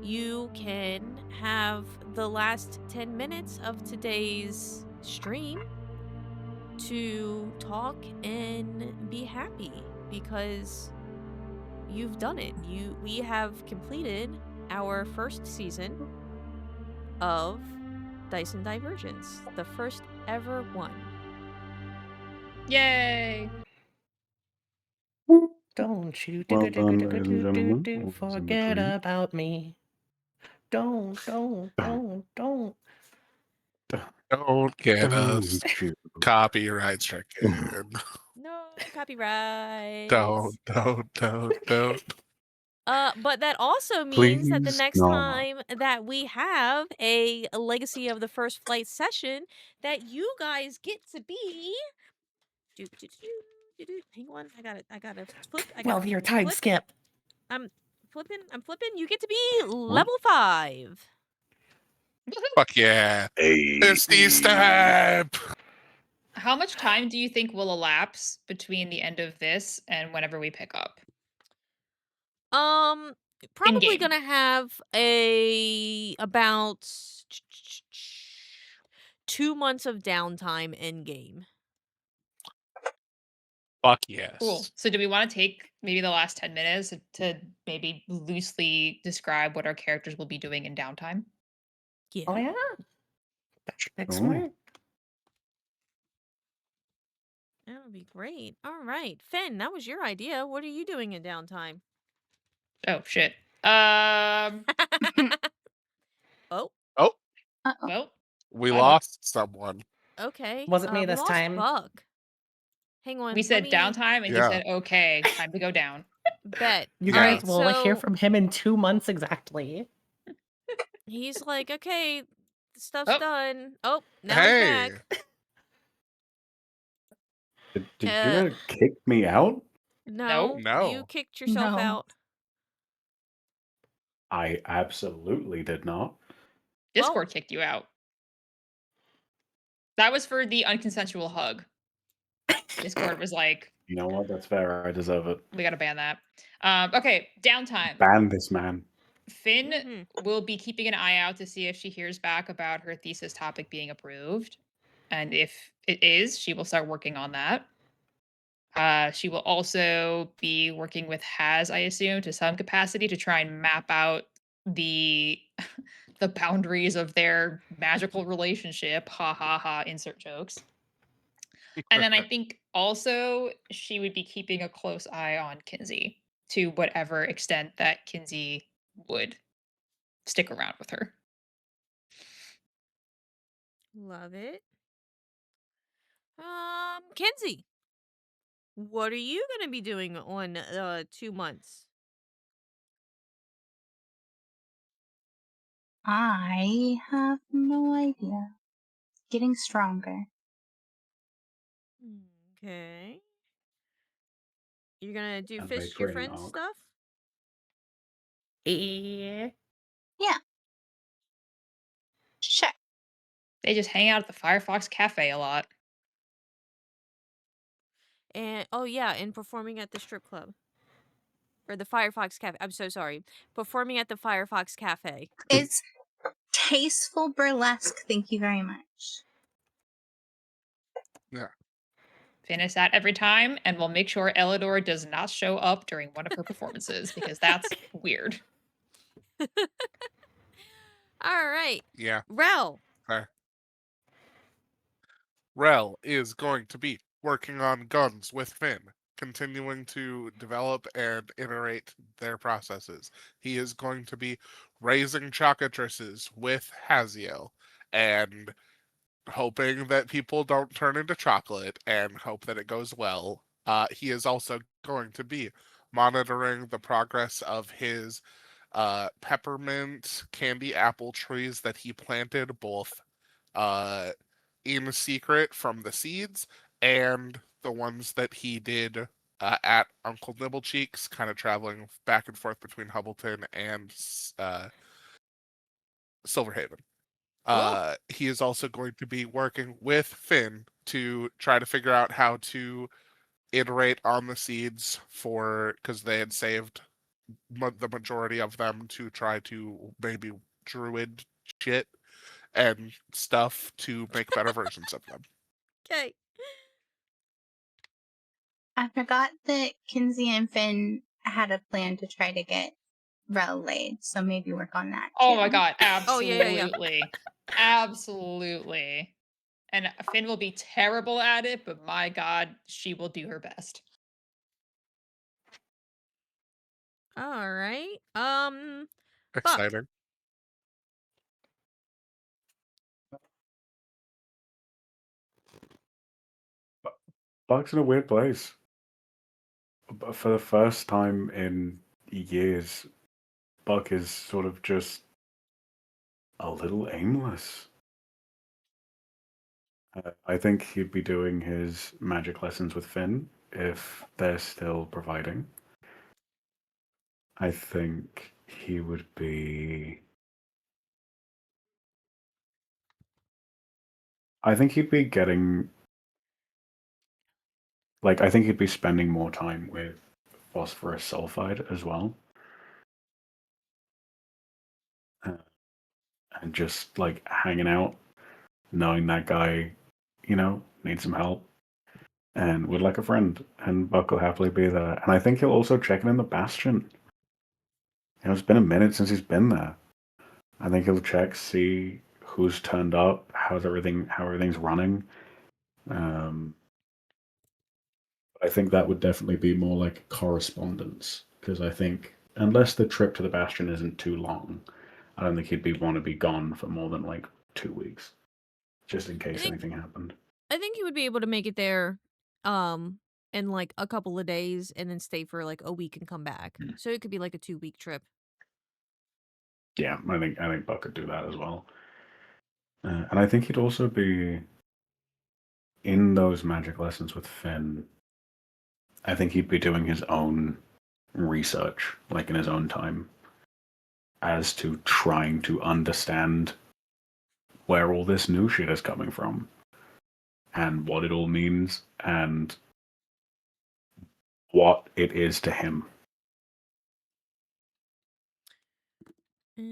you can have the last 10 minutes of today's stream to talk and be happy because you've done it. We have completed our first season of Dice and Divergence, the first ever one. Yay! Don't you Well done, ladies and gentlemen. forget about me. Don't. Don't get us Don't you. copyright stricken. No copyright. Don't. But that also means that the Please, next no. time that we have a Legacy of the First Flight session, that you guys get to be. Hang on, I gotta flip. Well, your time flip. skip. I'm flipping. You get to be level 5. Fuck yeah. Hey. Misty step! How much time do you think will elapse between the end of this and whenever we pick up? Probably In-game. gonna have about 2 months of downtime in game. Fuck yes. Cool. So do we want to take maybe the last 10 minutes to maybe loosely describe what our characters will be doing in downtime? Yeah. Oh yeah. That's Oh. smart. That would be great. All right, Finn, that was your idea. What are you doing in downtime? Oh shit. Oh, Oh, Uh-oh. Well, we I would- lost someone. okay. Wasn't me we this lost time. Buck. Hang on. we let said me downtime and Yeah. you said okay, time to go down. Bet. You All guys right, will hear so from him in 2 months exactly. he's like, okay, the stuff's Oh. done. Oh, now Hey. he's back. Did you guys kick me out? No, No. you kicked yourself No. out. I absolutely did not. Discord kicked you out. That was for the unconsensual hug. Discord was like, You know what? That's fair. I deserve it. we gotta ban that. Okay, downtime. Ban this man. Finn Mhm. will be keeping an eye out to see if she hears back about her thesis topic being approved. And if it is, she will start working on that. She will also be working with Has, I assume, to some capacity to try and map out the the boundaries of their magical relationship. Ha ha ha, insert jokes. And then I think also she would be keeping a close eye on Kinsey to whatever extent that Kinsey would stick around with her. Love it. Kenzie, what are you gonna be doing on 2 months? I have no idea. Getting stronger. Okay. You're gonna do And they fish your training friends arc. stuff? Yeah. Yeah. Sure. They just hang out at the Firefox Cafe a lot. And oh yeah, and performing at the strip club. Or the Firefox Cafe. I'm so sorry. Performing at the Firefox Cafe. It's tasteful burlesque. Thank you very much. Yeah. Finish that every time, and we'll make sure Elidor does not show up during one of her performances because that's weird. All right. Yeah. Rel. Fair. Rel is going to be working on guns with Finn, continuing to develop and iterate their processes. He is going to be raising chalkatresses with Haziel and hoping that people don't turn into chocolate and hope that it goes well. He is also going to be monitoring the progress of his peppermint candy apple trees that he planted both in secret from the seeds and the ones that he did at Uncle Nibblecheeks, kind of traveling back and forth between Hubbleton and Silverhaven. Cool. He is also going to be working with Finn to try to figure out how to iterate on the seeds for because they had saved the majority of them to try to maybe druid shit and stuff to make better versions of them. Okay. I forgot that Kinsey and Finn had a plan to try to get Rel laid, so maybe work on that too. Oh my god, Oh, yeah. absolutely. Absolutely. And Finn will be terrible at it, but my god, she will do her best. All right. Buck. Exciting. Buck's in a weird place. But for the first time in years, Buck is sort of just a little aimless. I think he'd be doing his magic lessons with Finn if they're still providing. I think he would be. I think he'd be getting. Like, I think he'd be spending more time with phosphorus sulfide as well. And just, like, hanging out, knowing that guy, needs some help and would like a friend, and Buck will happily be there. And I think he'll also check in the Bastion. It's been a minute since he's been there. I think he'll check, see who's turned up, how everything's running. I think that would definitely be more like correspondence, because I think unless the trip to the Bastion isn't too long, I don't think he'd want to be gone for more than like 2 weeks, just in case anything happened. I think you would be able to make it there in like a couple of days and then stay for like a week and come back. So it could be like a 2-week trip. Yeah, I think Buck could do that as well. And I think he'd also be in those magic lessons with Finn. I think he'd be doing his own research, like in his own time, as to trying to understand where all this new shit is coming from. and what it all means and what it is to him. Okay.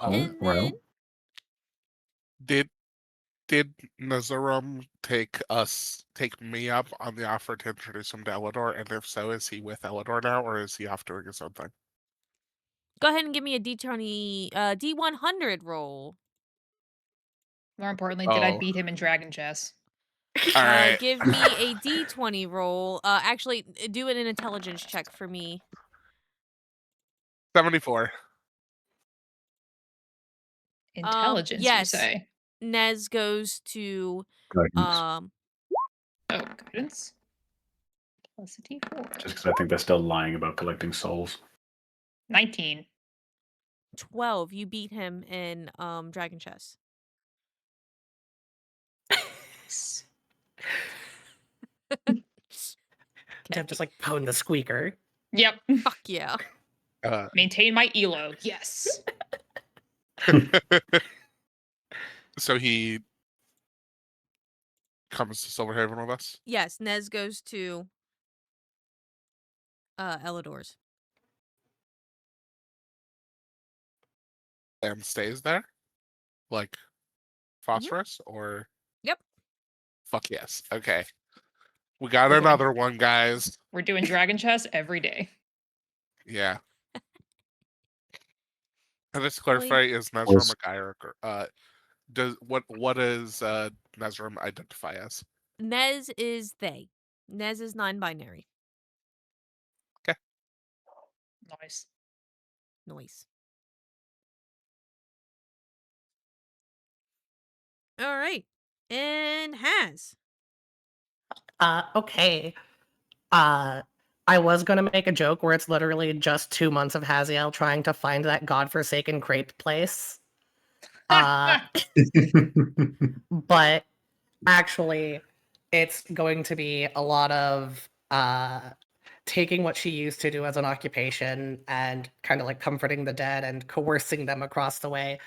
Oh, And well. then Did Nazarum take me up on the offer to introduce him to Elidor? And if so, is he with Elidor now, or is he off doing his own thing? go ahead and give me a D100 roll. More importantly, did I Oh, beat him in Dragon Chess? all right. Give me a D20 roll. Actually, do an intelligence check for me. 74. Intelligence, you Yes. say? Nez goes to Guidance. Oh, guidance. Plus a D4. Just because I think they're still lying about collecting souls. 19. 12. You beat him in Dragon Chess. Dev just like pwned the squeaker. Yep. Fuck yeah. Maintain my elo. Yes. So he comes to Silverhaven with us? Yes, Nez goes to Elidor's. And stays there? Like phosphorus? Or Yep. fuck yes. Okay. We got We're doing- another one, guys. We're doing Dragon Chess every day. Yeah. And just to clarify, is Nezrum Was- a guy or what does Nezrum identify as? Nez is they. Nez is non-binary. Nice. Noise. All right. And has. Okay. I was gonna make a joke where it's literally just 2 months of Haziel trying to find that godforsaken crepe place. But actually, it's going to be a lot of taking what she used to do as an occupation and kind of like comforting the dead and coercing them across the way,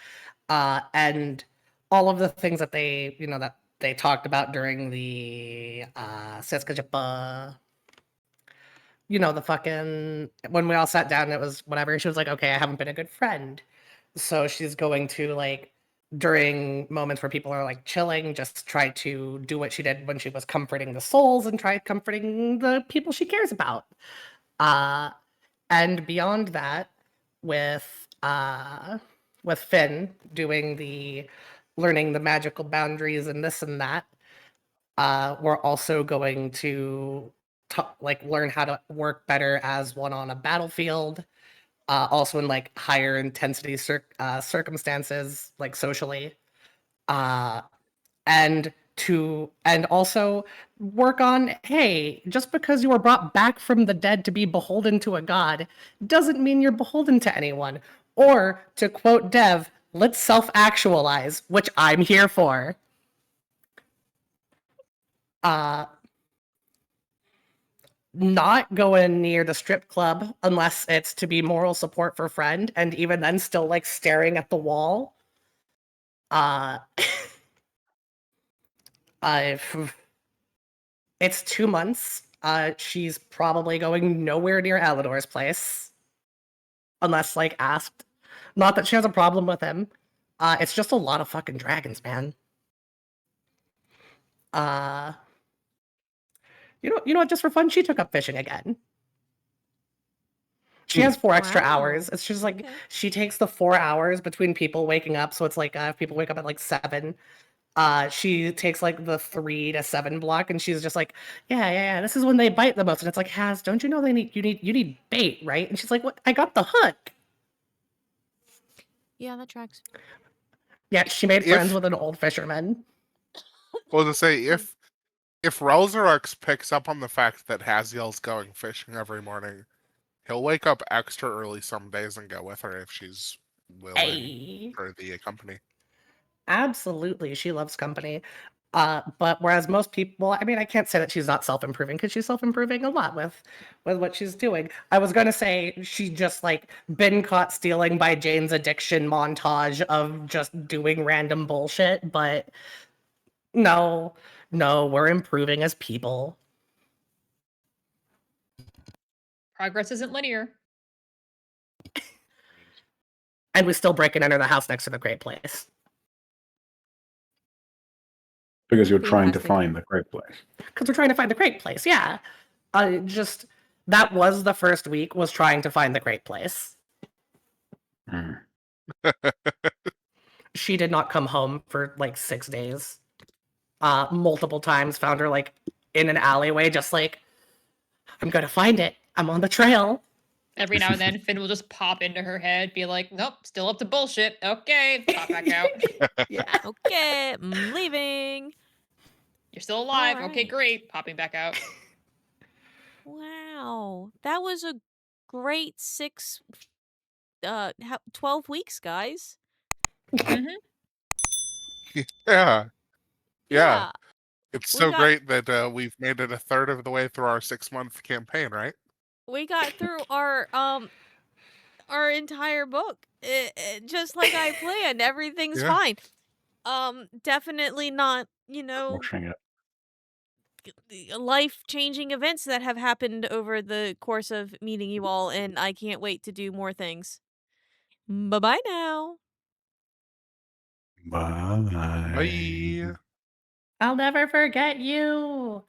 and all of the things that they talked about during the Siskajipa, the fucking when we all sat down and it was whatever. She was like, okay, I haven't been a good friend, so she's going to like during moments where people are like chilling, just try to do what she did when she was comforting the souls and try comforting the people she cares about. And beyond that, with Finn doing the learning the magical boundaries and this and that, we're also going to like learn how to work better as one on a battlefield. Also in like higher intensity circumstances, like socially, and also work on, hey, just because you were brought back from the dead to be beholden to a god doesn't mean you're beholden to anyone. Or to quote Dev, let's self-actualize, which I'm here for. Not going near the strip club unless it's to be moral support for friend, and even then still like staring at the wall. It's 2 months. She's probably going nowhere near Alidor's place unless like asked. Not that she has a problem with him. It's just a lot of fucking dragons, man. You know what? Just for fun, she took up fishing again. She has 4 extra Wow. hours. It's just like Okay. she takes the 4 hours between people waking up. So it's like if people wake up at like 7, she takes like the 3 to 7 block, and she's just like, yeah. This is when they bite the most. And it's like, Has, don't you know you need bait, right? And she's like, what? I got the hook. Yeah, that tracks. Yeah, she made friends with an old fisherman. Well, to say if Relzerax picks up on the fact that Haziel's going fishing every morning, he'll wake up extra early some days and go with her if she's willing Hey. for the company. Absolutely, she loves company. But whereas most people, I mean, I can't say that she's not self-improving because she's self-improving a lot with what she's doing. I was gonna say she just like been caught stealing by Jane's addiction montage of just doing random bullshit, but No, no, we're improving as people. Progress isn't linear. And we still break and enter the house next to the great place. Because you're trying to Fantastic. find the great place. Because we're trying to find the great place, yeah. Just, that was the first week, was trying to find the great place. Mm. She did not come home for like 6 days. Multiple times, found her like in an alleyway, just like, I'm gonna find it. I'm on the trail. Every now and then, Finn will just pop into her head, be like, nope, still up to bullshit. Okay, pop back out. Yeah. Okay, I'm leaving. You're still alive. Okay, right. great. Popping back out. Wow. That was a great 12 weeks, guys. hmm Yeah. Yeah. It's We so got great that we've made it a third of the way through our 6-month campaign, right? we got through our entire book. Just like I planned. Everything's Yeah. fine. Definitely not, Watching it. life-changing events that have happened over the course of meeting you all, and I can't wait to do more things. Bye-bye now. Bye. Bye. I'll never forget you.